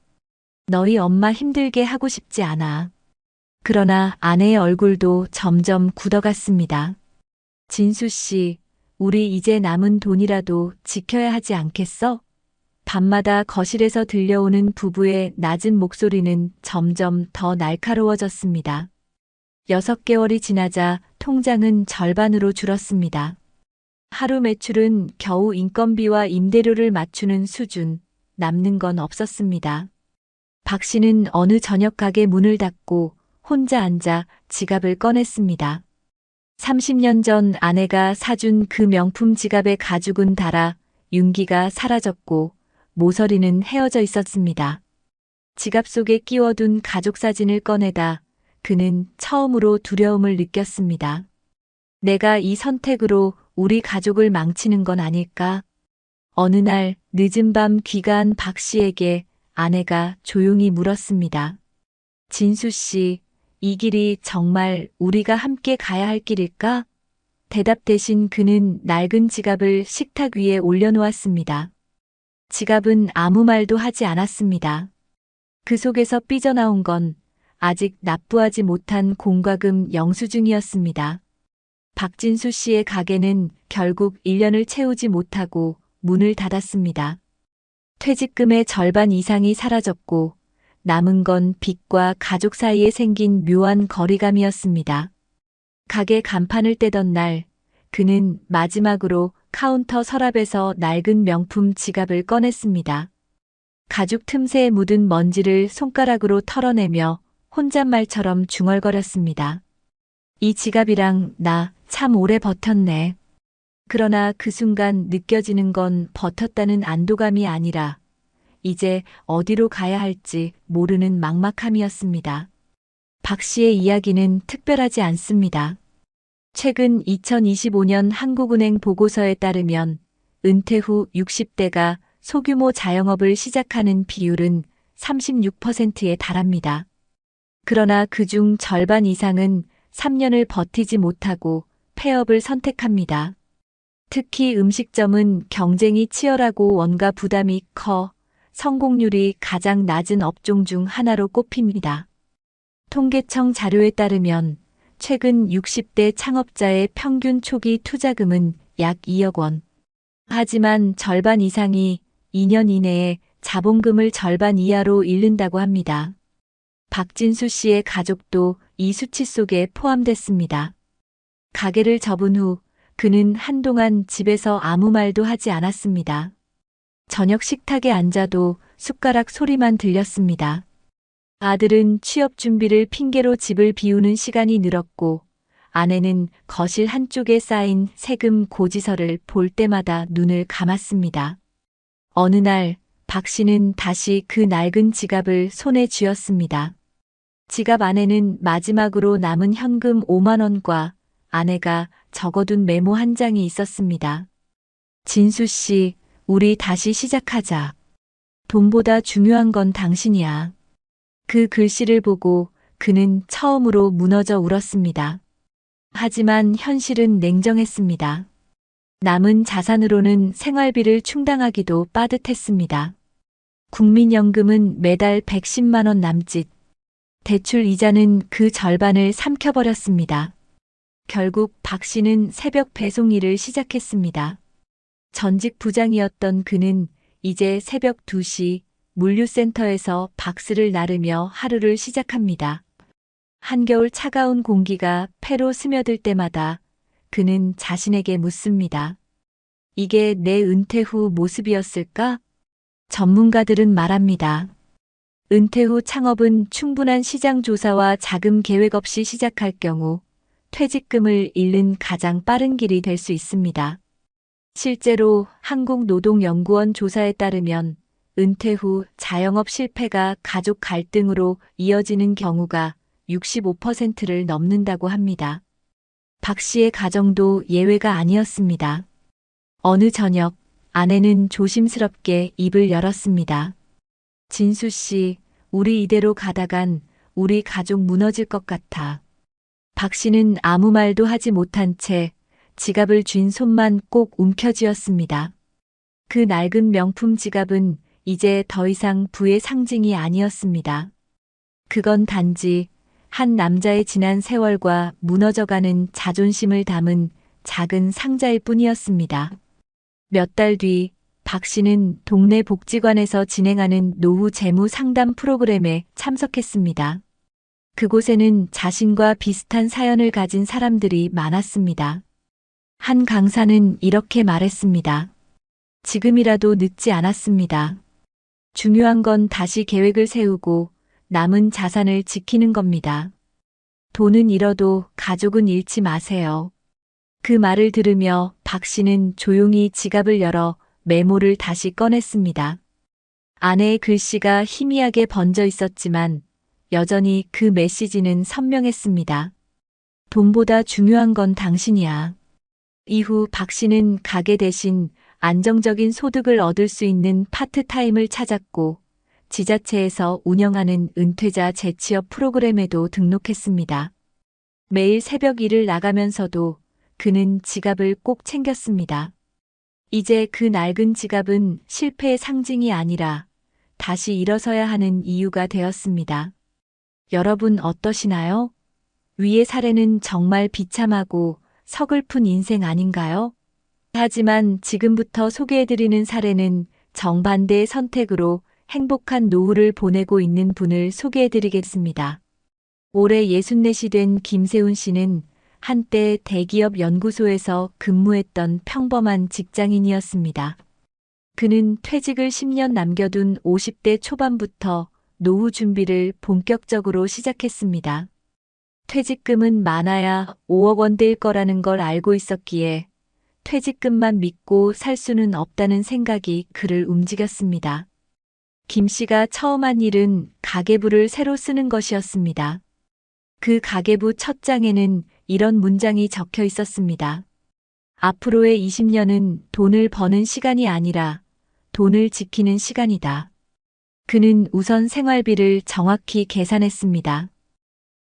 너희 엄마 힘들게 하고 싶지 않아. 그러나 아내의 얼굴도 점점 굳어갔습니다. 진수 씨, 우리 이제 남은 돈이라도 지켜야 하지 않겠어? 밤마다 거실에서 들려오는 부부의 낮은 목소리는 점점 더 날카로워졌습니다. 6개월이 지나자 통장은 절반으로 줄었습니다. 하루 매출은 겨우 인건비와 임대료를 맞추는 수준, 남는 건 없었습니다. 박 씨는 어느 저녁 가게 문을 닫고 혼자 앉아 지갑을 꺼냈습니다. 30년 전 아내가 사준 그 명품 지갑의 가죽은 닳아 윤기가 사라졌고 모서리는 헤어져 있었습니다. 지갑 속에 끼워둔 가족 사진을 꺼내다 그는 처음으로 두려움을 느꼈습니다. 내가 이 선택으로 우리 가족을 망치는 건 아닐까? 어느 날 늦은 밤 귀가한 박 씨에게 아내가 조용히 물었습니다. 진수 씨, 이 길이 정말 우리가 함께 가야 할 길일까? 대답 대신 그는 낡은 지갑을 식탁 위에 올려놓았습니다. 지갑은 아무 말도 하지 않았습니다. 그 속에서 삐져나온 건 아직 납부하지 못한 공과금 영수증이었습니다. 박진수 씨의 가게는 결국 1년을 채우지 못하고 문을 닫았습니다. 퇴직금의 절반 이상이 사라졌고 남은 건 빚과 가족 사이에 생긴 묘한 거리감이었습니다. 가게 간판을 떼던 날, 그는 마지막으로 카운터 서랍에서 낡은 명품 지갑을 꺼냈습니다. 가죽 틈새에 묻은 먼지를 손가락으로 털어내며 혼잣말처럼 중얼거렸습니다. 이 지갑이랑 나 참 오래 버텼네. 그러나 그 순간 느껴지는 건 버텼다는 안도감이 아니라 이제 어디로 가야 할지 모르는 막막함이었습니다. 박 씨의 이야기는 특별하지 않습니다. 최근 2025년 한국은행 보고서에 따르면 은퇴 후 60대가 소규모 자영업을 시작하는 비율은 36%에 달합니다. 그러나 그중 절반 이상은 3년을 버티지 못하고 폐업을 선택합니다. 특히 음식점은 경쟁이 치열하고 원가 부담이 커 성공률이 가장 낮은 업종 중 하나로 꼽힙니다. 통계청 자료에 따르면 최근 60대 창업자의 평균 초기 투자금은 약 2억 원. 하지만 절반 이상이 2년 이내에 자본금을 절반 이하로 잃는다고 합니다. 박진수 씨의 가족도 이 수치 속에 포함됐습니다. 가게를 접은 후 그는 한동안 집에서 아무 말도 하지 않았습니다. 저녁 식탁에 앉아도 숟가락 소리만 들렸습니다. 아들은 취업 준비를 핑계로 집을 비우는 시간이 늘었고 아내는 거실 한쪽에 쌓인 세금 고지서를 볼 때마다 눈을 감았습니다. 어느 날 박 씨는 다시 그 낡은 지갑을 손에 쥐었습니다. 지갑 안에는 마지막으로 남은 현금 5만 원과 아내가 적어둔 메모 한 장이 있었습니다. 진수 씨, 우리 다시 시작하자. 돈보다 중요한 건 당신이야. 그 글씨를 보고 그는 처음으로 무너져 울었습니다. 하지만 현실은 냉정했습니다. 남은 자산으로는 생활비를 충당하기도 빠듯했습니다. 국민연금은 매달 110만 원 남짓, 대출 이자는 그 절반을 삼켜버렸습니다. 결국 박 씨는 새벽 배송 일을 시작했습니다. 전직 부장이었던 그는 이제 새벽 2시 물류센터에서 박스를 나르며 하루를 시작합니다. 한겨울 차가운 공기가 폐로 스며들 때마다 그는 자신에게 묻습니다. 이게 내 은퇴 후 모습이었을까? 전문가들은 말합니다. 은퇴 후 창업은 충분한 시장 조사와 자금 계획 없이 시작할 경우 퇴직금을 잃는 가장 빠른 길이 될 수 있습니다. 실제로 한국노동연구원 조사에 따르면 은퇴 후 자영업 실패가 가족 갈등으로 이어지는 경우가 65%를 넘는다고 합니다. 박 씨의 가정도 예외가 아니었습니다. 어느 저녁 아내는 조심스럽게 입을 열었습니다. 진수 씨, 우리 이대로 가다간 우리 가족 무너질 것 같아. 박 씨는 아무 말도 하지 못한 채 지갑을 쥔 손만 꼭 움켜쥐었습니다. 그 낡은 명품 지갑은 이제 더 이상 부의 상징이 아니었습니다. 그건 단지 한 남자의 지난 세월과 무너져가는 자존심을 담은 작은 상자일 뿐이었습니다. 몇 달 뒤 박 씨는 동네 복지관에서 진행하는 노후 재무 상담 프로그램에 참석했습니다. 그곳에는 자신과 비슷한 사연을 가진 사람들이 많았습니다. 한 강사는 이렇게 말했습니다. 지금이라도 늦지 않았습니다. 중요한 건 다시 계획을 세우고 남은 자산을 지키는 겁니다. 돈은 잃어도 가족은 잃지 마세요. 그 말을 들으며 박 씨는 조용히 지갑을 열어 메모를 다시 꺼냈습니다. 아내의 글씨가 희미하게 번져 있었지만 여전히 그 메시지는 선명했습니다. 돈보다 중요한 건 당신이야. 이후 박 씨는 가게 대신 안정적인 소득을 얻을 수 있는 파트타임을 찾았고 지자체에서 운영하는 은퇴자 재취업 프로그램에도 등록했습니다. 매일 새벽 일을 나가면서도 그는 지갑을 꼭 챙겼습니다. 이제 그 낡은 지갑은 실패의 상징이 아니라 다시 일어서야 하는 이유가 되었습니다. 여러분 어떠시나요? 위의 사례는 정말 비참하고 서글픈 인생 아닌가요? 하지만 지금부터 소개해드리는 사례는 정반대의 선택으로 행복한 노후를 보내고 있는 분을 소개해드리겠습니다. 올해 64이 된 김세훈 씨는 한때 대기업 연구소에서 근무했던 평범한 직장인이었습니다. 그는 퇴직을 10년 남겨둔 50대 초반부터 노후 준비를 본격적으로 시작했습니다. 퇴직금은 많아야 5억 원대일 거라는 걸 알고 있었기에 퇴직금만 믿고 살 수는 없다는 생각이 그를 움직였습니다. 김 씨가 처음 한 일은 가계부를 새로 쓰는 것이었습니다. 그 가계부 첫 장에는 이런 문장이 적혀 있었습니다. 앞으로의 20년은 돈을 버는 시간이 아니라 돈을 지키는 시간이다. 그는 우선 생활비를 정확히 계산했습니다.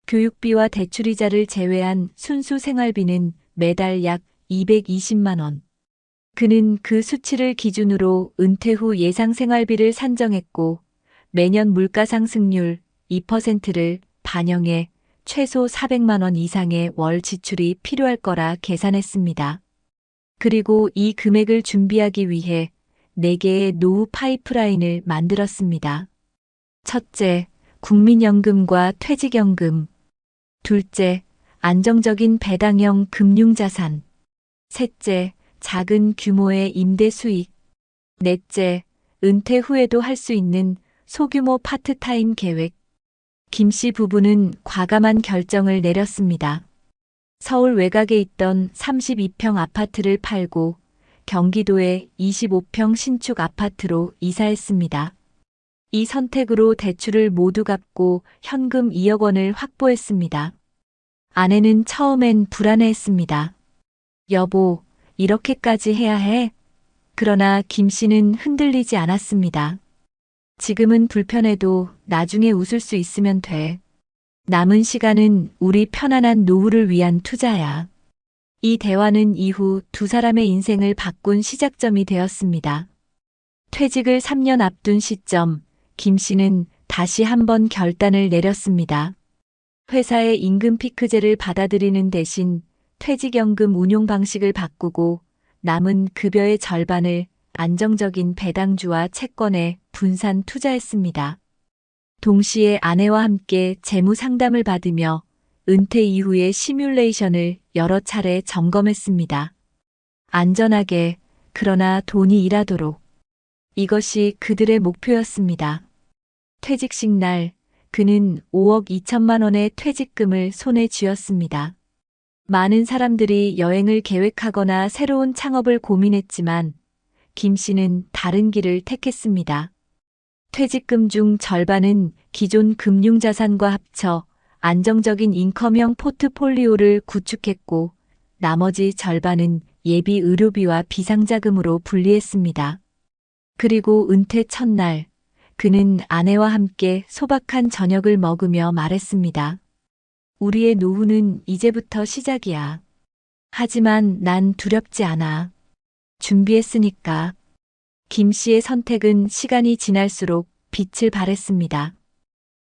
교육비와 대출이자를 제외한 순수 생활비는 매달 약 220만 원. 그는 그 수치를 기준으로 은퇴 후 예상 생활비를 산정했고 매년 물가 상승률 2%를 반영해 최소 400만 원 이상의 월 지출이 필요할 거라 계산했습니다. 그리고 이 금액을 준비하기 위해 4개의 노후 파이프라인을 만들었습니다. 첫째, 국민연금과 퇴직연금. 둘째, 안정적인 배당형 금융자산. 셋째, 작은 규모의 임대 수익. 넷째, 은퇴 후에도 할 수 있는 소규모 파트타임 계획. 김 씨 부부는 과감한 결정을 내렸습니다. 서울 외곽에 있던 32평 아파트를 팔고 경기도의 25평 신축 아파트로 이사했습니다. 이 선택으로 대출을 모두 갚고 현금 2억 원을 확보했습니다. 아내는 처음엔 불안해했습니다. 여보, 이렇게까지 해야 해? 그러나 김 씨는 흔들리지 않았습니다. 지금은 불편해도 나중에 웃을 수 있으면 돼. 남은 시간은 우리 편안한 노후를 위한 투자야. 이 대화는 이후 두 사람의 인생을 바꾼 시작점이 되었습니다. 퇴직을 3년 앞둔 시점, 김 씨는 다시 한번 결단을 내렸습니다. 회사의 임금 피크제를 받아들이는 대신 퇴직연금 운용 방식을 바꾸고 남은 급여의 절반을 안정적인 배당주와 채권에 분산 투자했습니다. 동시에 아내와 함께 재무 상담을 받으며 은퇴 이후의 시뮬레이션을 여러 차례 점검했습니다. 안전하게, 그러나 돈이 일하도록. 이것이 그들의 목표였습니다. 퇴직식 날, 그는 5억 2천만 원의 퇴직금을 손에 쥐었습니다. 많은 사람들이 여행을 계획하거나 새로운 창업을 고민했지만 김 씨는 다른 길을 택했습니다. 퇴직금 중 절반은 기존 금융자산과 합쳐 안정적인 인컴형 포트폴리오를 구축했고 나머지 절반은 예비 의료비와 비상자금으로 분리했습니다. 그리고 은퇴 첫날, 그는 아내와 함께 소박한 저녁을 먹으며 말했습니다. 우리의 노후는 이제부터 시작이야. 하지만 난 두렵지 않아. 준비했으니까. 김 씨의 선택은 시간이 지날수록 빛을 발했습니다.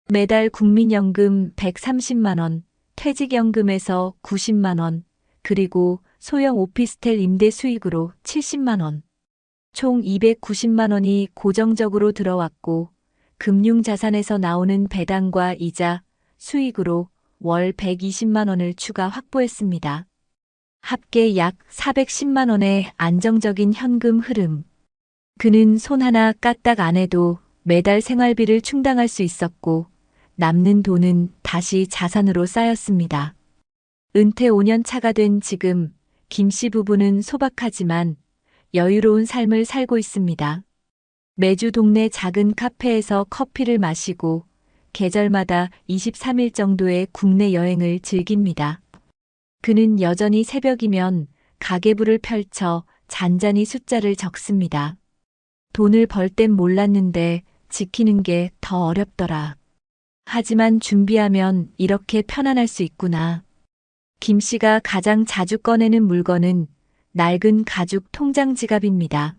매달 국민연금 130만 원, 퇴직연금에서 90만 원, 그리고 소형 오피스텔 임대 수익으로 70만 원. 총 290만 원이 고정적으로 들어왔고 금융자산에서 나오는 배당과 이자, 수익으로 월 120만 원을 추가 확보했습니다. 합계 약 410만 원의 안정적인 현금 흐름. 그는 손 하나 까딱 안 해도 매달 생활비를 충당할 수 있었고 남는 돈은 다시 자산으로 쌓였습니다. 은퇴 5년 차가 된 지금 김 씨 부부는 소박하지만 여유로운 삶을 살고 있습니다. 매주 동네 작은 카페에서 커피를 마시고 계절마다 23일 정도의 국내 여행을 즐깁니다. 그는 여전히 새벽이면 가계부를 펼쳐 잔잔히 숫자를 적습니다. 돈을 벌 땐 몰랐는데 지키는 게 더 어렵더라. 하지만 준비하면 이렇게 편안할 수 있구나. 김 씨가 가장 자주 꺼내는 물건은 낡은 가죽 통장 지갑입니다.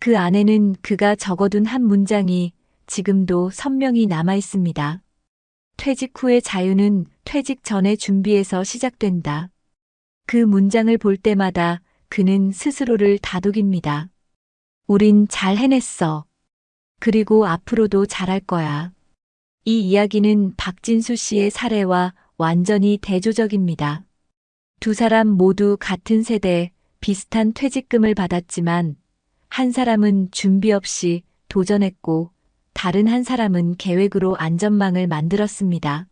그 안에는 그가 적어둔 한 문장이 지금도 선명히 남아 있습니다. 퇴직 후의 자유는 퇴직 전의 준비에서 시작된다. 그 문장을 볼 때마다 그는 스스로를 다독입니다. 우린 잘 해냈어. 그리고 앞으로도 잘할 거야. 이 이야기는 박진수 씨의 사례와 완전히 대조적입니다. 두 사람 모두 같은 세대, 비슷한 퇴직금을 받았지만 한 사람은 준비 없이 도전했고 다른 한 사람은 계획으로 안전망을 만들었습니다.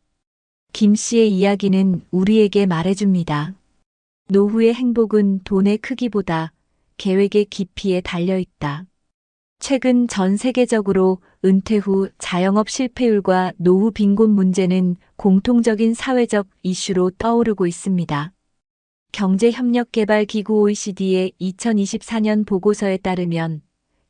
김 씨의 이야기는 우리에게 말해줍니다. 노후의 행복은 돈의 크기보다 계획의 깊이에 달려 있다. 최근 전 세계적으로 은퇴 후 자영업 실패율과 노후 빈곤 문제는 공통적인 사회적 이슈로 떠오르고 있습니다. 경제협력개발기구 OECD의 2024년 보고서에 따르면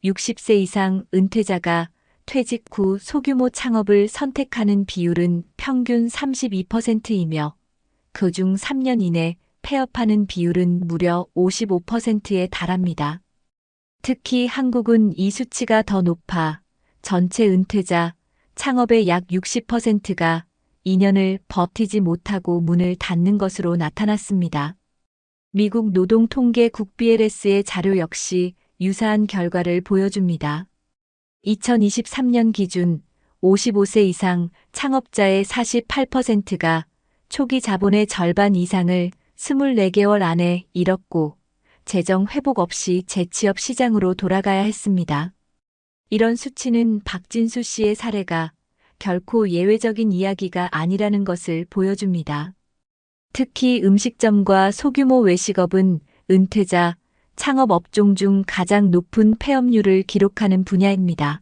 60세 이상 은퇴자가 퇴직 후 소규모 창업을 선택하는 비율은 평균 32%이며 그중 3년 이내 폐업하는 비율은 무려 55%에 달합니다. 특히 한국은 이 수치가 더 높아 전체 은퇴자 창업의 약 60%가 2년을 버티지 못하고 문을 닫는 것으로 나타났습니다. 미국 노동통계국 BLS의 자료 역시 유사한 결과를 보여줍니다. 2023년 기준 55세 이상 창업자의 48%가 초기 자본의 절반 이상을 24개월 안에 잃었고 재정 회복 없이 재취업 시장으로 돌아가야 했습니다. 이런 수치는 박진수 씨의 사례가 결코 예외적인 이야기가 아니라는 것을 보여줍니다. 특히 음식점과 소규모 외식업은 은퇴자, 창업 업종 중 가장 높은 폐업률을 기록하는 분야입니다.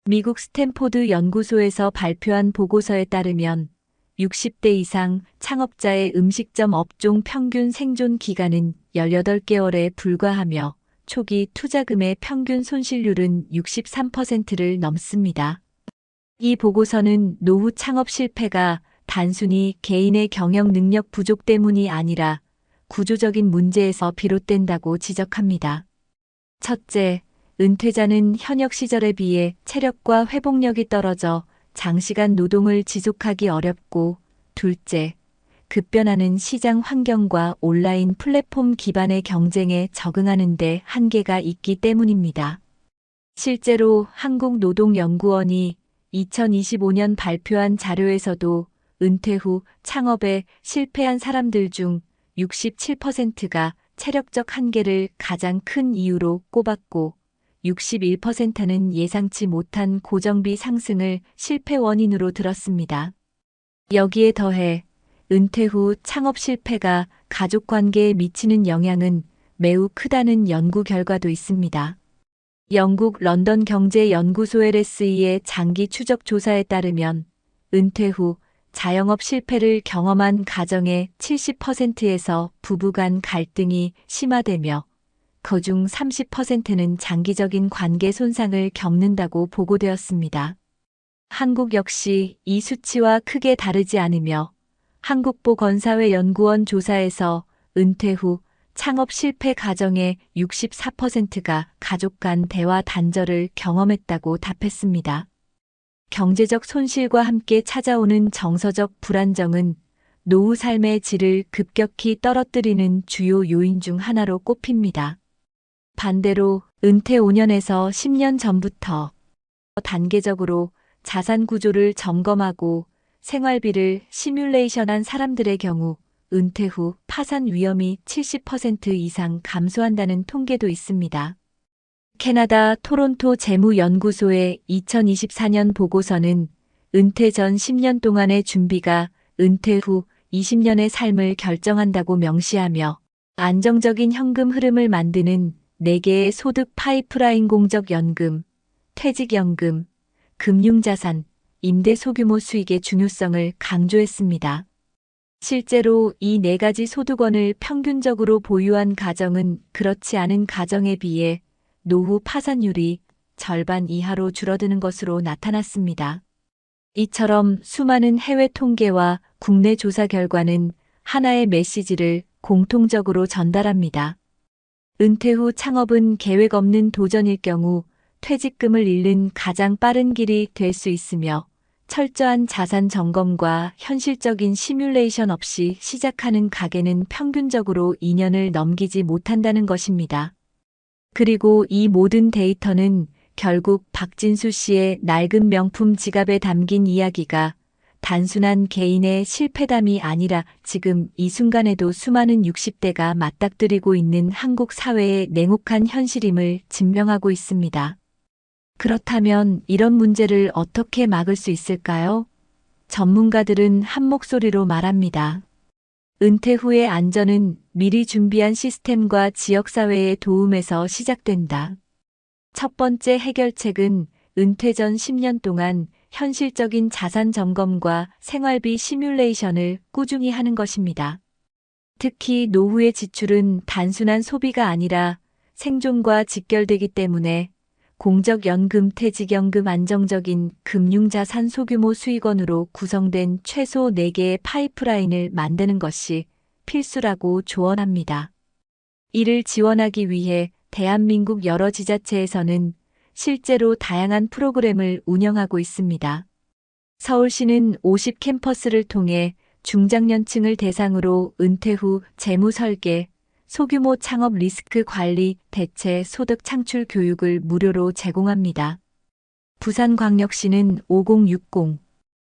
미국 스탠포드 연구소에서 발표한 보고서에 따르면 60대 이상 창업자의 음식점 업종 평균 생존 기간은 18개월에 불과하며 초기 투자금의 평균 손실률은 63%를 넘습니다. 이 보고서는 노후 창업 실패가 단순히 개인의 경영 능력 부족 때문이 아니라 구조적인 문제에서 비롯된다고 지적합니다. 첫째, 은퇴자는 현역 시절에 비해 체력과 회복력이 떨어져 장시간 노동을 지속하기 어렵고, 둘째, 급변하는 시장 환경과 온라인 플랫폼 기반의 경쟁에 적응하는 데 한계가 있기 때문입니다. 실제로 한국노동연구원이 2025년 발표한 자료에서도 은퇴 후 창업에 실패한 사람들 중 67%가 체력적 한계를 가장 큰 이유로 꼽았고 61%는 예상치 못한 고정비 상승을 실패 원인으로 들었습니다. 여기에 더해 은퇴 후 창업 실패가 가족 관계에 미치는 영향은 매우 크다는 연구 결과도 있습니다. 영국 런던 경제연구소 LSE의 장기 추적 조사에 따르면 은퇴 후 자영업 실패를 경험한 가정의 70%에서 부부간 갈등이 심화되며 그중 30%는 장기적인 관계 손상을 겪는다고 보고되었습니다. 한국 역시 이 수치와 크게 다르지 않으며 한국보건사회연구원 조사에서 은퇴 후 창업 실패 가정의 64%가 가족 간 대화 단절을 경험했다고 답했습니다. 경제적 손실과 함께 찾아오는 정서적 불안정은 노후 삶의 질을 급격히 떨어뜨리는 주요 요인 중 하나로 꼽힙니다. 반대로 은퇴 5년에서 10년 전부터 단계적으로 자산 구조를 점검하고 생활비를 시뮬레이션한 사람들의 경우 은퇴 후 파산 위험이 70% 이상 감소한다는 통계도 있습니다. 캐나다 토론토 재무연구소의 2024년 보고서는 은퇴 전 10년 동안의 준비가 은퇴 후 20년의 삶을 결정한다고 명시하며 안정적인 현금 흐름을 만드는 4개의 소득 파이프라인 공적연금, 퇴직연금, 금융자산, 임대 소규모 수익의 중요성을 강조했습니다. 실제로 이 4가지 소득원을 평균적으로 보유한 가정은 그렇지 않은 가정에 비해 노후 파산율이 절반 이하로 줄어드는 것으로 나타났습니다. 이처럼 수많은 해외 통계와 국내 조사 결과는 하나의 메시지를 공통적으로 전달합니다. 은퇴 후 창업은 계획 없는 도전일 경우 퇴직금을 잃는 가장 빠른 길이 될 수 있으며 철저한 자산 점검과 현실적인 시뮬레이션 없이 시작하는 가계는 평균적으로 2년을 넘기지 못한다는 것입니다. 그리고 이 모든 데이터는 결국 박진수 씨의 낡은 명품 지갑에 담긴 이야기가 단순한 개인의 실패담이 아니라 지금 이 순간에도 수많은 60대가 맞닥뜨리고 있는 한국 사회의 냉혹한 현실임을 증명하고 있습니다. 그렇다면 이런 문제를 어떻게 막을 수 있을까요? 전문가들은 한 목소리로 말합니다. 은퇴 후의 안전은 미리 준비한 시스템과 지역사회의 도움에서 시작된다. 첫 번째 해결책은 은퇴 전 10년 동안 현실적인 자산 점검과 생활비 시뮬레이션을 꾸준히 하는 것입니다. 특히 노후의 지출은 단순한 소비가 아니라 생존과 직결되기 때문에 공적연금, 퇴직연금, 안정적인 금융자산, 소규모 수익원으로 구성된 최소 4개의 파이프라인을 만드는 것이 필수라고 조언합니다. 이를 지원하기 위해 대한민국 여러 지자체에서는 실제로 다양한 프로그램을 운영하고 있습니다. 서울시는 50캠퍼스를 통해 중장년층을 대상으로 은퇴 후 재무 설계, 소규모 창업 리스크 관리, 대체 소득 창출 교육을 무료로 제공합니다. 부산광역시는 5060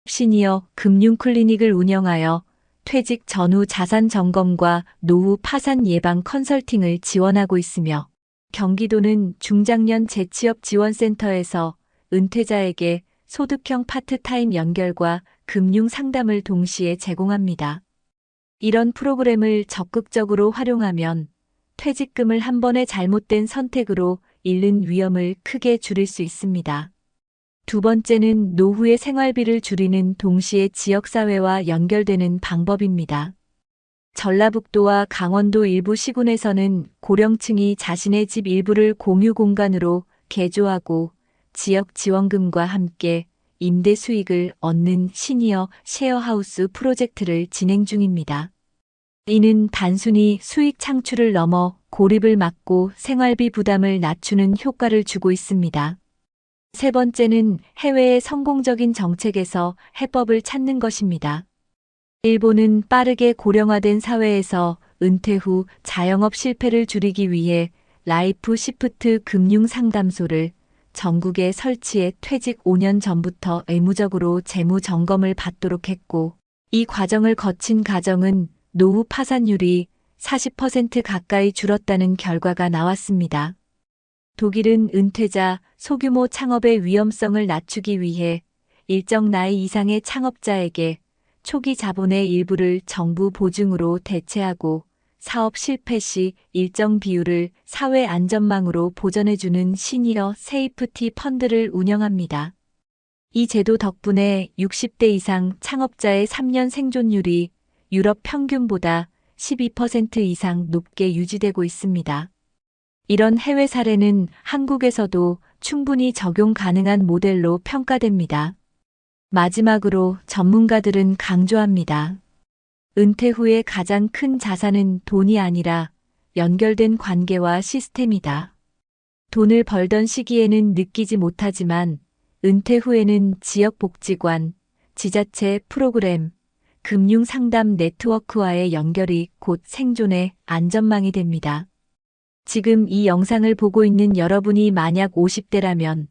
시니어 금융 클리닉을 운영하여 퇴직 전후 자산 점검과 노후 파산 예방 컨설팅을 지원하고 있으며 경기도는 중장년 재취업 지원센터에서 은퇴자에게 소득형 파트타임 연결과 금융 상담을 동시에 제공합니다. 이런 프로그램을 적극적으로 활용하면 퇴직금을 한 번의 잘못된 선택으로 잃는 위험을 크게 줄일 수 있습니다. 두 번째는 노후의 생활비를 줄이는 동시에 지역사회와 연결되는 방법입니다. 전라북도와 강원도 일부 시군에서는 고령층이 자신의 집 일부를 공유 공간으로 개조하고 지역 지원금과 함께 임대 수익을 얻는 시니어 셰어하우스 프로젝트를 진행 중입니다. 이는 단순히 수익 창출을 넘어 고립을 막고 생활비 부담을 낮추는 효과를 주고 있습니다. 세 번째는 해외의 성공적인 정책에서 해법을 찾는 것입니다. 일본은 빠르게 고령화된 사회에서 은퇴 후 자영업 실패를 줄이기 위해 라이프 시프트 금융 상담소를 전국에 설치해 퇴직 5년 전부터 의무적으로 재무 점검을 받도록 했고, 이 과정을 거친 가정은 노후 파산율이 40% 가까이 줄었다는 결과가 나왔습니다. 독일은 은퇴자 소규모 창업의 위험성을 낮추기 위해 일정 나이 이상의 창업자에게 초기 자본의 일부를 정부 보증으로 대체하고 사업 실패 시 일정 비율을 사회 안전망으로 보전해주는 시니어 세이프티 펀드를 운영합니다. 이 제도 덕분에 60대 이상 창업자의 3년 생존율이 유럽 평균보다 12% 이상 높게 유지되고 있습니다. 이런 해외 사례는 한국에서도 충분히 적용 가능한 모델로 평가됩니다. 마지막으로 전문가들은 강조합니다. 은퇴 후에 가장 큰 자산은 돈이 아니라 연결된 관계와 시스템이다. 돈을 벌던 시기에는 느끼지 못하지만 은퇴 후에는 지역복지관, 지자체 프로그램, 금융상담 네트워크와의 연결이 곧 생존의 안전망이 됩니다. 지금 이 영상을 보고 있는 여러분이 만약 50대라면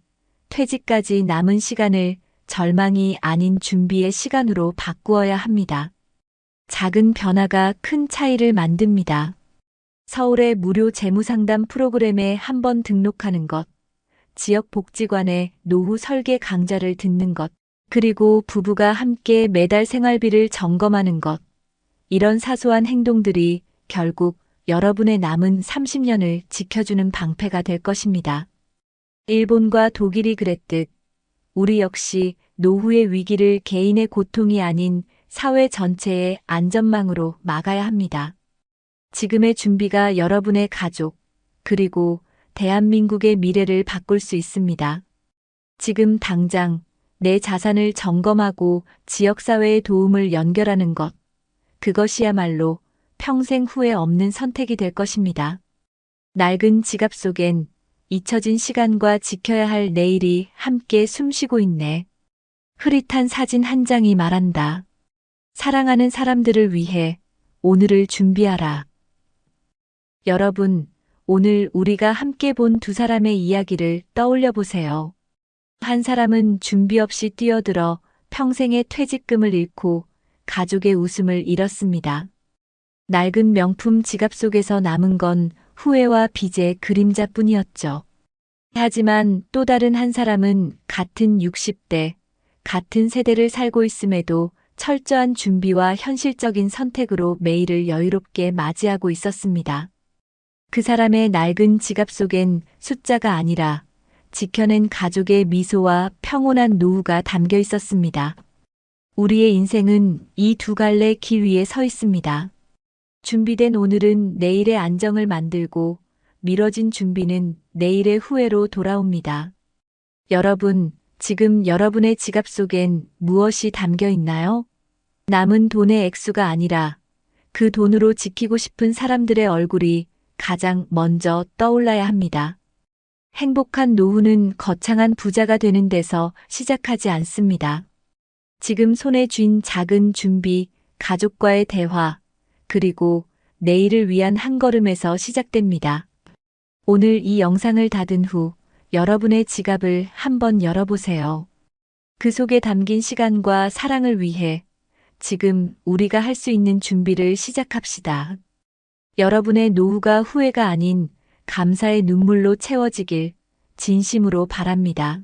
퇴직까지 남은 시간을 절망이 아닌 준비의 시간으로 바꾸어야 합니다. 작은 변화가 큰 차이를 만듭니다. 서울의 무료 재무상담 프로그램에 한번 등록하는 것, 지역 복지관의 노후 설계 강좌를 듣는 것, 그리고 부부가 함께 매달 생활비를 점검하는 것. 이런 사소한 행동들이 결국 여러분의 남은 30년을 지켜주는 방패가 될 것입니다. 일본과 독일이 그랬듯 우리 역시 노후의 위기를 개인의 고통이 아닌 사회 전체의 안전망으로 막아야 합니다. 지금의 준비가 여러분의 가족, 그리고 대한민국의 미래를 바꿀 수 있습니다. 지금 당장 내 자산을 점검하고 지역사회의 도움을 연결하는 것, 그것이야말로 평생 후회 없는 선택이 될 것입니다. 낡은 지갑 속엔 잊혀진 시간과 지켜야 할 내일이 함께 숨쉬고 있네. 흐릿한 사진 한 장이 말한다. 사랑하는 사람들을 위해 오늘을 준비하라. 여러분, 오늘 우리가 함께 본 두 사람의 이야기를 떠올려 보세요. 한 사람은 준비 없이 뛰어들어 평생의 퇴직금을 잃고 가족의 웃음을 잃었습니다. 낡은 명품 지갑 속에서 남은 건 후회와 빚의 그림자뿐이었죠. 하지만 또 다른 한 사람은 같은 60대, 같은 세대를 살고 있음에도 철저한 준비와 현실적인 선택으로 매일을 여유롭게 맞이하고 있었습니다. 그 사람의 낡은 지갑 속엔 숫자가 아니라 지켜낸 가족의 미소와 평온한 노후가 담겨 있었습니다. 우리의 인생은 이 두 갈래 길 위에 서 있습니다. 준비된 오늘은 내일의 안정을 만들고 미뤄진 준비는 내일의 후회로 돌아옵니다. 여러분, 지금 여러분의 지갑 속엔 무엇이 담겨 있나요? 남은 돈의 액수가 아니라 그 돈으로 지키고 싶은 사람들의 얼굴이 가장 먼저 떠올라야 합니다. 행복한 노후는 거창한 부자가 되는 데서 시작하지 않습니다. 지금 손에 쥔 작은 준비, 가족과의 대화, 그리고 내일을 위한 한 걸음에서 시작됩니다. 오늘 이 영상을 닫은 후 여러분의 지갑을 한번 열어보세요. 그 속에 담긴 시간과 사랑을 위해 지금 우리가 할 수 있는 준비를 시작합시다. 여러분의 노후가 후회가 아닌 감사의 눈물로 채워지길 진심으로 바랍니다.